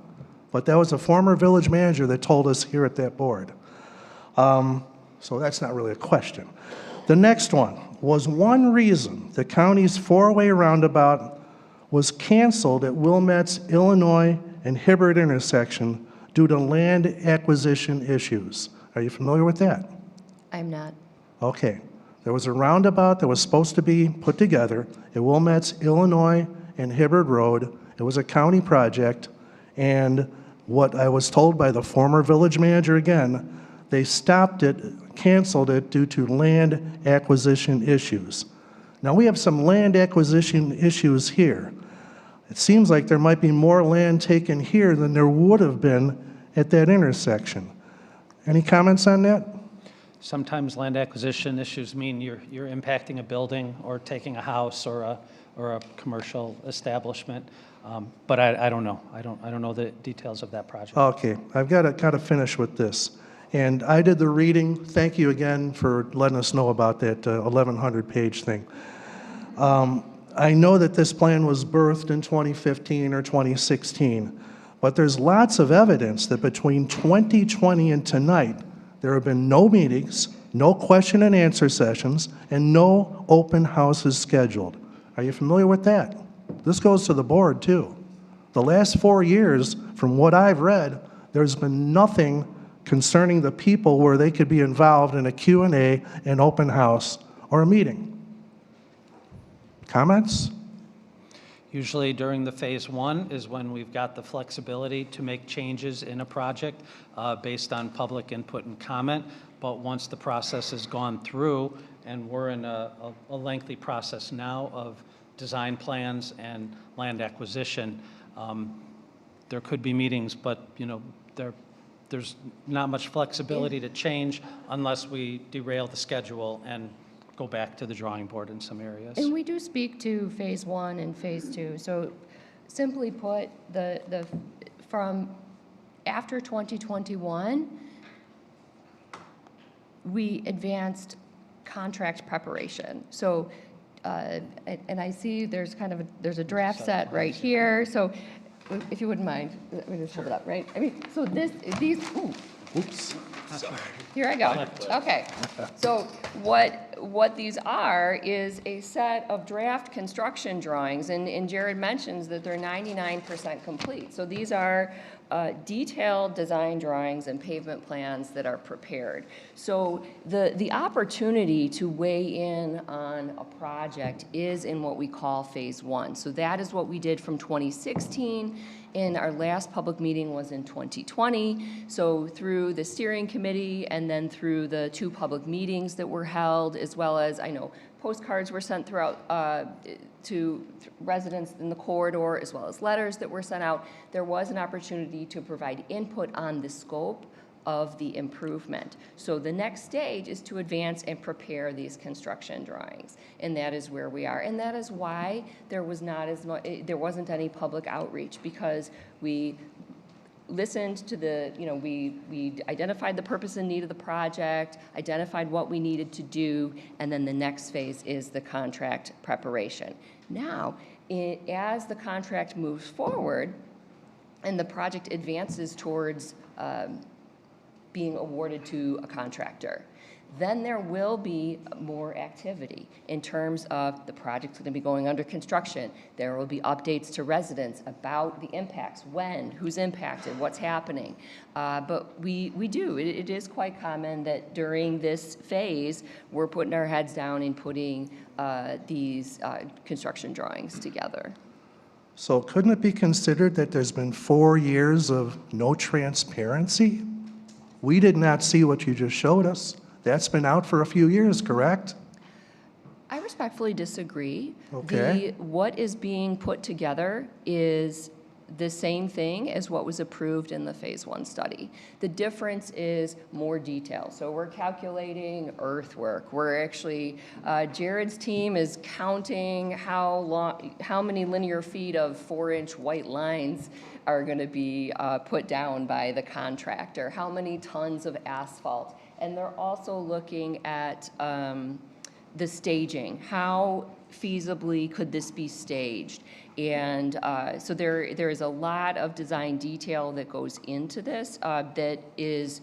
But that was a former village manager that told us here at that board. So that's not really a question. The next one was one reason the county's four-way roundabout was canceled at Wilmette's Illinois and Hibbert intersection due to land acquisition issues. Are you familiar with that? I'm not. Okay. There was a roundabout that was supposed to be put together at Wilmette's Illinois and Hibbert Road. It was a county project, and what I was told by the former village manager again, they stopped it, canceled it due to land acquisition issues. Now we have some land acquisition issues here. It seems like there might be more land taken here than there would have been at that intersection. Any comments on that? Sometimes land acquisition issues mean you're impacting a building or taking a house or a commercial establishment. But I don't know. I don't know the details of that project. Okay, I've got to finish with this. And I did the reading. Thank you again for letting us know about that 1,100-page thing. I know that this plan was birthed in 2015 or 2016, but there's lots of evidence that between 2020 and tonight, there have been no meetings, no question and answer sessions, and no open houses scheduled. Are you familiar with that? This goes to the board, too. The last 4 years, from what I've read, there's been nothing concerning the people where they could be involved in a Q&A, an open house, or a meeting. Comments? Usually during the phase one is when we've got the flexibility to make changes in a project based on public input and comment. But once the process has gone through, and we're in a lengthy process now of design plans and land acquisition, there could be meetings, but there's not much flexibility to change unless we derail the schedule and go back to the drawing board in some areas. And we do speak to phase one and phase two. So simply put, from after 2021, we advanced contract preparation. So, and I see there's there's a draft set right here. So if you wouldn't mind, let me just hold it up, right? I mean, so oops. Sorry. Here I go. Okay. So what what these are is a set of draft construction drawings, and Jared mentions that they're 99% complete. So these are detailed design drawings and pavement plans that are prepared. So the opportunity to weigh in on a project is in what we call phase one. So that is what we did from 2016. And our last public meeting was in 2020. So through the steering committee and then through the 2 public meetings that were held, as well as, I know, postcards were sent throughout to residents in the corridor, as well as letters that were sent out, there was an opportunity to provide input on the scope of the improvement. So the next stage is to advance and prepare these construction drawings. And that is where we are. And that is why there was not as much, there wasn't any public outreach, because we listened to the, we identified the purpose and need of the project, identified what we needed to do, and then the next phase is the contract preparation. Now, as the contract moves forward and the project advances towards being awarded to a contractor, then there will be more activity in terms of the project's going to be going under construction. There will be updates to residents about the impacts, when, who's impacted, what's happening. But we do, it is quite common that during this phase, we're putting our heads down and putting these construction drawings together. So couldn't it be considered that there's been 4 years of no transparency? We did not see what you just showed us. That's been out for a few years, correct? I respectfully disagree. Okay. What is being put together is the same thing as what was approved in the phase one study. The difference is more detail. So we're calculating earthwork. We're actually, Jared's team is counting how many linear feet of 4-inch white lines are going to be put down by the contractor, how many tons of asphalt. And they're also looking at the staging. How feasibly could this be staged? And so there is a lot of design detail that goes into this that is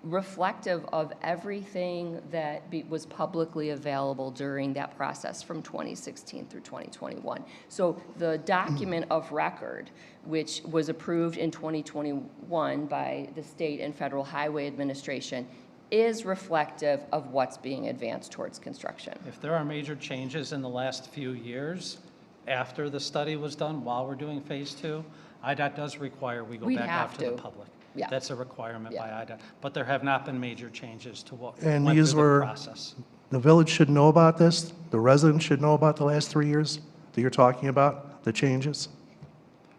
reflective of everything that was publicly available during that process from 2016 through 2021. So the document of record, which was approved in 2021 by the state and federal highway administration, is reflective of what's being advanced towards construction. If there are major changes in the last few years after the study was done, while we're doing phase two, IDOT does require we go We'd back out have to the to. public. Yeah. That's a requirement by IDOT. But there have not been major changes to what And went these through the were, process. the village should know about this? The residents should know about the last 3 years that you're talking about, the changes?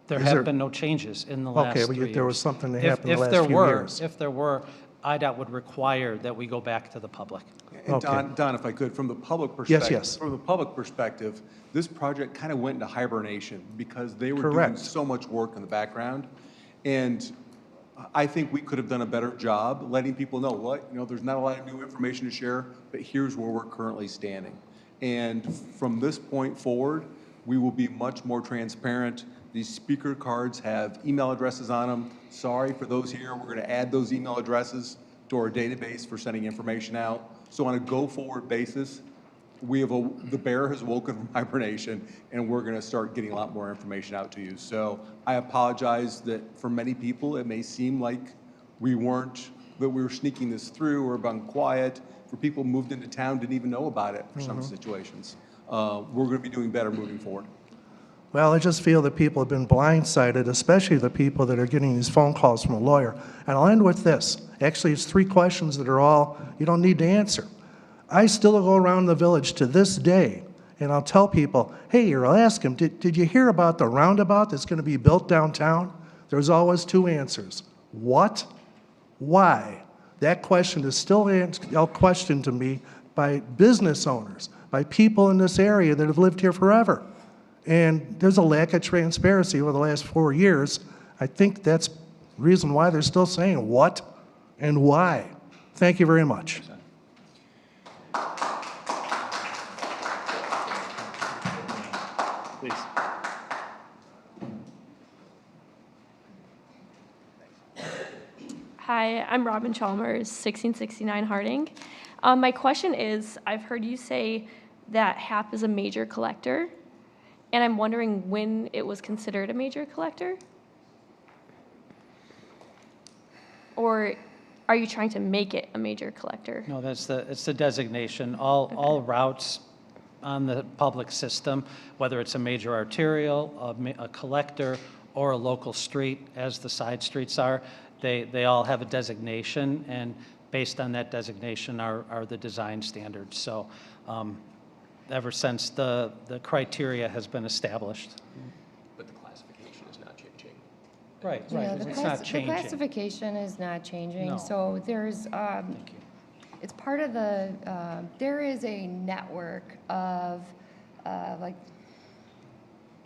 There Is have there- been no changes in the last 3 Okay, years. but there was something that If- happened the if last there few were- years. If there were, IDOT would require that we go back to the public. And Don, if I could, from the public perspective. yes. From the public perspective, this project kind of went into hibernation because they were doing Correct. so much work in the background. And I think we could have done a better job letting people know there's not a lot of new information to share, but here's where we're currently standing. And from this point forward, we will be much more transparent. These speaker cards have email addresses on them. Sorry for those here, we're going to add those email addresses to our database for sending information out. So on a go-forward basis, the bear has woken from hibernation, and we're going to start getting a lot more information out to you. So I apologize that for many people, it may seem like we were sneaking this through or being quiet. For people who moved into town, didn't even know about it for some situations. We're going to be doing better moving forward. Well, I just feel that people have been blindsided, especially the people that are getting these phone calls from a lawyer. And I'll end with this. Actually, it's 3 questions that are all you don't need to answer. I still go around the village to this day, and I'll tell people, hey, or I'll ask them, did you hear about the roundabout that's going to be built downtown? There's always 2 answers. What? Why? That question is still a question to me by business owners, by people in this area that have lived here forever. And there's a lack of transparency over the last 4 years. I think that's the reason why they're still saying what and why. Thank you very much. Please. Hi, I'm Robin Chalmers, 1669 Harding. My question is, I've heard you say that Hap is a major collector, and I'm wondering when it was considered a major collector? Or are you trying to make it a major collector? No, it's the designation. All routes on the public system, whether it's a major arterial, a collector, or a local street, as the side streets are, they all have a designation, and based on that designation are the design standards. So ever since the criteria has been established. But the classification is not changing. Right, Yeah, right. It's not the changing. classification is not changing. No. So there's, it's part of the, there is a network of, like,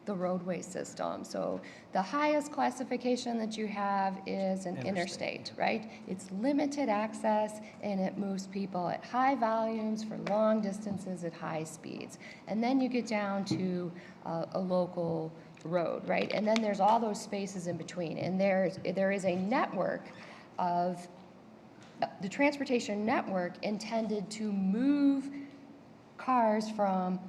the roadway system. So the highest classification that you have is an interstate, right? It's limited access, and it moves people at high volumes for long distances at high speeds. And then you get down to a local road, right? And then there's all those spaces in between. And there is a network of, the transportation network intended to move cars from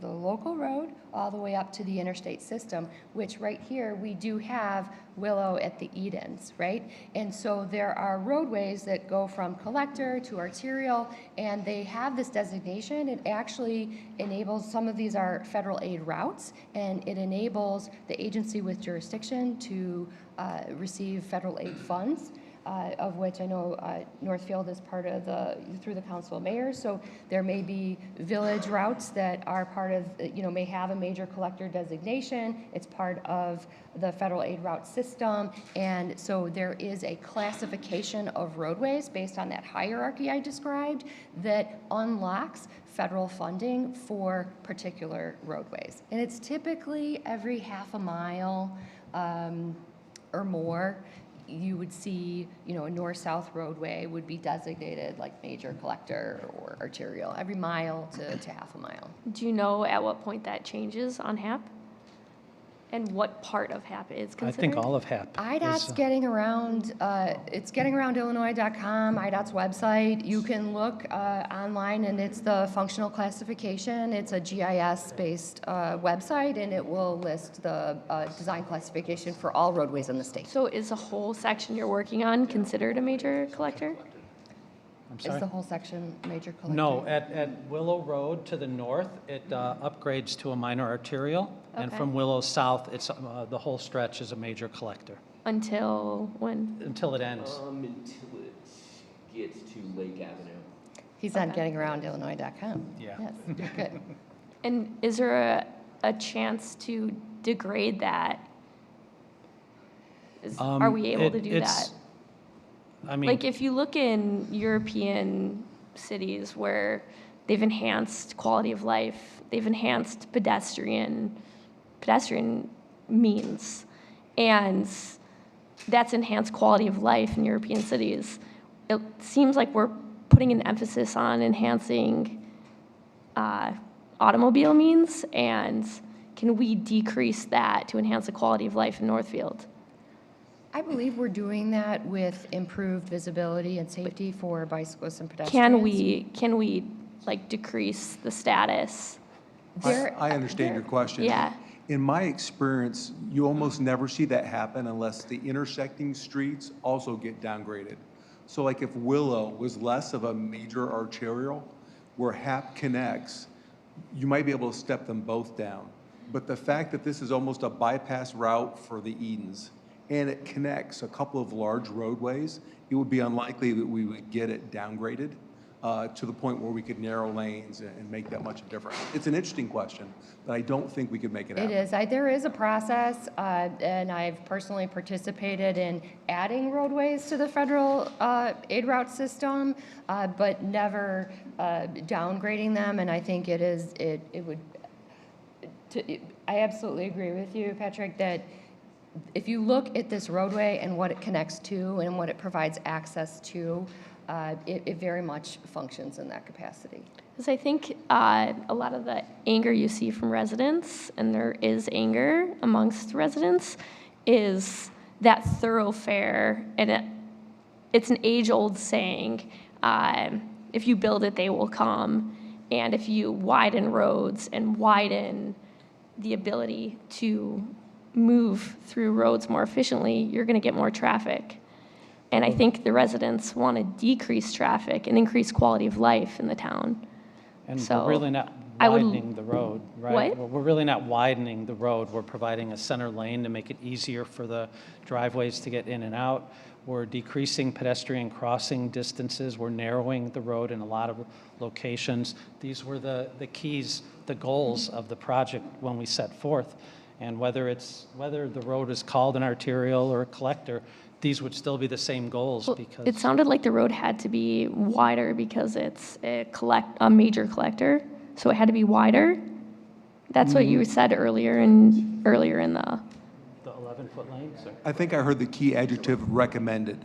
the local road all the way up to the interstate system, which right here we do have Willow at the Edens, right? And so there are roadways that go from collector to arterial, and they have this designation. It actually enables, some of these are federal aid routes, and it enables the agency with jurisdiction to receive federal aid funds. Of which I know Northfield is part of through the Council of Mayors. So there may be village routes that are part of, may have a major collector designation. It's part of the federal aid route system. And so there is a classification of roadways based on that hierarchy I described that unlocks federal funding for particular roadways. And it's typically every half a mile or more. You would see, a north-south roadway would be designated like major collector or arterial, every mile to half a mile. Do you know at what point that changes on HAP? And what part of HAP is considered? I think all of HAP. IDOT's getting around, it's getting around Illinois.com, IDOT's website. You can look online, and it's the functional classification. It's a GIS-based website, and it will list the design classification for all roadways in the state. So is the whole section you're working on considered a major collector? I'm sorry? Is the whole section major collector? No, at Willow Road to the north, it upgrades to a minor arterial. And Okay. from Willow south, it's the whole stretch is a major collector. Until when? Until it ends. Until it gets to Lake Avenue. He's on gettingaroundillinois.com. Yeah. Yes, good. And is there a chance to degrade that? Are we able to do that? I mean, Like if you look in European cities where they've enhanced quality of life, they've enhanced pedestrian means, and that's enhanced quality of life in European cities. It seems like we're putting an emphasis on enhancing automobile means, and can we decrease that to enhance the quality of life in Northfield? I believe we're doing that with improved visibility and safety for bicyclists and pedestrians. Can we like decrease the status? I understand your question. Yeah. In my experience, you almost never see that happen unless the intersecting streets also get downgraded. So like if Willow was less of a major arterial, where Hap connects, you might be able to step them both down. But the fact that this is almost a bypass route for the Edens, and it connects a couple of large roadways, it would be unlikely that we would get it downgraded to the point where we could narrow lanes and make that much of a difference. It's an interesting question, but I don't think we could make it happen. It is. There is a process, and I've personally participated in adding roadways to the federal aid route system, but never downgrading them. And I think I absolutely agree with you, Patrick, that if you look at this roadway and what it connects to and what it provides access to, it very much functions in that capacity. Because I think a lot of the anger you see from residents, and there is anger amongst residents, is that thoroughfare, and it's an age-old saying, if you build it, they will come. And if you widen roads and widen the ability to move through roads more efficiently, you're going to get more traffic. And I think the residents want to decrease traffic and increase quality of life in the town. And So we're really not I would- widening the road, right? What? We're really not widening the road. We're providing a center lane to make it easier for the driveways to get in and out. We're decreasing pedestrian crossing distances. We're narrowing the road in a lot of locations. These were the keys, the goals of the project when we set forth. And whether the road is called an arterial or a collector, these would still be the same goals because It sounded like the road had to be wider because it's a major collector, so it had to be wider. That's what you said earlier in the. the 11-foot lanes. Or? I think I heard the key adjective recommended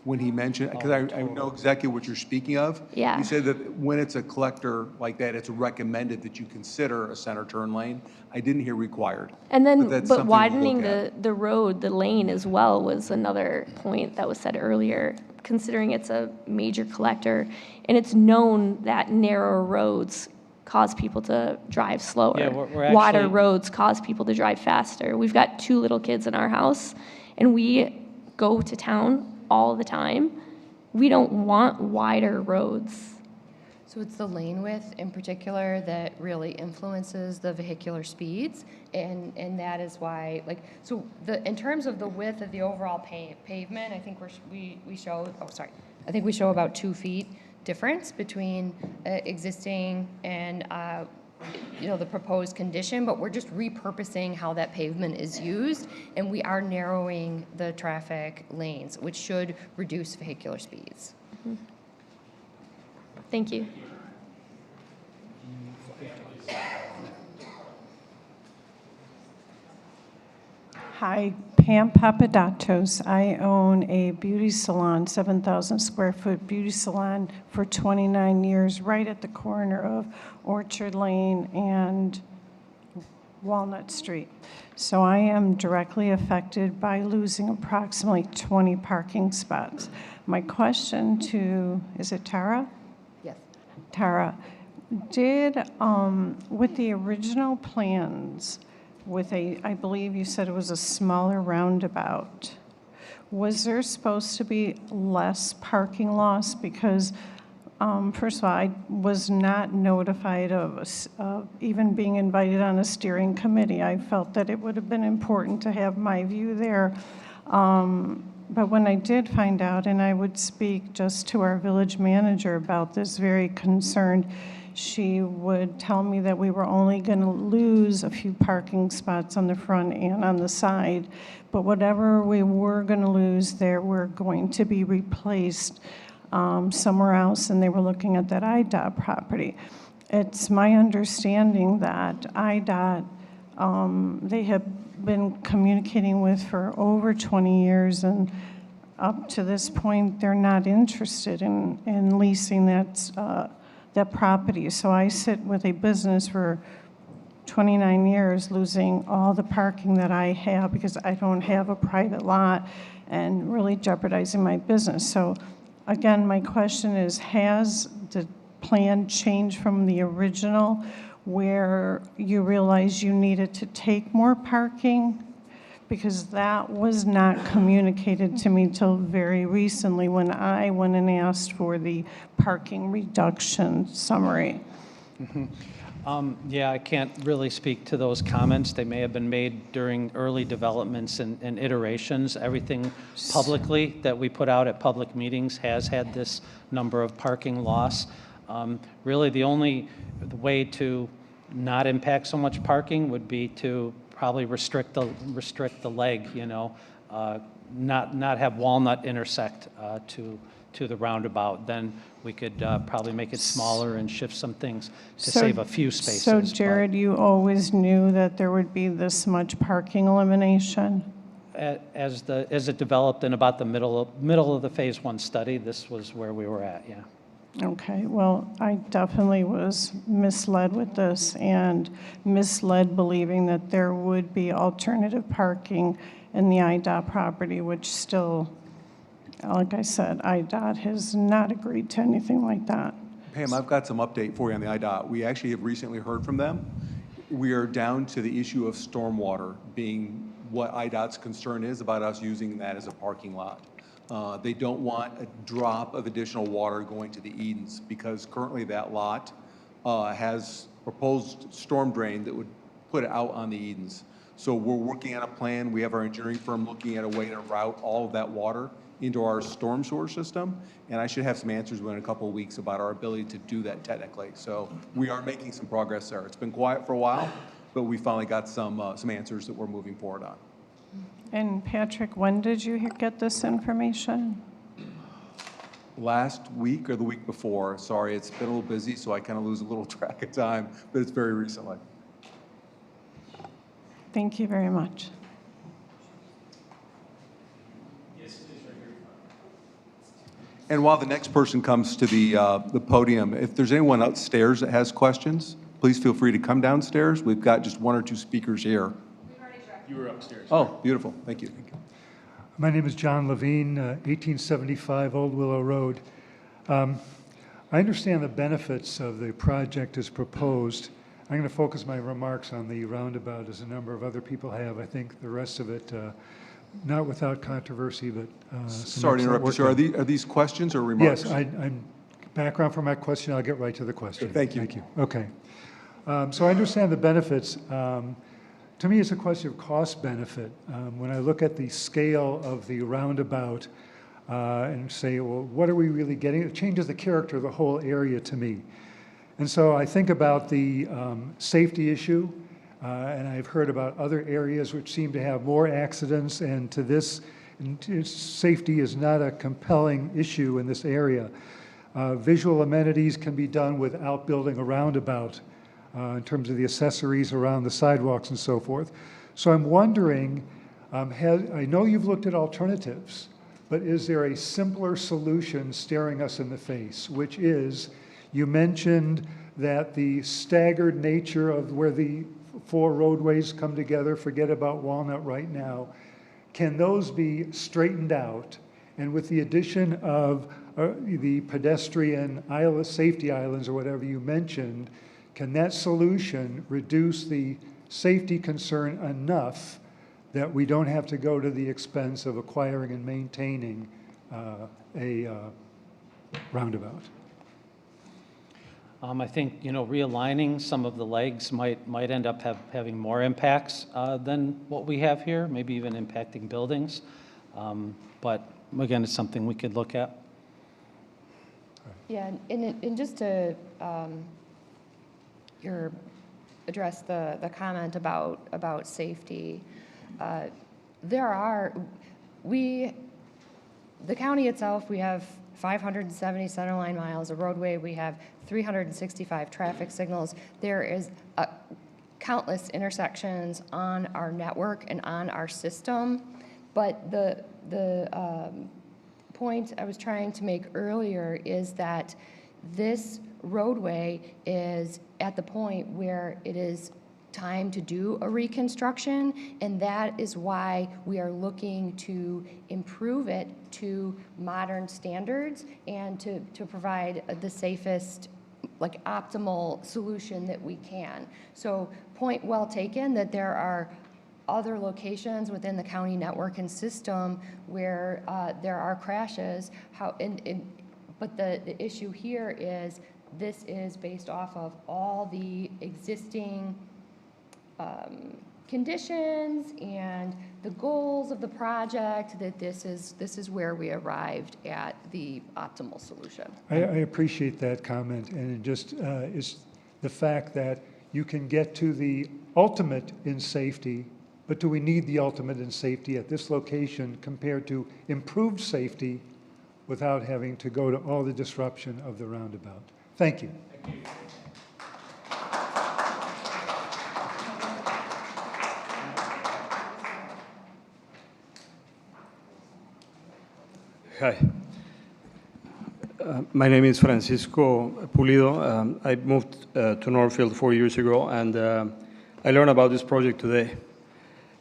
when he mentioned, because I know exactly what you're speaking of. Yeah. You said that when it's a collector like that, it's recommended that you consider a center turn lane. I didn't hear required. And then, that's but something we'll widening look at. the road, the lane as well was another point that was said earlier, considering it's a major collector. And it's known that narrower roads cause people to drive slower. Yeah, we're Wider actually- roads cause people to drive faster. We've got 2 little kids in our house, and we go to town all the time. We don't want wider roads. So it's the lane width in particular that really influences the vehicular speeds, and that is why, like, so in terms of the width of the overall pavement, I think we show, I think we show about 2 feet difference between existing and the proposed condition, but we're just repurposing how that pavement is used, and we are narrowing the traffic lanes, which should reduce vehicular speeds. Thank you. Hi, Pam Papadatos. I own a beauty salon, 7,000 square foot beauty salon for 29 years, right at the corner of Orchard Lane and Walnut Street. So I am directly affected by losing approximately 20 parking spots. My question is it Tara? Yes. Tara, with the original plans, I believe you said it was a smaller roundabout, was there supposed to be less parking loss? Because, first of all, I was not notified of even being invited on a steering committee. I felt that it would have been important to have my view there. But when I did find out, and I would speak just to our village manager about this, very concerned, she would tell me that we were only going to lose a few parking spots on the front and on the side, but whatever we were going to lose there were going to be replaced somewhere else, and they were looking at that IDOT property. It's my understanding that IDOT, they have been communicating with for over 20 years, and up to this point, they're not interested in leasing that property. So I sit with a business for 29 years, losing all the parking that I have because I don't have a private lot, and really jeopardizing my business. So again, my question is, has the plan changed from the original where you realized you needed to take more parking? Because that was not communicated to me till very recently when I went and asked for the parking reduction summary. Yeah, I can't really speak to those comments. They may have been made during early developments and iterations. Everything publicly that we put out at public meetings has had this number of parking loss. Really, the only way to not impact so much parking would be to probably restrict the leg, not have Walnut intersect to the roundabout. Then we could probably make it smaller and shift some things to save a few spaces. So Jared, you always knew that there would be this much parking elimination? As it developed in about the middle of the Phase 1 study, this was where we were at, yeah. Okay, well, I definitely was misled with this, and misled believing that there would be alternative parking in the IDOT property, which still, like I said, IDOT has not agreed to anything like that. Pam, I've got some update for you on the IDOT. We actually have recently heard from them. We are down to the issue of stormwater being what IDOT's concern is about us using that as a parking lot. They don't want a drop of additional water going to the Edens because currently that lot has proposed storm drain that would put it out on the Edens. So we're working on a plan. We have our engineering firm looking at a way to route all of that water into our storm sewer system, and I should have some answers within a couple of weeks about our ability to do that technically. So we are making some progress there. It's been quiet for a while, but we finally got some answers that we're moving forward on. And Patrick, when did you get this information? Last week or the week before. Sorry, it's been a little busy, so I kind of lose a little track of time, but it's very recently. Thank you very much. And while the next person comes to the podium, if there's anyone upstairs that has questions, please feel free to come downstairs. We've got just one or two speakers here. You were upstairs. Oh, beautiful. Thank you. My name is John Levine, 1875 Old Willow Road. I understand the benefits of the project as proposed. I'm going to focus my remarks on the roundabout, as a number of other people have. I think the rest of it, not without controversy, but Sorry to interrupt you, sir. Are these questions or remarks? Yes, I'm background for my question. I'll get right to the question. Thank you. Thank you. Okay. So I understand the benefits. To me, it's a question of cost benefit. When I look at the scale of the roundabout and say, well, what are we really getting? It changes the character of the whole area to me. And so I think about the safety issue, and I've heard about other areas which seem to have more accidents, and to this, safety is not a compelling issue in this area. Visual amenities can be done without building a roundabout in terms of the accessories around the sidewalks and so forth. So I'm wondering, I know you've looked at alternatives, but is there a simpler solution staring us in the face, which is, you mentioned that the staggered nature of where the four roadways come together, forget about Walnut right now, can those be straightened out? And with the addition of the pedestrian safety islands or whatever you mentioned, can that solution reduce the safety concern enough that we don't have to go to the expense of acquiring and maintaining a roundabout? I think, realigning some of the legs might end up having more impacts than what we have here, maybe even impacting buildings. But again, it's something we could look at. Yeah, and just to address the comment about safety, the county itself, we have 570 centerline miles of roadway. We have 365 traffic signals. There is countless intersections on our network and on our system. But the point I was trying to make earlier is that this roadway is at the point where it is time to do a reconstruction, and that is why we are looking to improve it to modern standards and to provide the safest, optimal solution that we can. So point well taken that there are other locations within the county network and system where there are crashes. But the issue here is this is based off of all the existing conditions and the goals of the project, that this is where we arrived at the optimal solution. I appreciate that comment, and it just is the fact that you can get to the ultimate in safety, but do we need the ultimate in safety at this location compared to improved safety without having to go to all the disruption of the roundabout? Thank you. Thank you. Hi. My name is Francisco Pulido. I moved to Northfield 4 years ago, and I learned about this project today.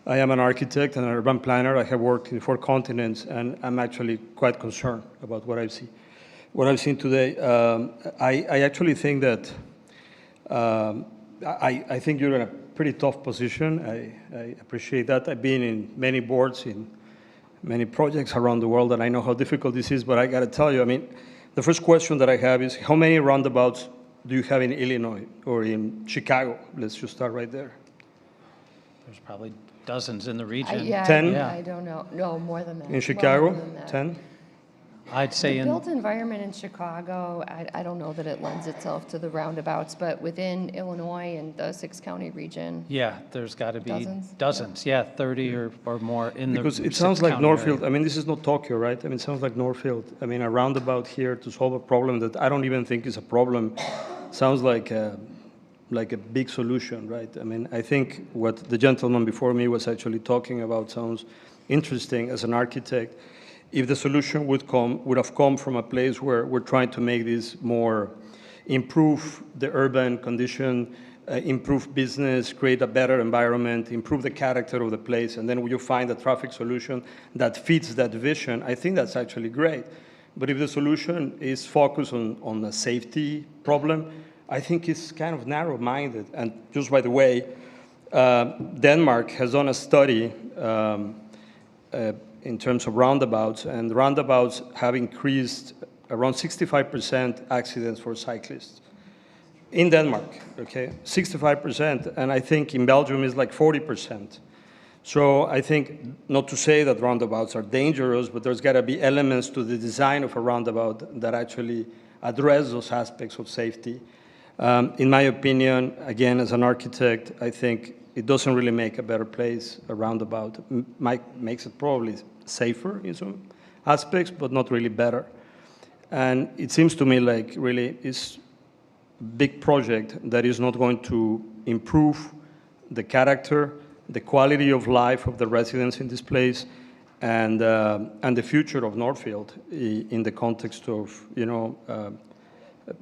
I am an architect and an urban planner. I have worked in 4 continents, and I'm actually quite concerned about what I see. what I've seen today. I actually think that I think you're in a pretty tough position. I appreciate that. I've been in many boards in many projects around the world, and I know how difficult this is, but I got to tell you, I mean, the first question that I have is, how many roundabouts do you have in Illinois or in Chicago? Let's just start right there. There's probably dozens in the region. Yeah, 10? I don't know. No, more than that. In Chicago, Well, more than that. 10? I'd say The in, built environment in Chicago, I don't know that it lends itself to the roundabouts, but within Illinois and the six-county region, yeah, there's got to be Dozens? dozens, yeah, 30 or more in the Because it sounds like six-county Northfield, area. I mean, this is not Tokyo, right? I mean, it sounds like Northfield. I mean, a roundabout here to solve a problem that I don't even think is a problem sounds like a big solution, right? I mean, I think what the gentleman before me was actually talking about sounds interesting as an architect. If the solution would have come from a place where we're trying to make this more, improve the urban condition, improve business, create a better environment, improve the character of the place, and then you find a traffic solution that fits that vision, I think that's actually great. But if the solution is focused on a safety problem, I think it's kind of narrow-minded. And just by the way, Denmark has done a study in terms of roundabouts, and roundabouts have increased around 65% accidents for cyclists. In Denmark, okay, 65%, and I think in Belgium is like 40%. So I think, not to say that roundabouts are dangerous, but there's got to be elements to the design of a roundabout that actually address those aspects of safety. In my opinion, again, as an architect, I think it doesn't really make a better place, a roundabout. Makes it probably safer in some aspects, but not really better. And it seems to me like really it's a big project that is not going to improve the character, the quality of life of the residents in this place, and the future of Northfield in the context of,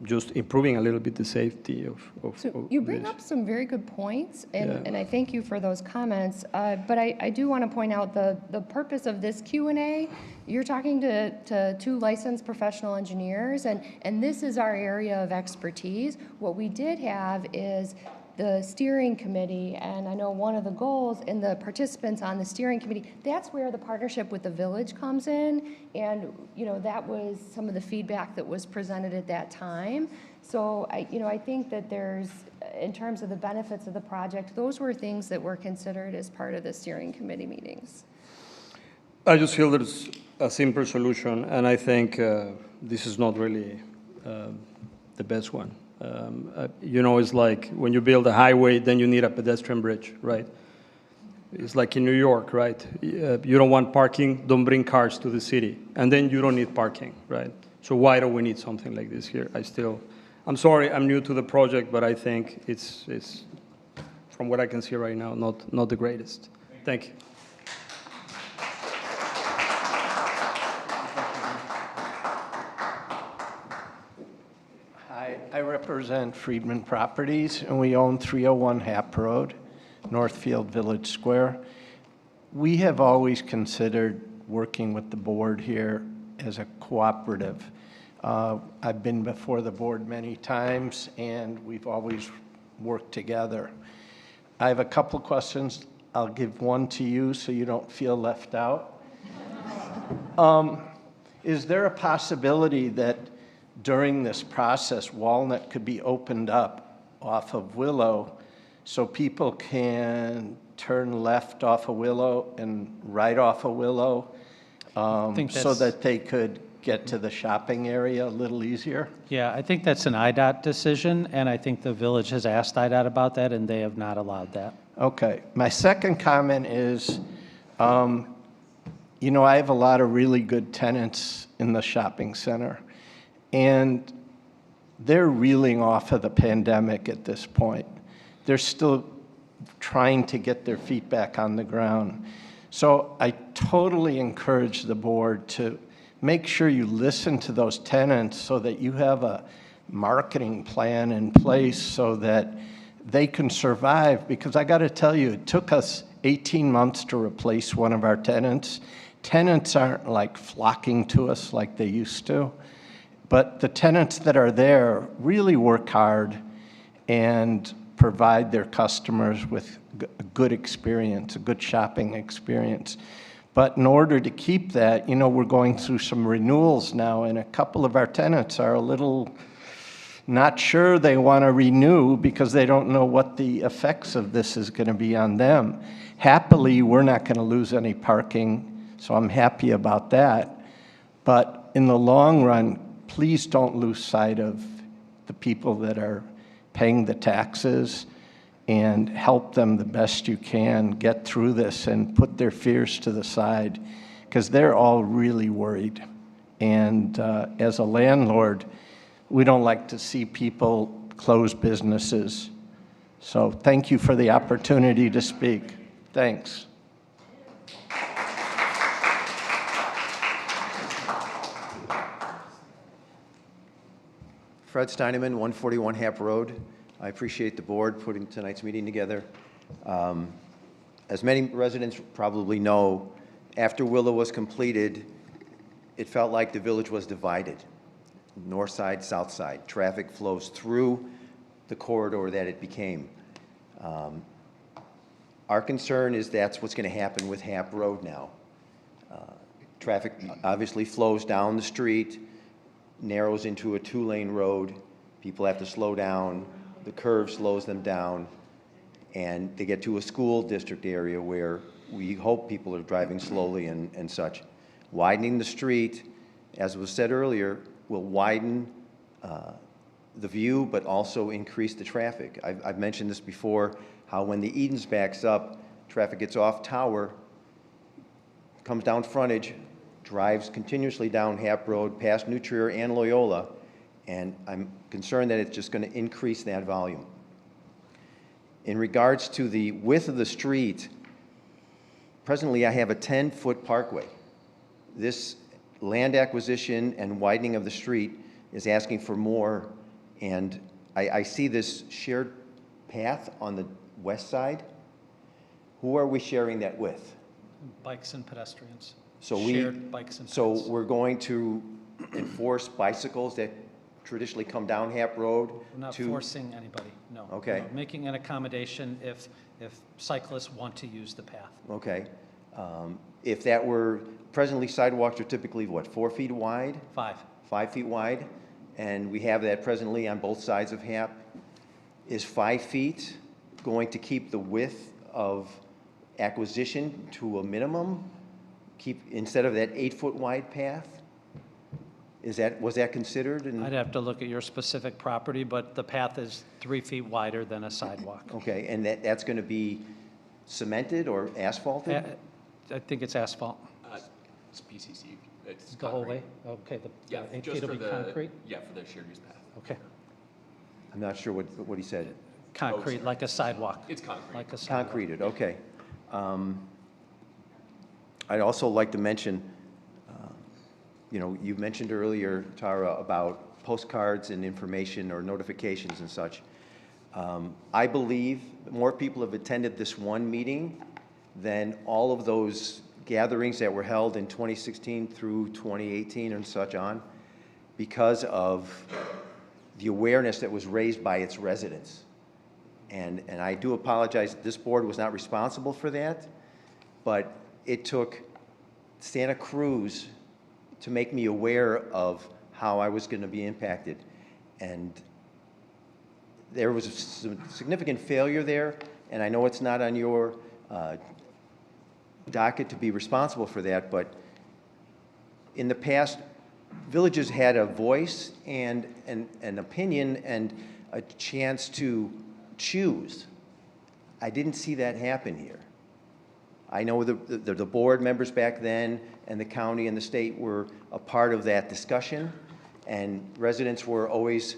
just improving a little bit the safety of So you bring up some very good points, and I thank you for those comments. But I do want to point out the purpose of this Q&A. You're talking to two licensed professional engineers, and this is our area of expertise. What we did have is the steering committee, and I know one of the goals in the participants on the steering committee, that's where the partnership with the village comes in, and that was some of the feedback that was presented at that time. So I think that there's, in terms of the benefits of the project, those were things that were considered as part of the steering committee meetings. I just feel there's a simple solution, and I think this is not really the best one. It's like when you build a highway, then you need a pedestrian bridge, right? It's like in New York, right? You don't want parking, don't bring cars to the city. And then you don't need parking, right? So why do we need something like this here? I'm sorry, I'm new to the project, but I think it's from what I can see right now, not the greatest. Thank you. I represent Friedman Properties, and we own 301 Hap Road, Northfield Village Square. We have always considered working with the board here as a cooperative. I've been before the board many times, and we've always worked together. I have a couple questions. I'll give one to you so you don't feel left out. Is there a possibility that during this process, Walnut could be opened up off of Willow so people can turn left off of Willow and right off of Willow so that they could get to the shopping area a little easier? Yeah, I think that's an IDOT decision, and I think the village has asked IDOT about that, and they have not allowed that. Okay. My second comment is, I have a lot of really good tenants in the shopping center, and they're reeling off of the pandemic at this point. They're still trying to get their feet back on the ground. So I totally encourage the board to make sure you listen to those tenants so that you have a marketing plan in place so that they can survive. Because I got to tell you, it took us 18 months to replace one of our tenants. Tenants aren't like flocking to us like they used to. But the tenants that are there really work hard and provide their customers with a good experience, a good shopping experience. But in order to keep that, you know, we're going through some renewals now, and a couple of our tenants are a little not sure they want to renew because they don't know what the effects of this is going to be on them. Happily, we're not going to lose any parking, so I'm happy about that. But in the long run, please don't lose sight of the people that are paying the taxes, and help them the best you can get through this and put their fears to the side, because they're all really worried. And as a landlord, we don't like to see people close businesses. So thank you for the opportunity to speak. Thanks. Fred Steineman, 141 Hap Road. I appreciate the board putting tonight's meeting together. As many residents probably know, after Willow was completed, it felt like the village was divided, north side, south side. Traffic flows through the corridor that it became. Our concern is that's what's going to happen with Hap Road now. Traffic obviously flows down the street, narrows into a two-lane road. People have to slow down. The curve slows them down, and they get to a school district area where we hope people are driving slowly and such. Widening the street, as was said earlier, will widen the view, but also increase the traffic. I've mentioned this before, how when the Edens backs up, traffic gets off Tower, comes down frontage, drives continuously down Hap Road, past New Trier and Loyola, and I'm concerned that it's just going to increase that volume. In regards to the width of the street, presently I have a 10-foot parkway. This land acquisition and widening of the street is asking for more, and I see this shared path on the west side. Who are we sharing that with? Bikes and pedestrians. So Shared bikes and So pedestrians. we're going to enforce bicycles that traditionally come down Hap Road? We're not to forcing anybody, no. Okay. No, making an accommodation if cyclists want to use the path. Okay. If that were, presently sidewalks are typically what, 4 feet wide? 5. 5 feet wide, and we have that presently on both sides of Hap. Is 5 feet going to keep the width of acquisition to a minimum? Keep, instead of that 8-foot wide path? Was that considered? I'd have to look at your specific property, but the path is 3 feet wider than a sidewalk. Okay, and that's going to be cemented or asphalted? I think it's asphalt. It's PCC. It's The whole concrete. way? Okay, the Yeah, 8 just feet will for be the concrete? Yeah, for the shared use path. Okay. I'm not sure what he said. Concrete, like a sidewalk. It's concrete. Like a sidewalk. Concreted, okay. I'd also like to mention, you know, you mentioned earlier, Tara, about postcards and information or notifications and such. I believe more people have attended this one meeting than all of those gatherings that were held in 2016 through 2018 and such on, because of the awareness that was raised by its residents. And I do apologize, this board was not responsible for that, but it took Santa Cruz to make me aware of how I was going to be impacted. And there was a significant failure there, and I know it's not on your docket to be responsible for that, but in the past, villages had a voice and an opinion and a chance to choose. I didn't see that happen here. I know the board members back then and the county and the state were a part of that discussion, and residents were always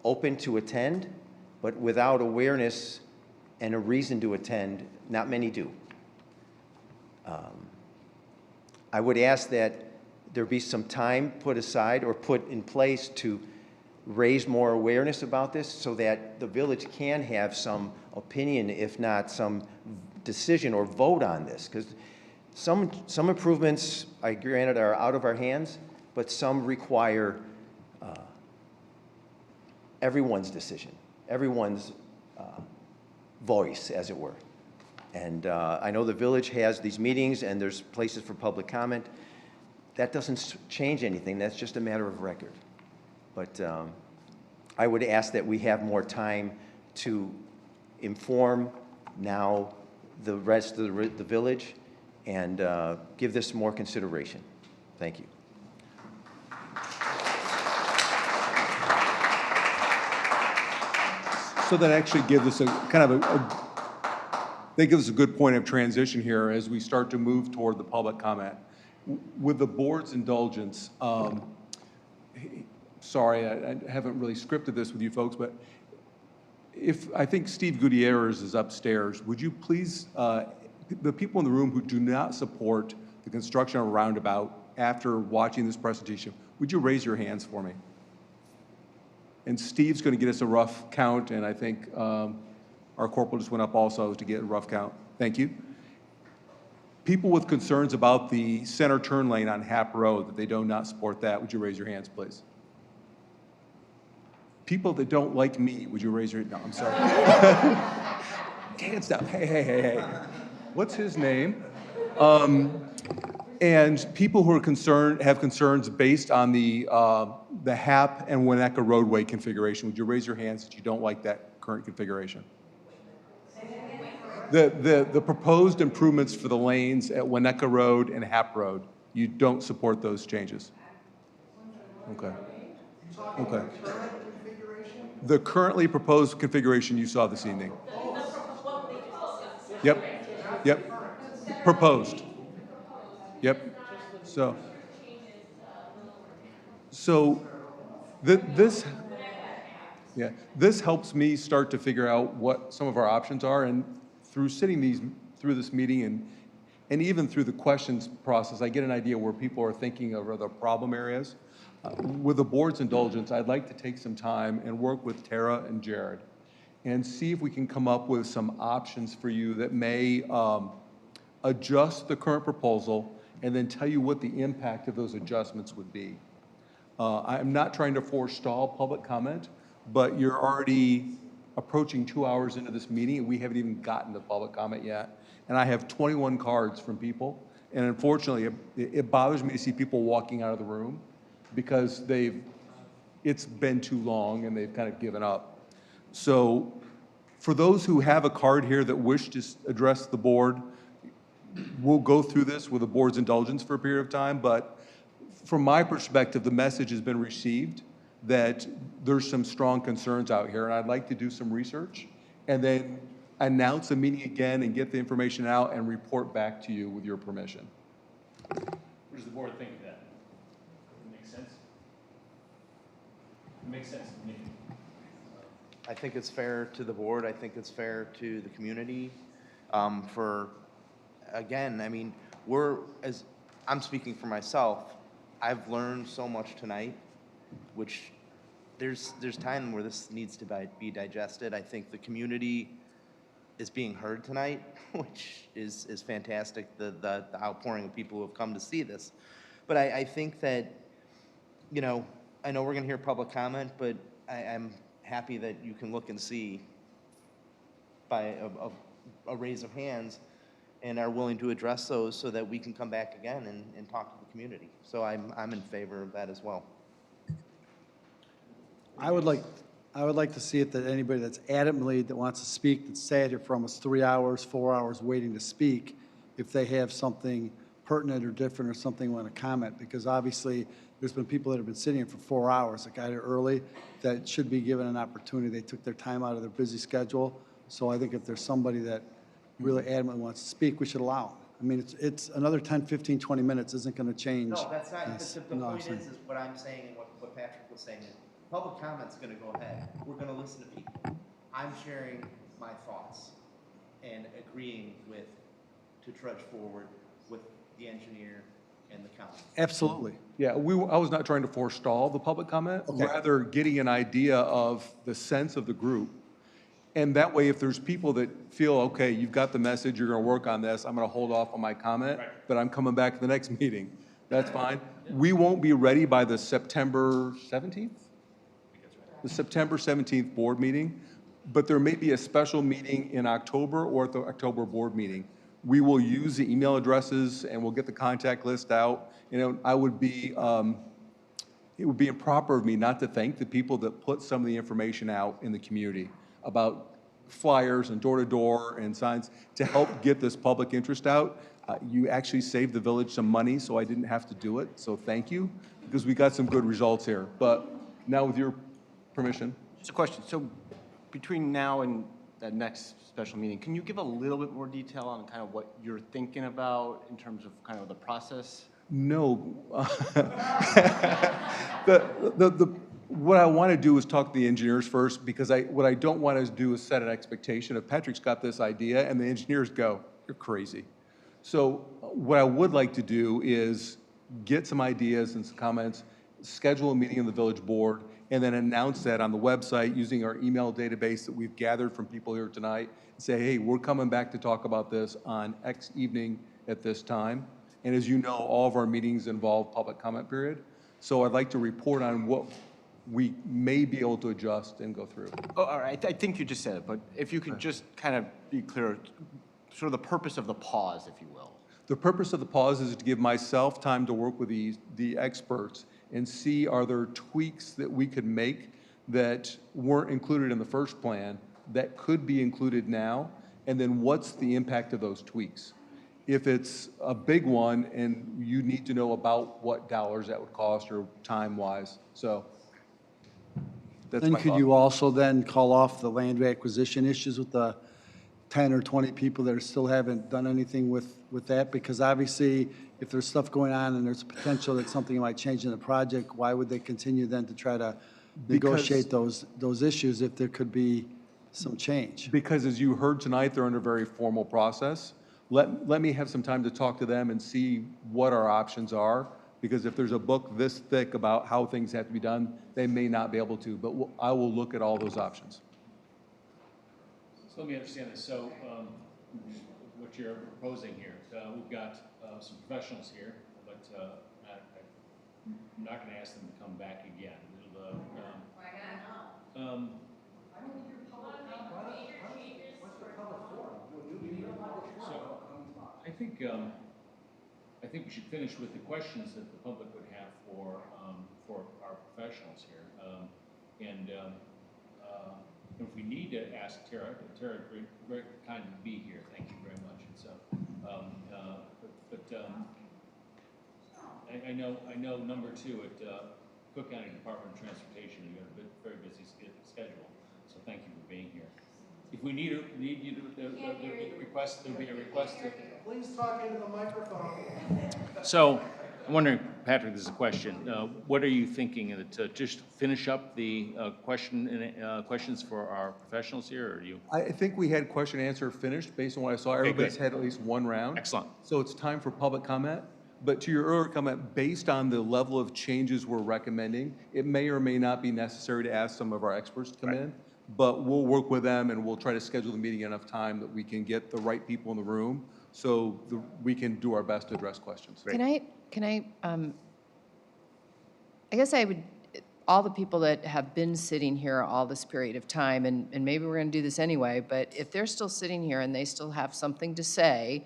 open to attend, but without awareness and a reason to attend, not many do. I would ask that there be some time put aside or put in place to raise more awareness about this so that the village can have some opinion, if not some decision or vote on this. Because some improvements, I granted, are out of our hands, but some require everyone's decision, everyone's voice, as it were. And I know the village has these meetings and there's places for public comment. That doesn't change anything. That's just a matter of record. But I would ask that we have more time to inform now the rest of the village and give this more consideration. Thank you. So that actually gives us a kind of that gives us a good point of transition here as we start to move toward the public comment. With the board's indulgence, sorry, I haven't really scripted this with you folks, but I think Steve Gutierrez is upstairs. Would you please, the people in the room who do not support the construction of a roundabout after watching this presentation, would you raise your hands for me? And Steve's going to get us a rough count, and I think our corporal just went up also to get a rough count. Thank you. People with concerns about the center turn lane on Hap Road, that they do not support that, would you raise your hands, please? People that don't like me, would you raise your hand? No, I'm sorry. Hands down. Hey. What's his name? And people who are have concerns based on the Hap and Winnetka roadway configuration, would you raise your hands that you don't like that current configuration? The proposed improvements for the lanes at Winnetka Road and Hap Road, you don't support those changes? Okay. Okay. The currently proposed configuration you saw this evening? Yep. Proposed. Yep. So this helps me start to figure out what some of our options are, and through through this meeting and even through the questions process, I get an idea where people are thinking of the problem areas. With the board's indulgence, I'd like to take some time and work with Tara and Jared and see if we can come up with some options for you that may adjust the current proposal and then tell you what the impact of those adjustments would be. I'm not trying to forestall public comment, but you're already approaching 2 hours into this meeting and we haven't even gotten to public comment yet. And I have 21 cards from people. And unfortunately, it bothers me to see people walking out of the room because it's been too long and they've kind of given up. So for those who have a card here that wish to address the board, we'll go through this with the board's indulgence for a period of time, but from my perspective, the message has been received that there's some strong concerns out here, and I'd like to do some research and then announce the meeting again and get the information out and report back to you with your permission. What does the board think of that? It makes sense? It makes sense to me. I think it's fair to the board. I think it's fair to the community. Again, I mean, I'm speaking for myself, I've learned so much tonight, which there's time where this needs to be digested. I think the community is being heard tonight, which is fantastic, the outpouring of people who have come to see this. But I think that, I know we're going to hear public comment, but I'm happy that you can look and see by a raise of hands and are willing to address those so that we can come back again and talk to the community. So I'm in favor of that as well. I would like to see it that anybody that's adamantly that wants to speak, that's sat here for almost 3 hours, 4 hours waiting to speak, if they have something pertinent or different or something they want to comment, because obviously there's been people that have been sitting here for 4 hours that got here early that should be given an opportunity. They took their time out of their busy schedule. So I think if there's somebody that really adamantly wants to speak, we should allow them. I mean, it's another 10, 15, 20 minutes isn't going to change. No, that's not, Yes. the No, point I'm is what I'm saying and what Patrick was saying is, public comment's going to go ahead. We're going to listen to people. I'm sharing my thoughts and agreeing to trudge forward with the engineer and the council. Absolutely. Yeah, I was not trying to forestall the public comment, rather getting an idea of the sense of the group. And that way, if there's people that feel, okay, you've got the message, you're going to work on this, I'm going to hold off on my comment, but I'm coming back to the next meeting. That's fine. We won't be ready by the September 17th? the September 17th board meeting, but there may be a special meeting in October or at the October board meeting. We will use the email addresses and we'll get the contact list out. You know, it would be improper of me not to thank the people that put some of the information out in the community about flyers and door-to-door and signs to help get this public interest out. You actually saved the village some money, so I didn't have to do it, so thank you, because we got some good results here. But now with your permission. Just a question. So between now and that next special meeting, can you give a little bit more detail on kind of what you're thinking about in terms of kind of the process? No. What I want to do is talk to the engineers first, because what I don't want to do is set an expectation. If Patrick's got this idea and the engineers go, you're crazy. So what I would like to do is get some ideas and some comments, schedule a meeting of the village board, and then announce that on the website using our email database that we've gathered from people here tonight, and say, hey, we're coming back to talk about this on X evening at this time. And as you know, all of our meetings involve public comment period. So I'd like to report on what we may be able to adjust and go through. Oh, all right. I think you just said it, but if you could just kind of be clear, sort of the purpose of the pause, if you will. The purpose of the pause is to give myself time to work with the experts and see, are there tweaks that we could make that weren't included in the first plan that could be included now? And then what's the impact of those tweaks? If it's a big one and you need to know about what dollars that would cost or time-wise. So that's Then my could thought. you also then call off the land acquisition issues with the 10 or 20 people that still haven't done anything with that? Because obviously, if there's stuff going on and there's potential that something might change in the project, why would they continue then to try to negotiate those issues if there could be some change? Because as you heard tonight, they're under a very formal process. Let me have some time to talk to them and see what our options are, because if there's a book this thick about how things have to be done, they may not be able to, but I will look at all those options. So let me understand this. So what you're proposing here, we've got some professionals here, but I'm not going to ask them to come back again. I think we should finish with the questions that the public would have for our professionals here. If we need to ask Tara, very kind to be here. Thank you very much. And so, I know number two at Cook County Department of Transportation, you have a very busy schedule. So thank you for being here. If we need you to, there'll be a request. Please talk into the microphone. So I'm wondering, Patrick, this is a question. What are you thinking to just finish up the questions for our professionals here, or are you? I think we had question and answer finished based on what I saw. Everybody's had at least one round. Excellent. So it's time for public comment. But to your earlier comment, based on the level of changes we're recommending, it may or may not be necessary to ask some of our experts to come in. But we'll work with them and we'll try to schedule the meeting enough time that we can get the right people in the room so we can do our best to address questions. I guess I would, all the people that have been sitting here all this period of time, and maybe we're going to do this anyway, but if they're still sitting here and they still have something to say,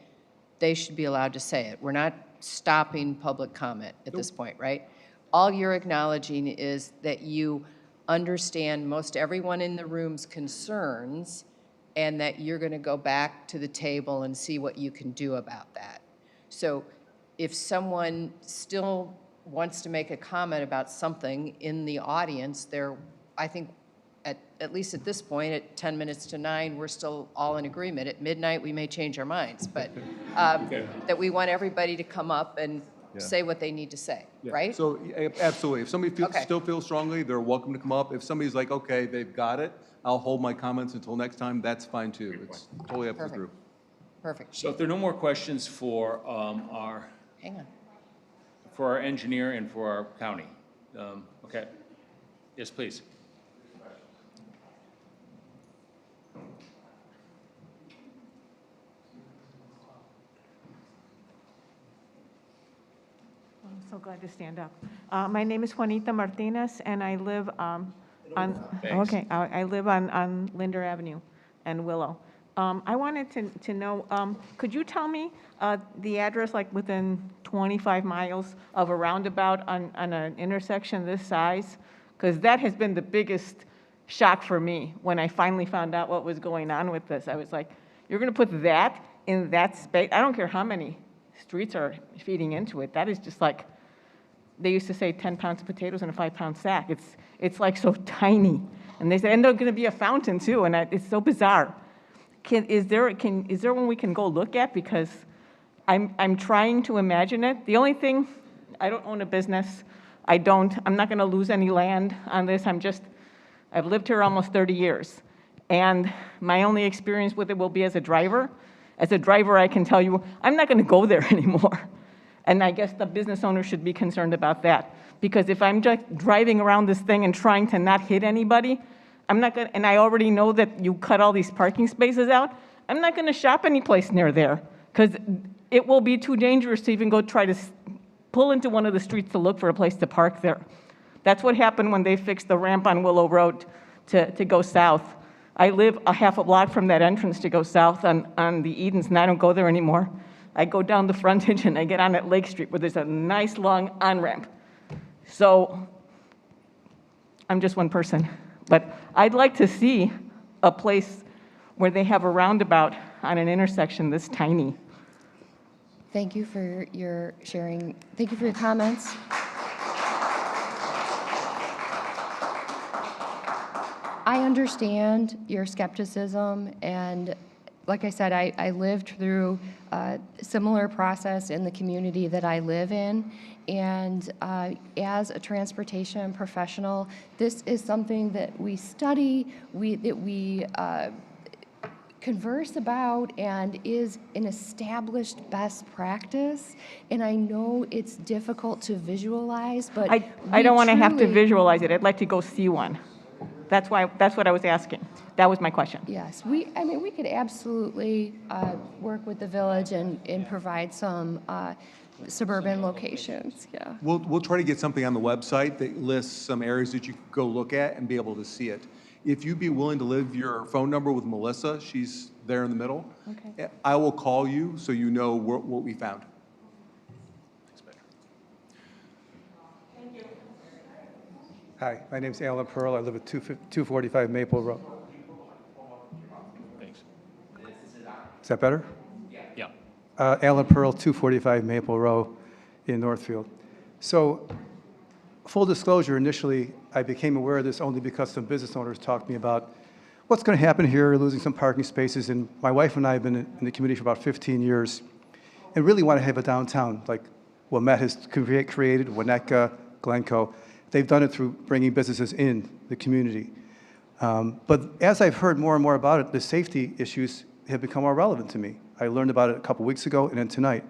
they should be allowed to say it. We're not stopping public comment at this point, right? All you're acknowledging is that you understand most everyone in the room's concerns and that you're going to go back to the table and see what you can do about that. So if someone still wants to make a comment about something in the audience, I think at least at this point, at 10 minutes to 9, we're still all in agreement. At midnight, we may change our minds, but that we want everybody to come up and say what they need to say, right? So absolutely. If somebody still feels strongly, they're welcome to come up. If somebody's like, okay, they've got it, I'll hold my comments until next time, that's fine too. It's totally up to the group. Perfect. So if there are no more questions for our engineer and for our county, okay. Yes, please. I'm so glad to stand up. My name is Juanita Martinez, and I live Okay, I live on Linder Avenue and Willow. I wanted to know, could you tell me the address, like within 25 miles of a roundabout on an intersection this size? Because that has been the biggest shock for me when I finally found out what was going on with this. I was like, you're going to put that in that space? I don't care how many streets are feeding into it. That is just like, they used to say 10 pounds of potatoes in a 5-pound sack. It's like so tiny. And they said, and there's going to be a fountain too, and it's so bizarre. Is there one we can go look at? Because I'm trying to imagine it. The only thing, I don't own a business. I'm not going to lose any land on this. I've lived here almost 30 years. And my only experience with it will be as a driver. As a driver, I can tell you, I'm not going to go there anymore. And I guess the business owner should be concerned about that. Because if I'm just driving around this thing and trying to not hit anybody, I'm not going to, and I already know that you cut all these parking spaces out, I'm not going to shop any place near there. Because it will be too dangerous to even go try to pull into one of the streets to look for a place to park there. That's what happened when they fixed the ramp on Willow Road to go south. I live a half a block from that entrance to go south on the Edens, and I don't go there anymore. I go down the frontage and I get on at Lake Street where there's a nice long on-ramp. So I'm just one person, but I'd like to see a place where they have a roundabout on an intersection this tiny. Thank you for your sharing. Thank you for your comments. I understand your skepticism, and like I said, I lived through a similar process in the community that I live in, and as a transportation professional, this is something that we study, that we converse about, and is an established best practice. And I know it's difficult to visualize, but I don't want to have to truly- visualize it. I'd like to go see one. That's what I was asking. That was my question. Yes, we could absolutely work with the village and provide some suburban locations, yeah. We'll try to get something on the website that lists some areas that you could go look at and be able to see it. If you'd be willing to leave your phone number with Melissa, she's there in the middle. Okay. I will call you so you know what we found. Hi, my name's Alan Pearl. I live at 245 Maple Road. Thanks. Is that better? Yeah. Alan Pearl, 245 Maple Row in Northfield. So, full disclosure, initially, I became aware of this only because some business owners talked to me about what's going to happen here, losing some parking spaces. And my wife and I have been in the community for about 15 years and really want to have a downtown like what Met has created, Winnetka, Glencoe. They've done it through bringing businesses in the community. But as I've heard more and more about it, the safety issues have become more relevant to me. I learned about it a couple weeks ago and then tonight.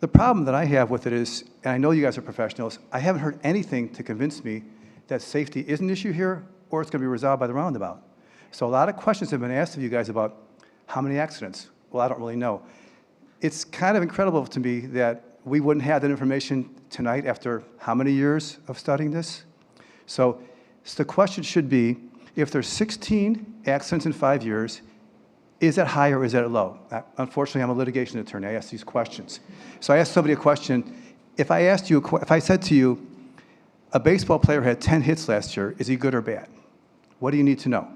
The problem that I have with it is, and I know you guys are professionals, I haven't heard anything to convince me that safety is an issue here or it's going to be resolved by the roundabout. So a lot of questions have been asked of you guys about how many accidents. Well, I don't really know. It's kind of incredible to me that we wouldn't have that information tonight after how many years of studying this? So the question should be, if there's 16 accidents in 5 years, is that high or is that low? Unfortunately, I'm a litigation attorney. I ask these questions. So I asked somebody a question. If I said to you, a baseball player had 10 hits last year, is he good or bad? What do you need to know?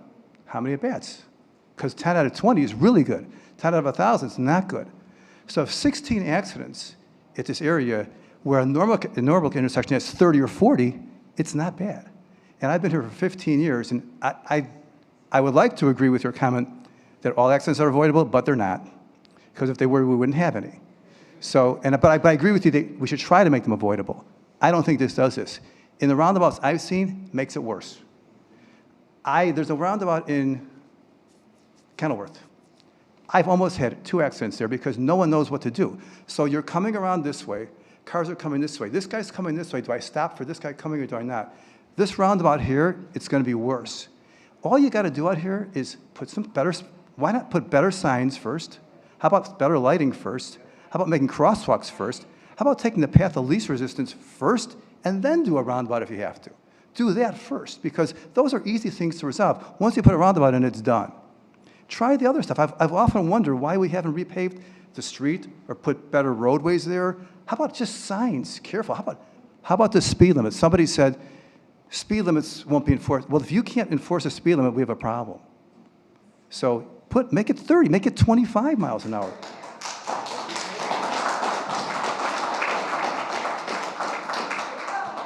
How many at-bats? Because 10 out of 20 is really good. 10 out of 1,000 is not good. So if 16 accidents at this area where a normal intersection has 30 or 40, it's not bad. And I've been here for 15 years, and I would like to agree with your comment that all accidents are avoidable, but they're not. Because if they were, we wouldn't have any. So, but I agree with you that we should try to make them avoidable. I don't think this does this. In the roundabouts I've seen, makes it worse. There's a roundabout in Kenilworth. I've almost had 2 accidents there because no one knows what to do. So you're coming around this way, cars are coming this way. This guy's coming this way. Do I stop for this guy coming or do I not? This roundabout here, it's going to be worse. All you got to do out here is put some better, why not put better signs first? How about better lighting first? How about making crosswalks first? How about taking the path of least resistance first and then do a roundabout if you have to? Do that first, because those are easy things to resolve. Once you put a roundabout in, it's done. Try the other stuff. I've often wondered why we haven't repaved the street or put better roadways there. How about just signs? Careful. How about the speed limit? Somebody said speed limits won't be enforced. Well, if you can't enforce a speed limit, we have a problem. So make it 30, make it 25 miles an hour.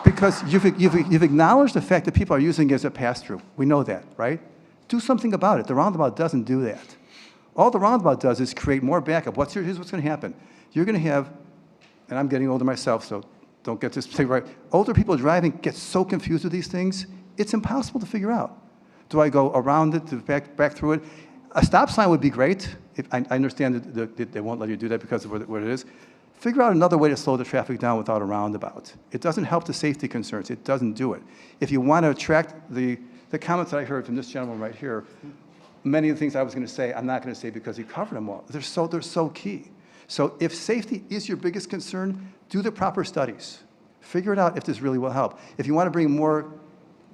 Because you've acknowledged the fact that people are using it as a pass-through. We know that, right? Do something about it. The roundabout doesn't do that. All the roundabout does is create more backup. Here's what's going to happen. You're going to have, and I'm getting older myself, so don't get this thing right. Older people driving get so confused with these things, it's impossible to figure out. Do I go around it, to back through it? A stop sign would be great. I understand that they won't let you do that because of what it is. Figure out another way to slow the traffic down without a roundabout. It doesn't help the safety concerns. It doesn't do it. If you want to attract the comments that I heard from this gentleman right here, many of the things I was going to say, I'm not going to say because he covered them all. They're so key. So if safety is your biggest concern, do the proper studies. Figure it out if this really will help. If you want to bring more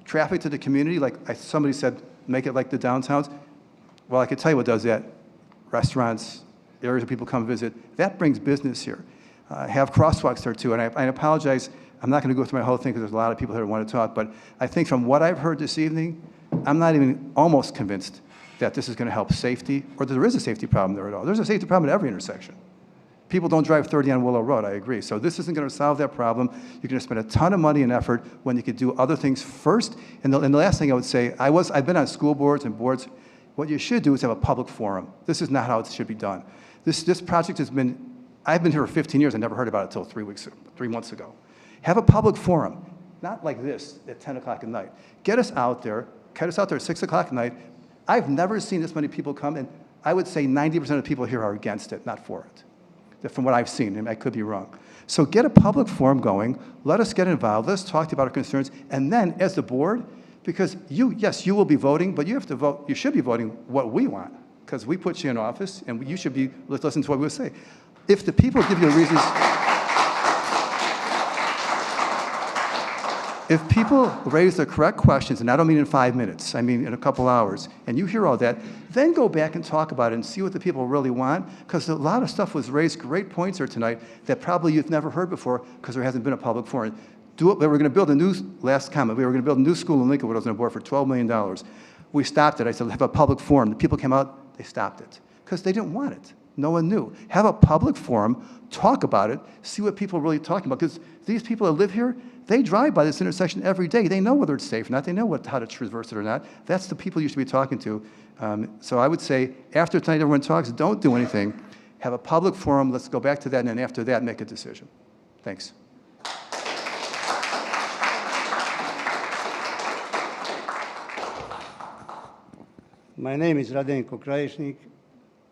traffic to the community, like somebody said, make it like the downtowns, well, I can tell you what does that. Restaurants, areas where people come visit, that brings business here. Have crosswalks there too, and I apologize, I'm not going to go through my whole thing because there's a lot of people here who want to talk, but I think from what I've heard this evening, I'm not even almost convinced that this is going to help safety, or that there is a safety problem there at all. There's a safety problem at every intersection. People don't drive 30 on Willow Road, I agree. So this isn't going to solve that problem. You're going to spend a ton of money and effort when you could do other things first. And the last thing I would say, I've been on school boards and boards. What you should do is have a public forum. This is not how it should be done. This project has been, I've been here for 15 years. I never heard about it until 3 months ago. Have a public forum, not like this at 10 o'clock at night. Get us out there at 6 o'clock at night. I've never seen this many people come, and I would say 90% of the people here are against it, not for it, from what I've seen, and I could be wrong. So get a public forum going, let us get involved, let's talk to you about our concerns, and then as the board, because yes, you will be voting, but you have to vote, you should be voting what we want, because we put you in office, and you should be, let's listen to what we say. If the people give you reasons, if people raise the correct questions, and I don't mean in 5 minutes, I mean in a couple hours, and you hear all that, then go back and talk about it and see what the people really want, because a lot of stuff was raised, great points here tonight, that probably you've never heard before, because there hasn't been a public forum. We were going to build a new, last comment, we were going to build a new school in Lincoln, when I was on board, for $12 million. We stopped it. I said, have a public forum. The people came out, they stopped it, because they didn't want it. No one knew. Have a public forum, talk about it, see what people are really talking about, because these people that live here, they drive by this intersection every day. They know whether it's safe or not. They know how to traverse it or not. That's the people you should be talking to. So I would say, after tonight everyone talks, don't do anything. Have a public forum. Let's go back to that, and then after that, make a decision. Thanks. My name is Radenko Krajišnik.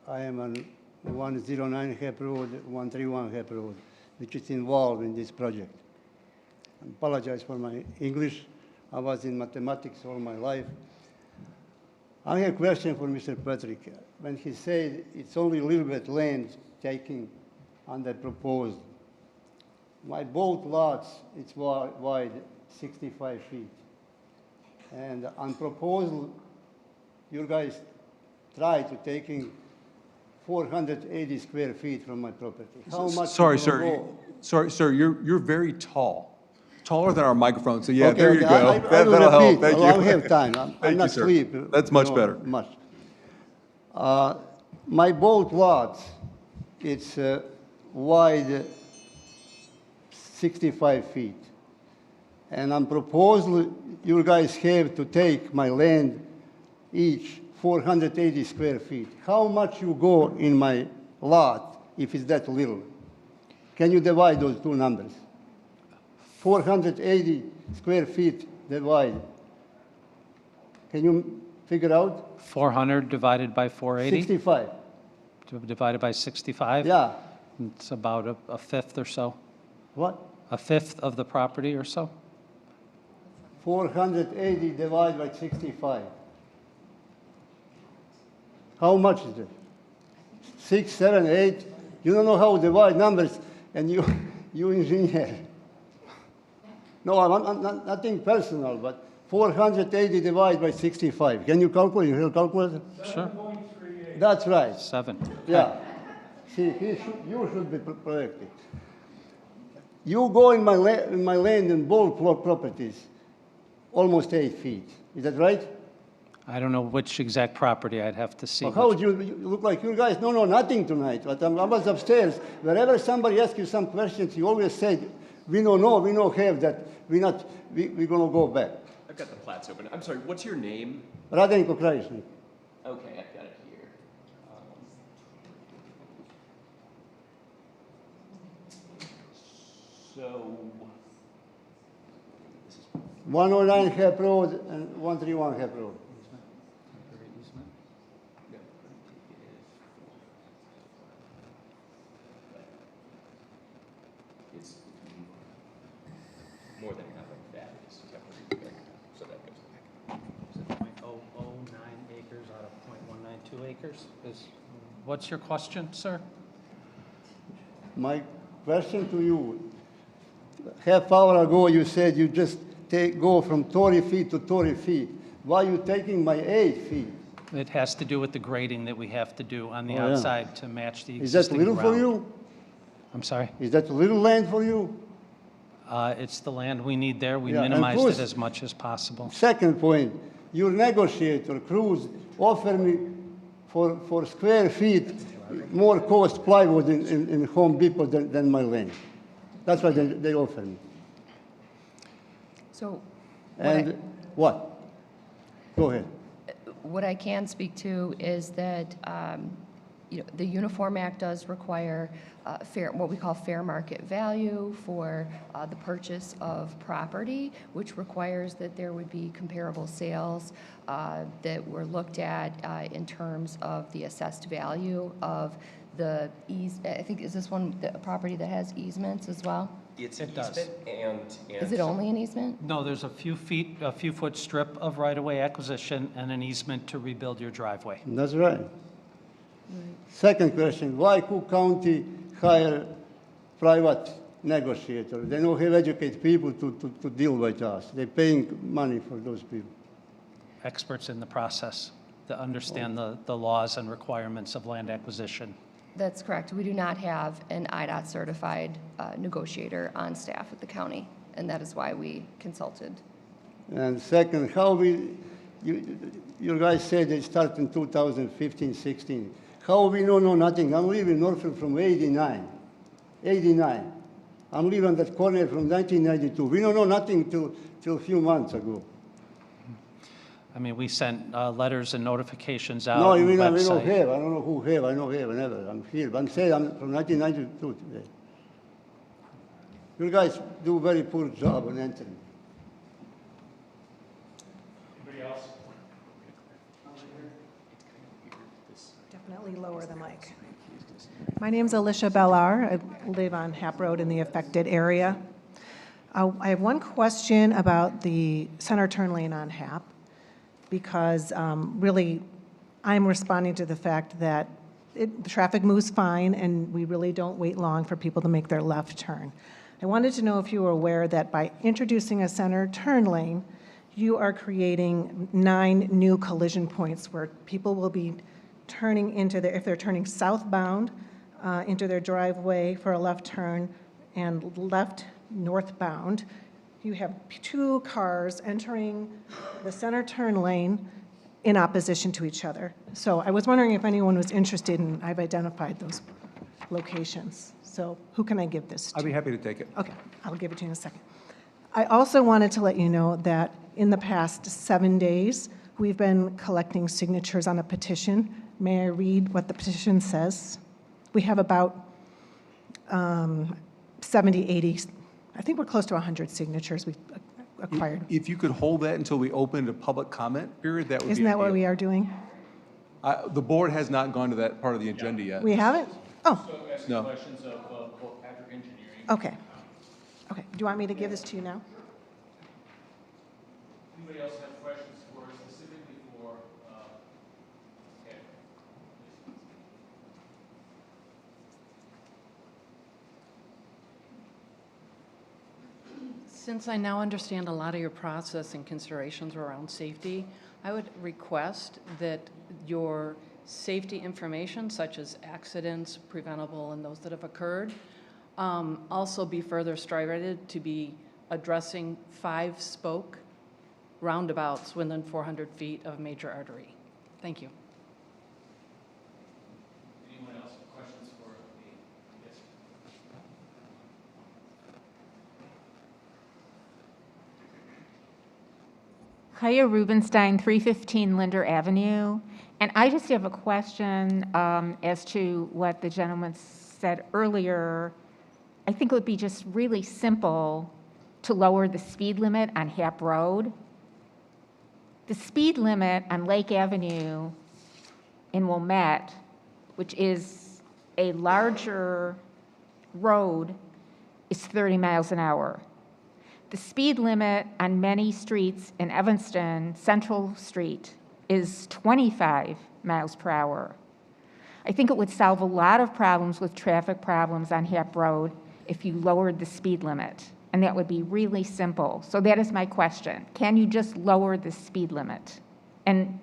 I am on 109 Hap Road, 131 Hap Road, which is involved in this project. I apologize for my English. I was in mathematics all my life. I have a question for Mr. Patrick. When he said it's only a little bit land taking on the proposal, my both lots, it's wide 65 feet. And on proposal, you guys try to taking 480 square feet from my property. How much? Sorry, sir. Sorry, sir. You're very tall, taller than our microphone. So yeah, there you go. That'll help. Thank you. I have time. I'm not sir. asleep. That's much better. Much. My both lots, it's wide 65 feet, and on proposal, you guys have to take my land each 480 square feet. How much you go in my lot if it's that little? Can you divide those two numbers? 480 square feet divide. Can you figure out? 400 divided by 480? 65. Divided by 65? Yeah. It's about a fifth or so. What? A fifth of the property or so? 480 divided by 65. How much is it? 6, 7, 8. You don't know how to divide numbers, and you engineer. No, I'm not, nothing personal, but 480 divided by 65. Can you calculate? You have a calculator? Sure. That's right. 7. Yeah. See, you should be corrected. You go in my land in both properties, almost 8 feet. Is that right? I don't know which exact property. I'd have to see. Well, how would you look like? You guys don't know nothing tonight. But I was upstairs. Wherever somebody asks you some questions, you always say, we don't know, we don't have that, we're going to go back. I've got the plats open. I'm sorry, what's your name? Radenko Krajisnik. Okay, I've got it here. 109 Hap Road and 131 Hap Road. It's more than half of that is temporary, so that goes back. Is it 0.009 acres out of 0.192 acres? What's your question, sir? My question to you, half hour ago you said you just go from 30 feet to 30 feet. Why are you taking my 8 feet? It has to do with the grading that we have to do on the Oh, yeah. outside to match the Is that existing little ground. for you? I'm sorry? Is that little land for you? It's the land we need there. We Yeah, and minimized plus- it as much as possible. Second point, your negotiator, Cruz, offered me for square feet more cost plywood in Home Depot than my land. That's what they offered me. So And what? Go ahead. what I can speak to is that the Uniform Act does require what we call fair market value for the purchase of property, which requires that there would be comparable sales that were looked at in terms of the assessed value of the I think, is this one a property that has easements as well? It's It an does. easement and. Is it only an easement? No, there's a few foot strip of right-of-way acquisition and an easement to rebuild your driveway. That's right. Second question, why Cook County hire private negotiator? They don't have educated people to deal with us. They're paying money for those people. Experts in the process that understand the laws and requirements of land acquisition. That's correct. We do not have an IDOT certified negotiator on staff at the county, and that is why we consulted. And second, you guys said it started in 2015, 16. How we know nothing? I'm living in Norfolk from 89. I'm living that corner from 1992. We don't know nothing till a few months ago. I mean, we sent letters and notifications out. No, on the we don't website. have. I don't know who have. I don't have, never. I'm here. I'm saying I'm from 1992 today. You guys do a very poor job on entering. Anybody else? Definitely lower the mic. My name's Alicia Bellar. I live on Hap Road in the affected area. I have one question about the center turn lane on Hap, because really I'm responding to the fact that the traffic moves fine and we really don't wait long for people to make their left turn. I wanted to know if you were aware that by introducing a center turn lane, you are creating 9 new collision points where people will be turning into if they're turning southbound into their driveway for a left turn and left northbound, you have 2 cars entering the center turn lane in opposition to each other. So I was wondering if anyone was interested in, I've identified those locations. So who can I give this to? I'd be happy to take it. Okay, I'll give it to you in a second. I also wanted to let you know that in the past 7 days, we've been collecting signatures on a petition. May I read what the petition says? We have about 70, 80, I think we're close to 100 signatures we've acquired. If you could hold that until we open a public comment period, that would be Isn't that what ideal. we are doing? The board has not gone to that part of the agenda yet. We haven't? Oh, So ask No. questions of both Patrick Engineering. okay. Okay, do you want me to give this to you now? Anybody else have questions for specifically for Patrick? Since I now understand a lot of your process and considerations around safety, I would request that your safety information, such as accidents, preventable, and those that have occurred, also be further striated to be addressing 5-spoke roundabouts within 400 feet of major artery. Thank you. Anyone else have questions for me? Yes. Kaya Rubenstein, 315 Linder Avenue. And I just have a question as to what the gentleman said earlier. I think it would be just really simple to lower the speed limit on Hap Road. The speed limit on Lake Avenue in Wilmette, which is a larger road, is 30 miles an hour. The speed limit on many streets in Evanston, Central Street, is 25 miles per hour. I think it would solve a lot of problems with traffic problems on Hap Road if you lowered the speed limit, and that would be really simple. So that is my question. Can you just lower the speed limit? And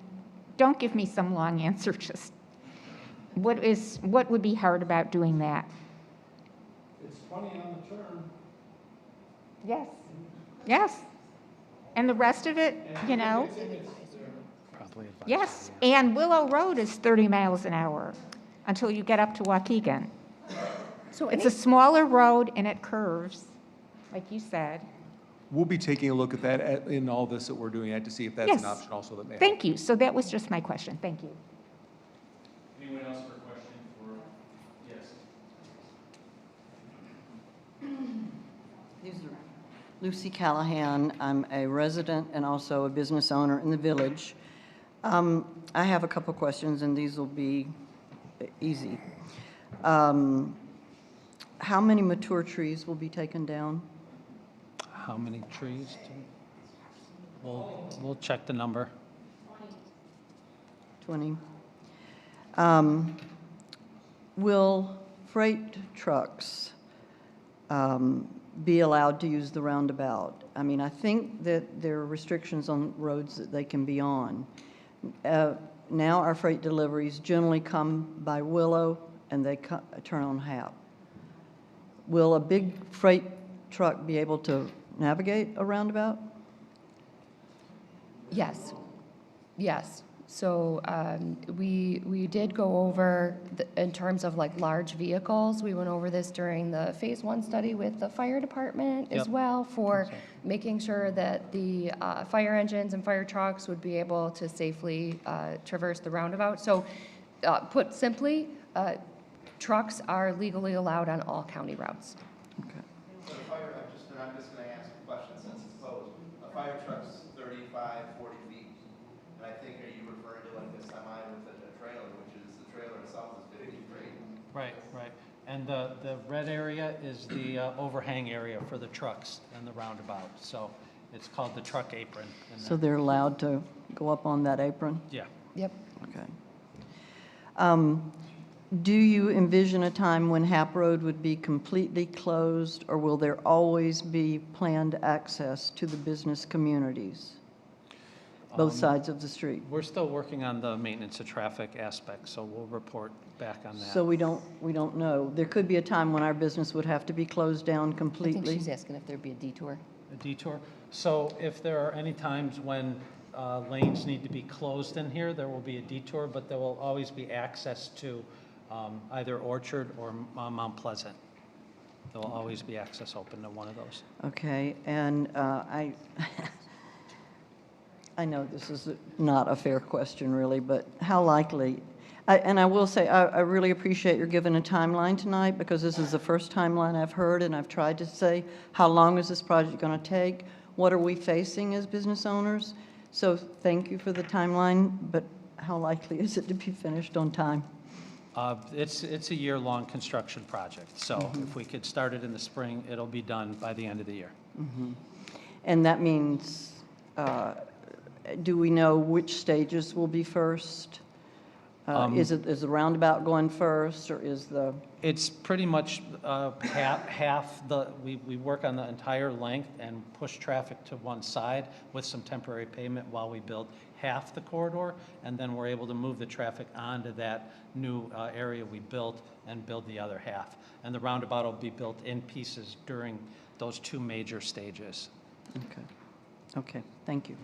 don't give me some long answer, just what would be hard about doing that? It's 20 on the turn. Yes. Yes. And the rest of it, you know? Probably advisory. Yes. And Willow Road is 30 miles an hour until you get up to Waukegan. So It's a smaller road and it curves, like you said. We'll be taking a look at that in all this that we're doing to see if that's Yes. an option also that may help. Thank you. So that was just my question. Thank you. Anyone else for a question for, yes? These are Lucy Callahan. I'm a resident and also a business owner in the village. I have a couple questions, and these will be easy. How many mature trees will be taken down? How many trees? We'll check the number. 20. Will freight trucks be allowed to use the roundabout? I mean, I think that there are restrictions on roads that they can be on. Now our freight deliveries generally come by Willow and they turn on Hap. Will a big freight truck be able to navigate a roundabout? Yes, yes. So we did go over, in terms of like large vehicles, we went over this during the phase 1 study with the fire department as Yep. well, for making sure that the fire engines and fire trucks would be able to safely traverse the roundabout. So put simply, trucks are legally allowed on all county routes. So the fire, I'm just going to ask a question since it's posed. A fire truck's 35, 40 feet. And I think, are you referring to like a semi with a trailer, which is, the trailer itself is 50 feet? Right, right. And the red area is the overhang area for the trucks and the roundabout. So it's called the truck apron. And So they're allowed to go up on that apron? Yeah. Yep. Okay. Do you envision a time when Hap Road would be completely closed, or will there always be planned access to the business communities, both sides of the street? We're still working on the maintenance of traffic aspect, so we'll report back on that. So we don't know. There could be a time when our business would have to be closed down I completely. think she's asking if there'd be a detour. A detour. So if there are any times when lanes need to be closed in here, there will be a detour, but there will always be access to either Orchard or Mount Pleasant. There will always be access open to one of those. Okay, and I know this is not a fair question, really, but how likely, and I will say, I really appreciate your giving a timeline tonight, because this is the first timeline I've heard, and I've tried to say, how long is this project going to take? What are we facing as business owners? So thank you for the timeline, but how likely is it to be finished on time? It's a year-long construction project, so if we could start it in the spring, it'll be done by the end of the year. And that means, do we know which stages will be first? Is the roundabout going first, or is the? It's pretty much half we work on the entire length and push traffic to one side with some temporary pavement while we build half the corridor, and then we're able to move the traffic onto that new area we built and build the other half. And the roundabout will be built in pieces during those two major stages. Okay. Okay, thank you.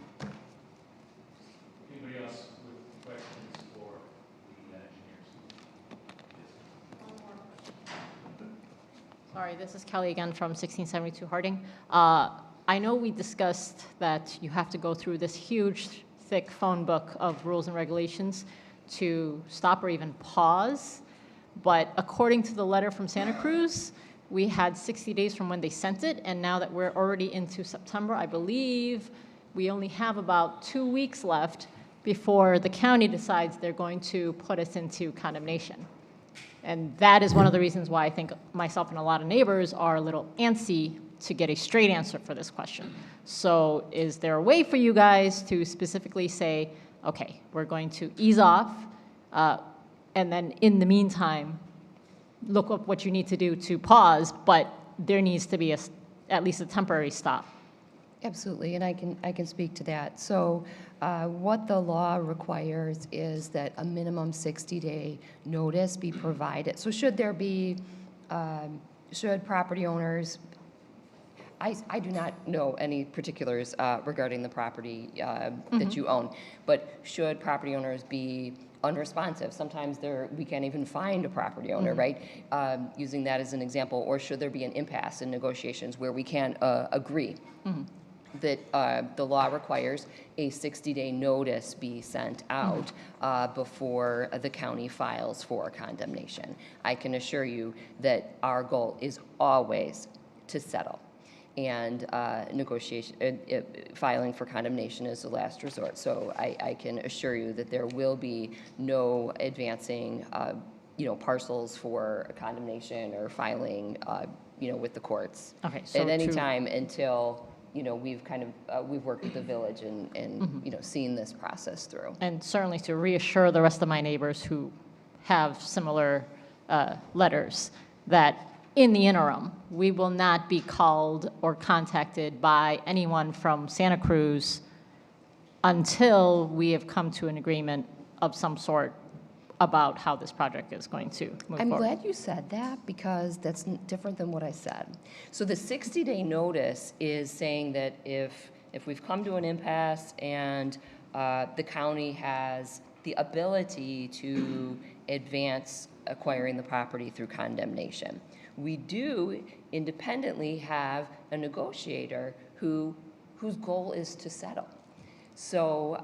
Anybody else with questions for the engineers? Sorry, this is Kelly again from 1672 Harding. I know we discussed that you have to go through this huge, thick phone book of rules and regulations to stop or even pause, but according to the letter from Santa Cruz, we had 60 days from when they sent it, and now that we're already into September, I believe we only have about 2 weeks left before the county decides they're going to put us into condemnation. And that is one of the reasons why I think myself and a lot of neighbors are a little antsy to get a straight answer for this question. So is there a way for you guys to specifically say, okay, we're going to ease off, and then in the meantime, look up what you need to do to pause, but there needs to be at least a temporary stop? Absolutely, and I can speak to that. So what the law requires is that a minimum 60-day notice be provided. So should there be, should property owners, I do not know any particulars regarding the property that you own, but should property owners be unresponsive? Sometimes we can't even find a property owner, right? Using that as an example, or should there be an impasse in negotiations where we can't agree? That the law requires a 60-day notice be sent out before the county files for condemnation. I can assure you that our goal is always to settle, and filing for condemnation is the last resort. So I can assure you that there will be no advancing, parcels for condemnation or filing, with the courts at any time until we've worked with the village and seen this process through. And certainly to reassure the rest of my neighbors who have similar letters that in the interim, we will not be called or contacted by anyone from Santa Cruz until we have come to an agreement of some sort about how this project is going to move I'm forward. glad you said that, because that's different than what I said. So the 60-day notice is saying that if we've come to an impasse and the county has the ability to advance acquiring the property through condemnation, we do independently have a negotiator whose goal is to settle. So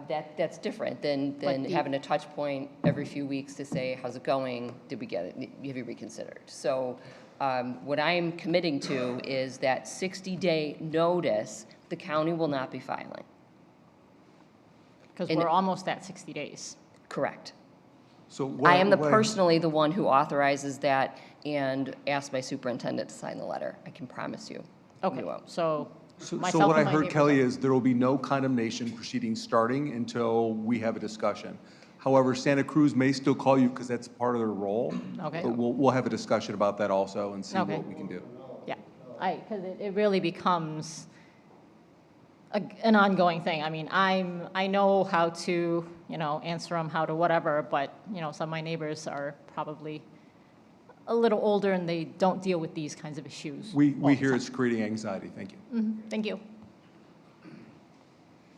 that's different than having a touch point every few weeks to say, how's it going? Did we get it? Have you reconsidered? So what I'm committing to is that 60-day notice, the county will not be filing. Because we're almost at 60 days. Correct. So I am personally the one who authorizes that and asks my superintendent to sign the letter. I can promise you. Okay, so So myself what I and my heard, neighbors Kelly, are- is there will be no condemnation proceedings starting until we have a discussion. However, Santa Cruz may still call you because that's part of their role. Okay. But we'll have a discussion about that also and see Okay. what we can do. Yeah, because it really becomes an ongoing thing. I mean, I know how to, answer them, how to whatever, but, some of my neighbors are probably a little older and they don't deal with these kinds of issues. We hear it's creating anxiety. Thank you. Thank you.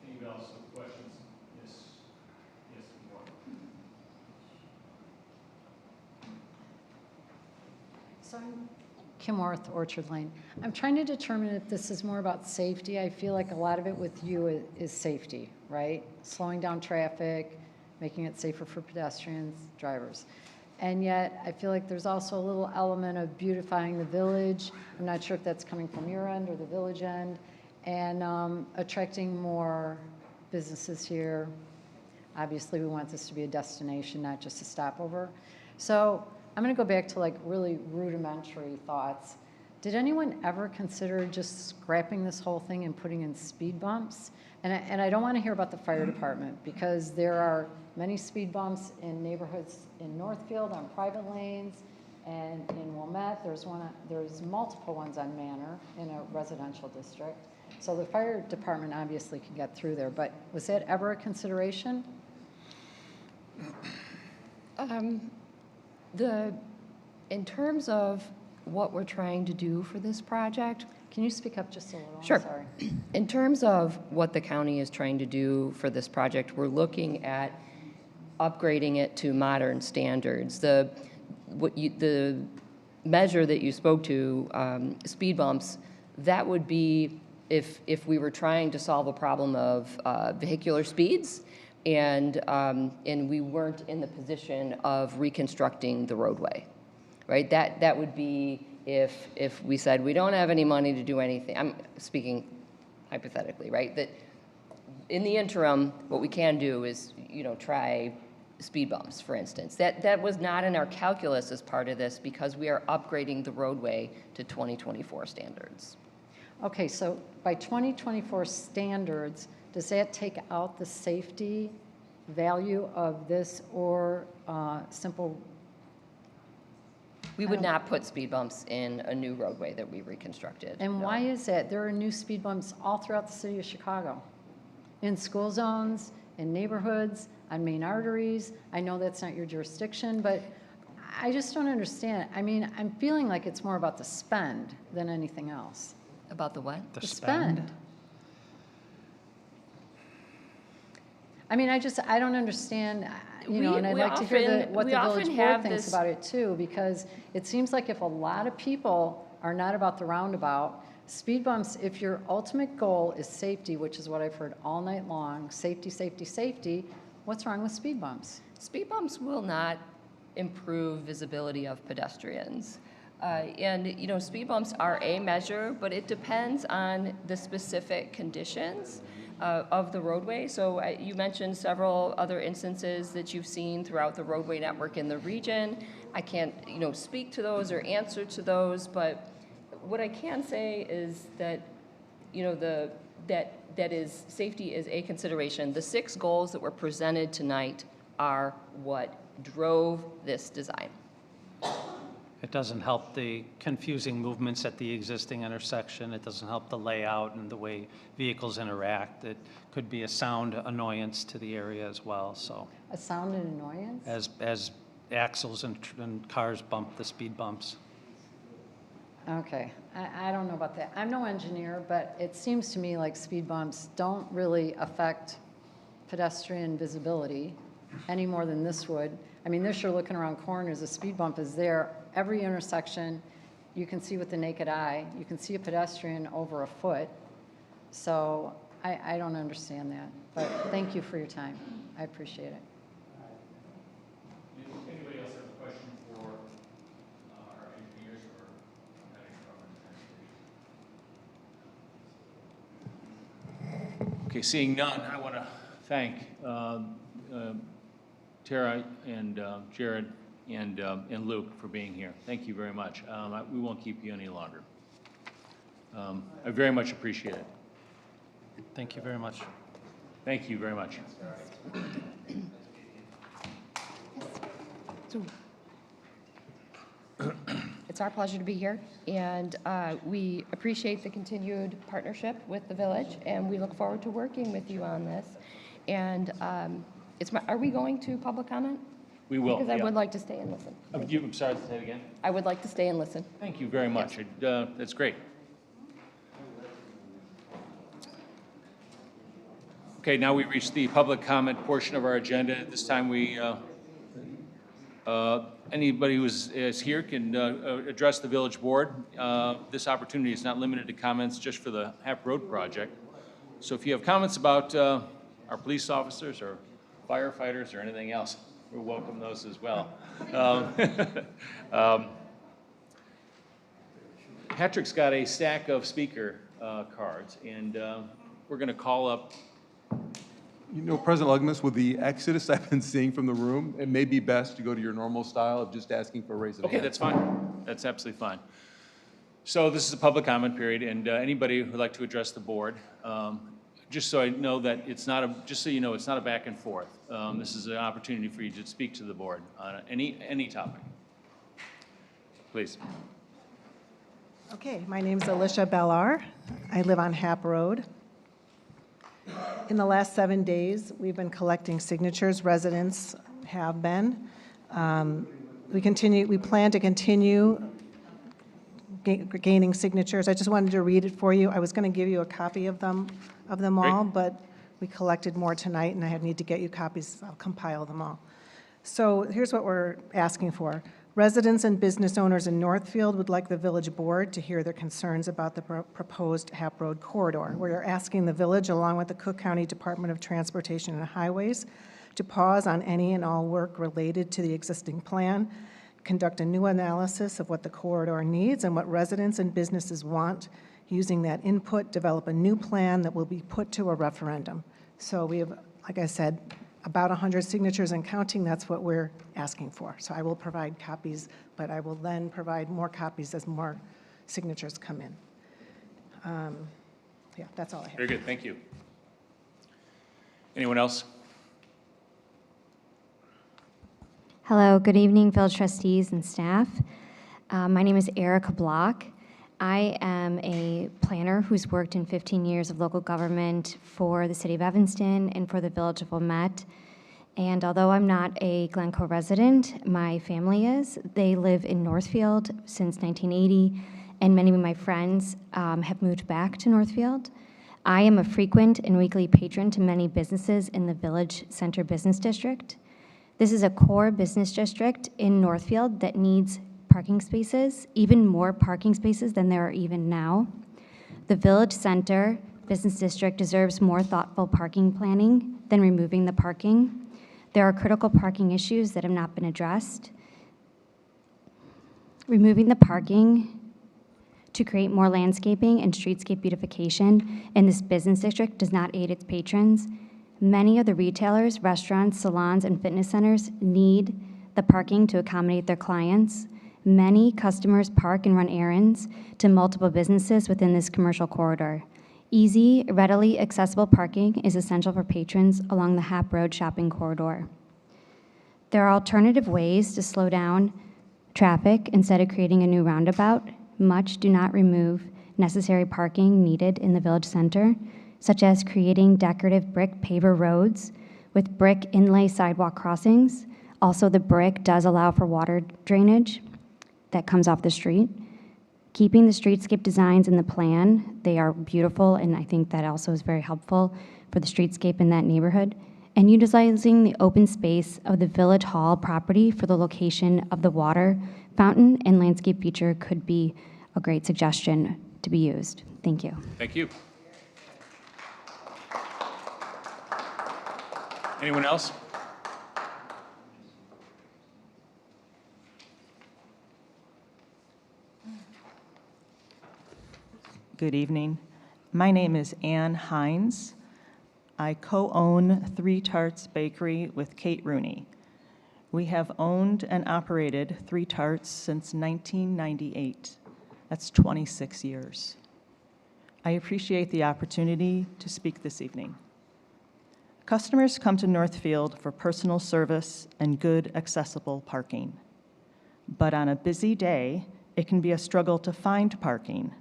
Anybody else with questions? Yes, more. So I'm Kim Worth, Orchard Lane. I'm trying to determine if this is more about safety. I feel like a lot of it with you is safety, right? Slowing down traffic, making it safer for pedestrians, drivers. And yet, I feel like there's also a little element of beautifying the village. I'm not sure if that's coming from your end or the village end, and attracting more businesses here. Obviously, we want this to be a destination, not just a stopover. So I'm going to go back to like really rudimentary thoughts. Did anyone ever consider just scrapping this whole thing and putting in speed bumps? And I don't want to hear about the fire department, because there are many speed bumps in neighborhoods in Northfield on private lanes, and in Wilmette, there's multiple ones on Manor in a residential district. So the fire department obviously can get through there, but was that ever a consideration? In terms of what we're trying to do for this project, can you speak up just a little? Sure. I'm sorry. In terms of what the county is trying to do for this project, we're looking at upgrading it to modern standards. The measure that you spoke to, speed bumps, that would be if we were trying to solve a problem of vehicular speeds, and we weren't in the position of reconstructing the roadway, right? That would be if we said we don't have any money to do anything. I'm speaking hypothetically, right? That in the interim, what we can do is, try speed bumps, for instance. That was not in our calculus as part of this, because we are upgrading the roadway to 2024 standards. Okay, so by 2024 standards, does that take out the safety value of this, or simple? We would not put speed bumps in a new roadway that we reconstructed. And no. why is that? There are new speed bumps all throughout the city of Chicago, in school zones, in neighborhoods, on main arteries. I know that's not your jurisdiction, but I just don't understand. I mean, I'm feeling like it's more about the spend than anything else. About the what? The spend. I mean, I don't understand, and I'd like to hear what the village board thinks about it too, because it seems like if a lot of people are not about the roundabout, speed bumps, if your ultimate goal is safety, which is what I've heard all night long, safety, safety, safety, what's wrong with speed bumps? Speed bumps will not improve visibility of pedestrians. And speed bumps are a measure, but it depends on the specific conditions of the roadway. So you mentioned several other instances that you've seen throughout the roadway network in the region. I can't, speak to those or answer to those, but what I can say is that, safety is a consideration. The 6 goals that were presented tonight are what drove this design. It doesn't help the confusing movements at the existing intersection. It doesn't help the layout and the way vehicles interact. It could be a sound annoyance to the area as well, so. A sound and annoyance? As axles and cars bump the speed bumps. Okay, I don't know about that. I'm no engineer, but it seems to me like speed bumps don't really affect pedestrian visibility any more than this would. I mean, this, you're looking around corners, a speed bump is there. Every intersection, you can see with the naked eye. You can see a pedestrian over a foot. So I don't understand that. But thank you for your time. I appreciate it. Anybody else have a question for our engineers or transportation? Okay, seeing none, I want to thank Tara and Jared and Luke for being here. Thank you very much. We won't keep you any longer. I very much appreciate it. Thank you very much. Thank you very much. It's our pleasure to be here, and we appreciate the continued partnership with the village, and we look forward to working with you on this. And are we going to public comment? We will. Because I yeah. would like to stay and listen. I'm sorry, say it again. I would like to stay and listen. Thank you very much. Yes. That's great. Okay, now we reach the public comment portion of our agenda. At this time, anybody who is here can address the village board. This opportunity is not limited to comments just for the Hap Road project. So if you have comments about our police officers or firefighters or anything else, we welcome those as well. Patrick's got a stack of speaker cards, and we're going to call up. President Lugmas, with the exodus I've been seeing from the room, it may be best to go to your normal style of just asking for a raise of hand. Okay, that's fine. That's absolutely fine. So this is a public comment period, and anybody who'd like to address the board, just so I know that it's not a, just so you know, it's not a back and forth. This is an opportunity for you to speak to the board on any topic. Please. Okay, my name's Alicia Bellar. I live on Hap Road. In the last 7 days, we've been collecting signatures. Residents have been. We plan to continue gaining signatures. I just wanted to read it for you. I was going to give you a copy of them all, but we collected more tonight, and I need to get you copies. I'll compile them all. So here's what we're asking for. Residents and business owners in Northfield would like the village board to hear their concerns about the proposed Hap Road corridor. We're asking the village, along with the Cook County Department of Transportation and Highways, to pause on any and all work related to the existing plan, conduct a new analysis of what the corridor needs and what residents and businesses want. Using that input, develop a new plan that will be put to a referendum. So we have, like I said, about 100 signatures and counting. That's what we're asking for. So I will provide copies, but I will then provide more copies as more signatures come in. Yeah, that's all I have. Very good, thank you. Anyone else? Hello, good evening, village trustees and staff. My name is Erica Block. I am a planner who's worked in 15 years of local government for the city of Evanston and for the village of Wilmette. And although I'm not a Glencoe resident, my family is. They live in Northfield since 1980, and many of my friends have moved back to Northfield. I am a frequent and weekly patron to many businesses in the Village Center Business District. This is a core business district in Northfield that needs parking spaces, even more parking spaces than there are even now. The Village Center Business District deserves more thoughtful parking planning than removing the parking. There are critical parking issues that have not been addressed. Removing the parking to create more landscaping and streetscape beautification in this business district does not aid its patrons. Many of the retailers, restaurants, salons, and fitness centers need the parking to accommodate their clients. Many customers park and run errands to multiple businesses within this commercial corridor. Easy, readily accessible parking is essential for patrons along the Hap Road shopping corridor. There are alternative ways to slow down traffic instead of creating a new roundabout. Much do not remove necessary parking needed in the village center, such as creating decorative brick paver roads with brick inlay sidewalk crossings. Also, the brick does allow for water drainage that comes off the street. Keeping the streetscape designs in the plan, they are beautiful, and I think that also is very helpful for the streetscape in that neighborhood. And utilizing the open space of the Village Hall property for the location of the water fountain and landscape feature could be a great suggestion to be used. Thank you. Thank you. Anyone else? Good evening. My name is Ann Hines. I co-own Three Tarts Bakery with Kate Rooney. We have owned and operated Three Tarts since 1998. That's 26 years. I appreciate the opportunity to speak this evening. Customers come to Northfield for personal service and good, accessible parking. But on a busy day, it can be a struggle to find parking.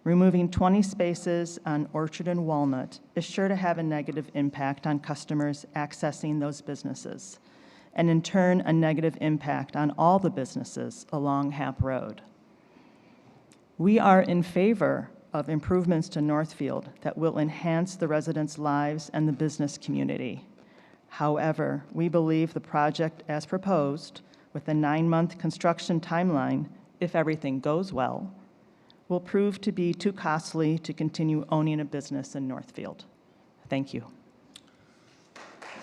Removing 20 spaces on Orchard and Walnut is sure to have a negative impact on customers accessing those businesses, and in turn, a negative impact on all the businesses along Hap Road. We are in favor of improvements to Northfield that will enhance the residents' lives and the business community. However, we believe the project as proposed, with a 9-month construction timeline, if everything goes well, will prove to be too costly to continue owning a business in Northfield. Thank you.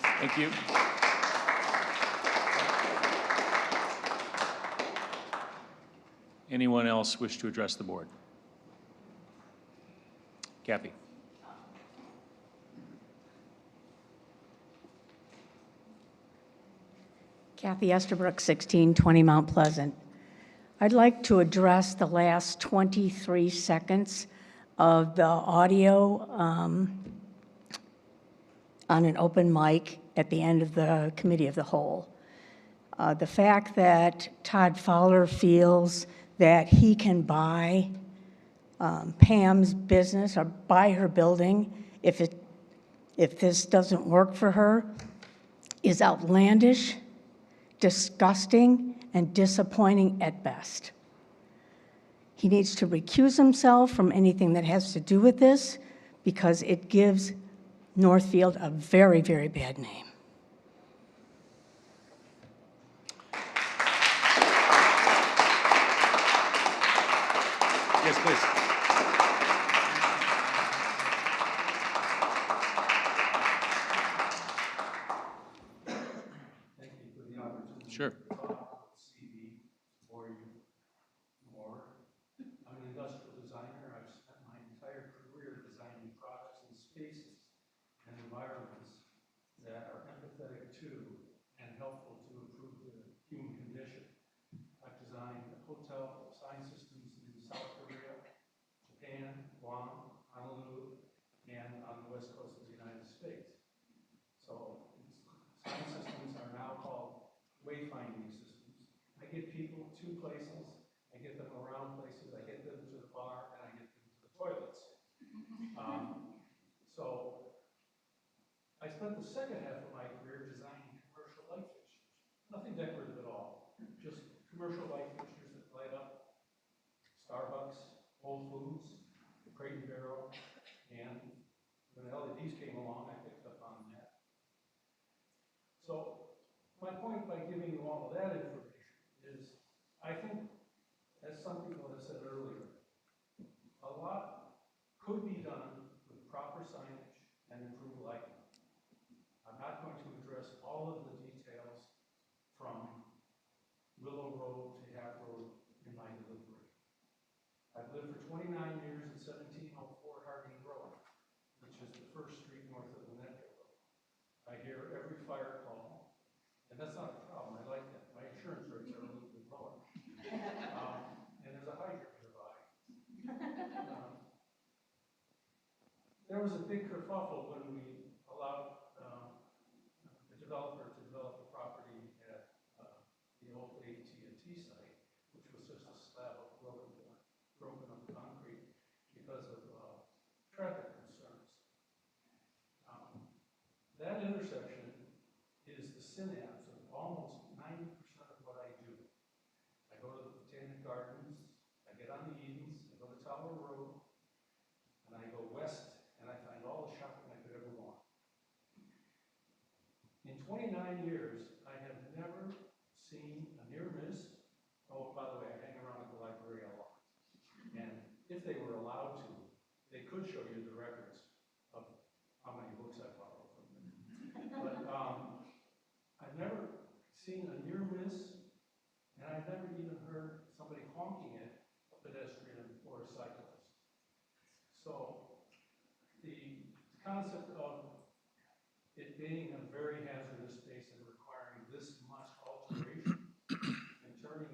Thank you. Anyone else wish to address the board? Kathy. Kathy Estabrook, 1620 Mount Pleasant. I'd like to address the last 23 seconds of the audio on an open mic at the end of the Committee of the Whole. The fact that Todd Fowler feels that he can buy Pam's business or buy her building if this doesn't work for her is outlandish, disgusting, and disappointing at best. He needs to recuse himself from anything that has to do with this because it gives Northfield a very, very bad name. Yes, please. Thank you for the opportunity. Sure. To talk about CV for you more. I'm an industrial designer. I've spent my entire career designing products and spaces and environments that are empathetic to and helpful to improve the human condition. I've designed hotel sign systems in South Korea, Japan, Guam, Honolulu, and on the west coast of the United States. So sign systems are now called wayfinding systems. I get people to places, I get them around places, I get them to the bar, and I get them to the toilets. So I spent the second half of my career designing commercial light fixtures. Nothing decorative at all, just commercial light fixtures that light up Starbucks, Whole Foods, Crate and Barrel, and when LEDs came along, I picked up on that. So my point by giving you all of that information is, I think, as some people have said earlier, a lot could be done with proper signage and improved lighting. I'm not going to address all of the details from Willow Road to Hap Road in my delivery. I've lived for 29 years at 1704 Harding Road, which is the first street north of the Metro Road. I hear every fire call, and that's not a problem. I like that. My insurance rates are a little bit lower. And there's a hydrant nearby. There was a big kerfuffle when we allowed the developer to develop a property at the old AT&T site, which was just a slab of broken up concrete because of traffic concerns. That intersection is the synapse of almost 90% of what I do. I go to the Botanic Gardens, I get on the Edens, I go to Tower Road, and I go west, and I find all the shopping I could ever want. In 29 years, I have never seen a near miss. Oh, by the way, I hang around at the library a lot. And if they were allowed to, they could show you the records of how many books I borrowed from them. But I've never seen a near miss, and I've never even heard somebody honking at a pedestrian or a cyclist. So the concept of it being a very hazardous space and requiring this much alteration and turning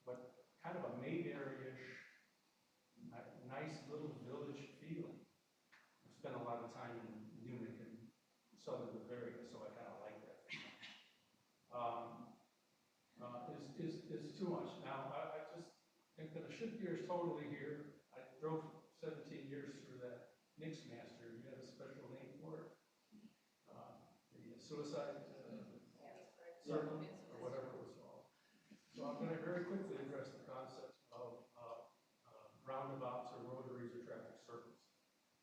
what kind of a Mayberry-ish, nice little village feeling. I've spent a lot of time in Munich and southern Bavaria, so I kind of like that. Is too much. Now, I just am going to shift gears totally here. I drove 17 years through that Mixmaster. You have a special name for it? The suicide circle, or whatever it was called. So I'm going to very quickly address the concept of roundabouts or rotaries or traffic circles.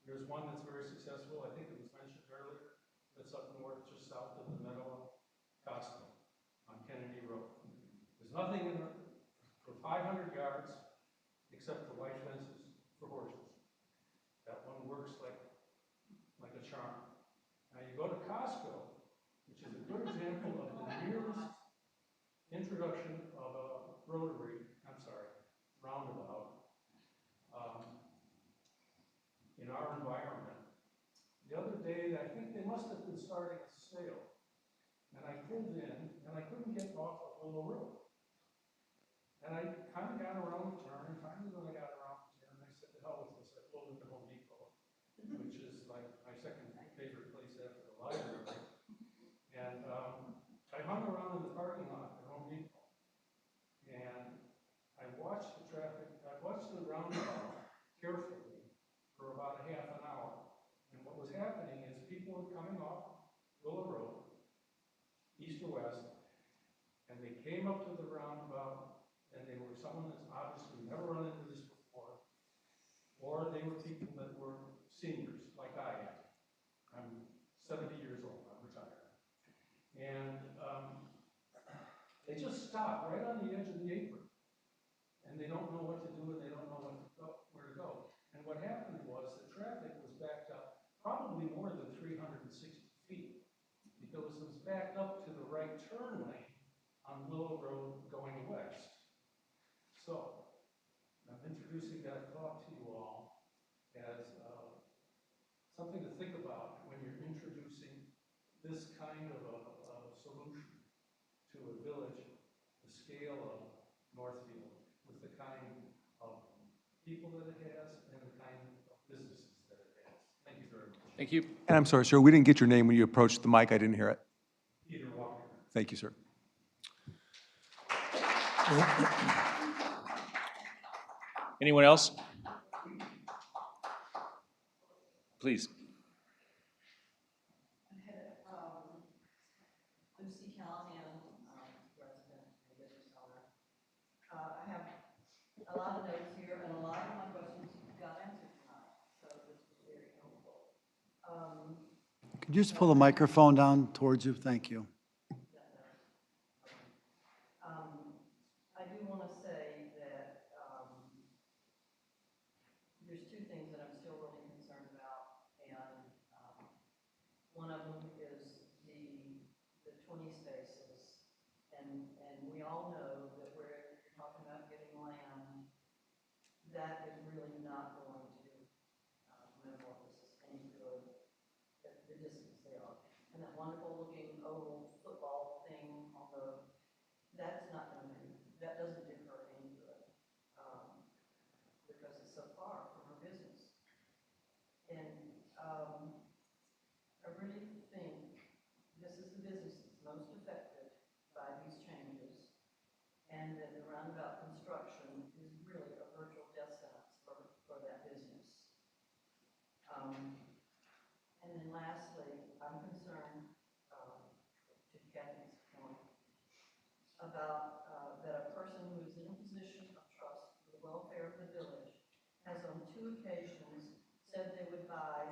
There's one that's very successful. I think it was mentioned earlier. That's up north, just south of the Meadow Costco on Kennedy Road. There's nothing in it for 500 yards except for white fences for horses. That one works like a charm. Now you go to Costco, which is a good example of the nearest introduction of a roundabout in our environment. The other day, I think they must have been starting a sale, and I pulled in, and I couldn't get off of Willow Road. And I kind of got around the turn, and finally when I got around the turn, I said, to hell with this, I pulled into Home Depot, which is like my second favorite place after the library. And I hung around in the parking lot at Home Depot. And I watched the traffic, I watched the roundabout carefully for about a half an hour. And what was happening is people were coming off Willow Road, east or west, and they came up to the roundabout, and they were someone that's obviously never run into this before, or they were people that were seniors, like I am. I'm 70 years old, I'm retired. And they just stop right on the edge of the apron. And they don't know what to do, and they don't know where to go. And what happened was the traffic was backed up probably more than 360 feet, because it was backed up to the right turn lane on Willow Road going west. So I'm introducing that thought to you all as something to think about when you're introducing this kind of a solution to a village the scale of Northfield, with the kind of people that it has and the kind of businesses that it has. Thank you very much. Thank you. And I'm sorry, sir, we didn't get your name when you approached the mic. I didn't hear it. Peter Walker. Thank you, sir. Anyone else? Please. Lucy Callahan, resident and business owner. I have a lot of notes here, and a lot of my questions got answered tonight, so this was very helpful. Could you just pull the microphone down towards you? Thank you. I do want to say that there's two things that I'm still really concerned about, and one of them is the 20 spaces, and we all know that where you're talking about getting land, that is really not going to metamorphosis any good at the distance they are. And that wonderful looking oval football thing on the, that's not going to do, that doesn't do her any good, because it's so far from her business. And I really think this is the business that's most affected by these changes, and that the roundabout construction is really a virtual death sentence for that business. And then lastly, I'm concerned, to Kathy's point, about that a person who is in a position of trust for the welfare of the village has on 2 occasions said they would buy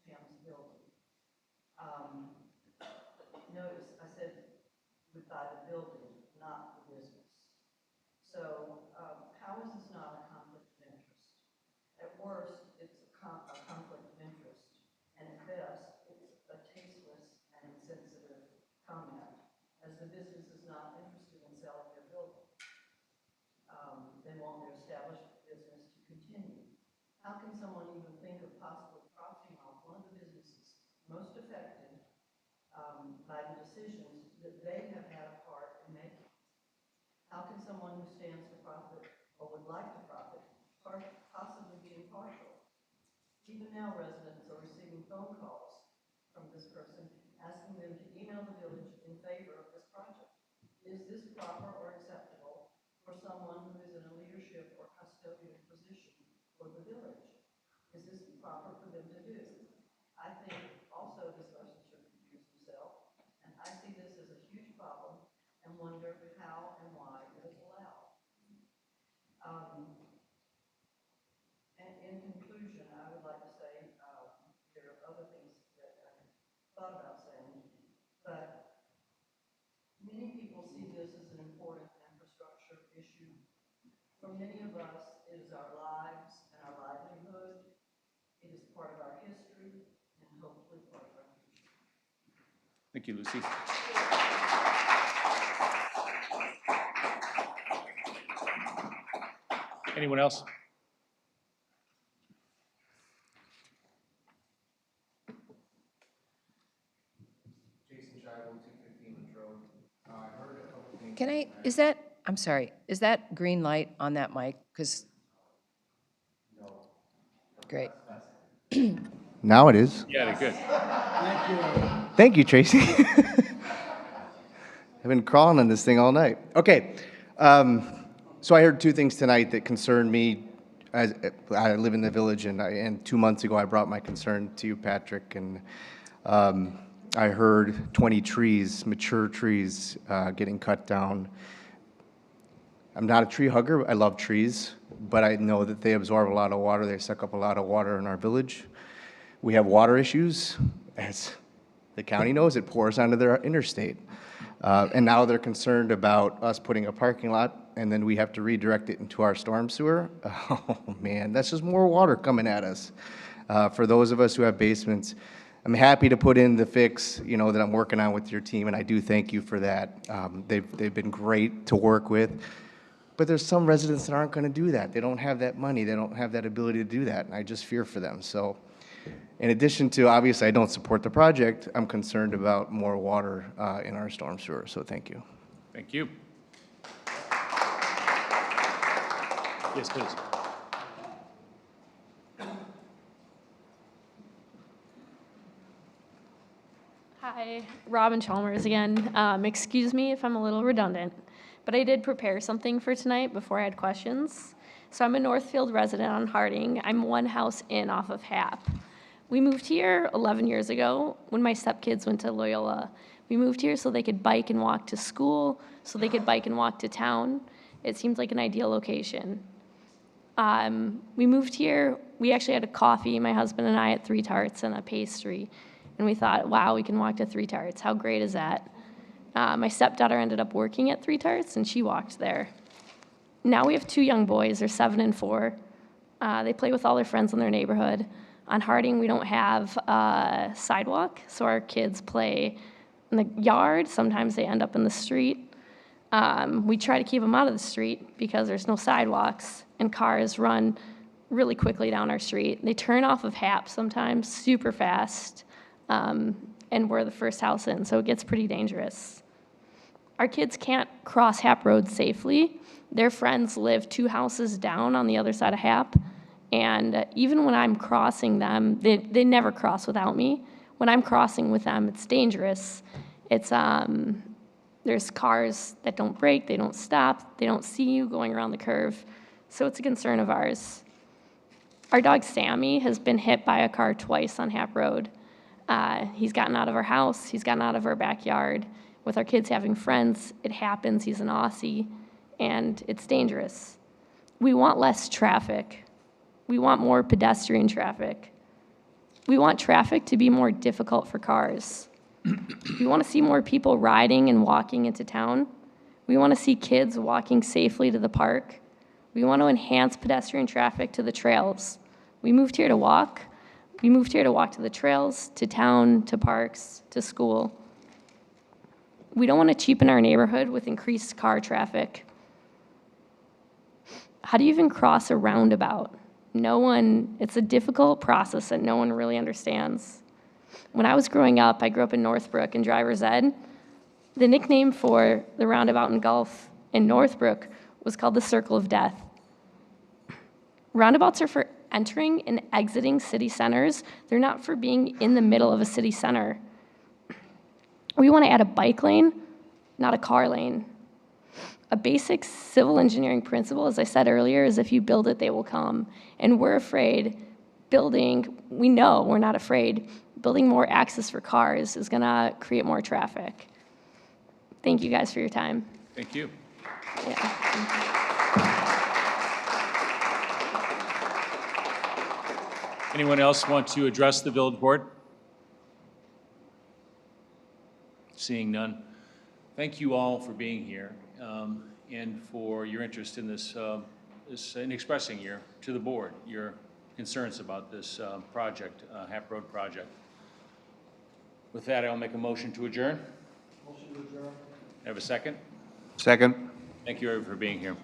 Pam's building. Notice I said would buy the building, not the business. So how is this not a conflict of interest? At worst, it's a conflict of interest, and at best, it's a tasteless and insensitive comment, as the business is not interested in selling their building. They want their established business to continue. How can someone even think of possibly profiting off one of the businesses most affected by the decisions that they have had a part in making? How can someone who stands to profit or would like to profit possibly be impartial? Even now, residents are receiving phone calls from this person asking them to email the village in favor of this project. Is this proper or acceptable for someone who is in a leadership or custodial position for the village? Is this proper for them to do? I think also this person should recuse himself, and I see this as a huge problem and wonder how and why it is allowed. And in conclusion, I would like to say there are other things that I thought about saying, but many people see this as an important infrastructure issue. For many of us, it is our lives and our livelihood. It is part of our history and hopefully part of our future. Thank you, Lucy. Anyone else? Can I, is that I'm sorry, is that green light on that mic? Because. No. Great. Now it is. Yeah, good. Thank you, Tracy. I've been crawling on this thing all night. Okay, so I heard two things tonight that concerned me. As I live in the village, and 2 months ago I brought my concern to you, Patrick, and I heard 20 trees, mature trees, getting cut down. I'm not a tree hugger. I love trees, but I know that they absorb a lot of water. They suck up a lot of water in our village. We have water issues. As the county knows, it pours onto their interstate. And now they're concerned about us putting a parking lot, and then we have to redirect it into our storm sewer. Oh, man, that's just more water coming at us. For those of us who have basements, I'm happy to put in the fix, that I'm working on with your team, and I do thank you for that. They've been great to work with. But there's some residents that aren't going to do that. They don't have that money. They don't have that ability to do that, and I just fear for them. So in addition to, obviously, I don't support the project, I'm concerned about more water in our storm sewer, so thank you. Thank you. Yes, please. Hi, Robin Chalmers again. Excuse me if I'm a little redundant, but I did prepare something for tonight before I had questions. So I'm a Northfield resident on Harding. I'm one house in off of Hap. We moved here 11 years ago when my stepkids went to Loyola. We moved here so they could bike and walk to school, so they could bike and walk to town. It seemed like an ideal location. We moved here, we actually had a coffee, my husband and I, at Three Tarts and a pastry. And we thought, wow, we can walk to Three Tarts. How great is that? My stepdaughter ended up working at Three Tarts, and she walked there. Now we have two young boys, they're 7 and 4. They play with all their friends in their neighborhood. On Harding, we don't have a sidewalk, so our kids play in the yard. Sometimes they end up in the street. We try to keep them out of the street because there's no sidewalks, and cars run really quickly down our street. They turn off of Hap sometimes super fast, and we're the first house in, so it gets pretty dangerous. Our kids can't cross Hap Road safely. Their friends live 2 houses down on the other side of Hap, and even when I'm crossing them, they never cross without me. When I'm crossing with them, it's dangerous. It's there's cars that don't brake, they don't stop, they don't see you going around the curve, so it's a concern of ours. Our dog Sammy has been hit by a car twice on Hap Road. He's gotten out of our house, he's gotten out of our backyard. With our kids having friends, it happens, he's an Aussie, and it's dangerous. We want less traffic. We want more pedestrian traffic. We want traffic to be more difficult for cars. We want to see more people riding and walking into town. We want to see kids walking safely to the park. We want to enhance pedestrian traffic to the trails. We moved here to walk. We moved here to walk to the trails, to town, to parks, to school. We don't want to cheapen our neighborhood with increased car traffic. How do you even cross a roundabout? It's a difficult process that no one really understands. When I was growing up, I grew up in Northbrook in driver's ed. The nickname for the roundabout in Gulf in Northbrook was called the Circle of Death. Roundabouts are for entering and exiting city centers. They're not for being in the middle of a city center. We want to add a bike lane, not a car lane. A basic civil engineering principle, as I said earlier, is if you build it, they will come. And we're afraid we know we're not afraid, building more access for cars is going to create more traffic. Thank you guys for your time. Thank you. Anyone else want to address the village board? Seeing none. Thank you all for being here and for your interest in this, in expressing to the board your concerns about this project, Hap Road project. With that, I'll make a motion to adjourn. Motion to adjourn. Have a second? Second. Thank you everyone for being here.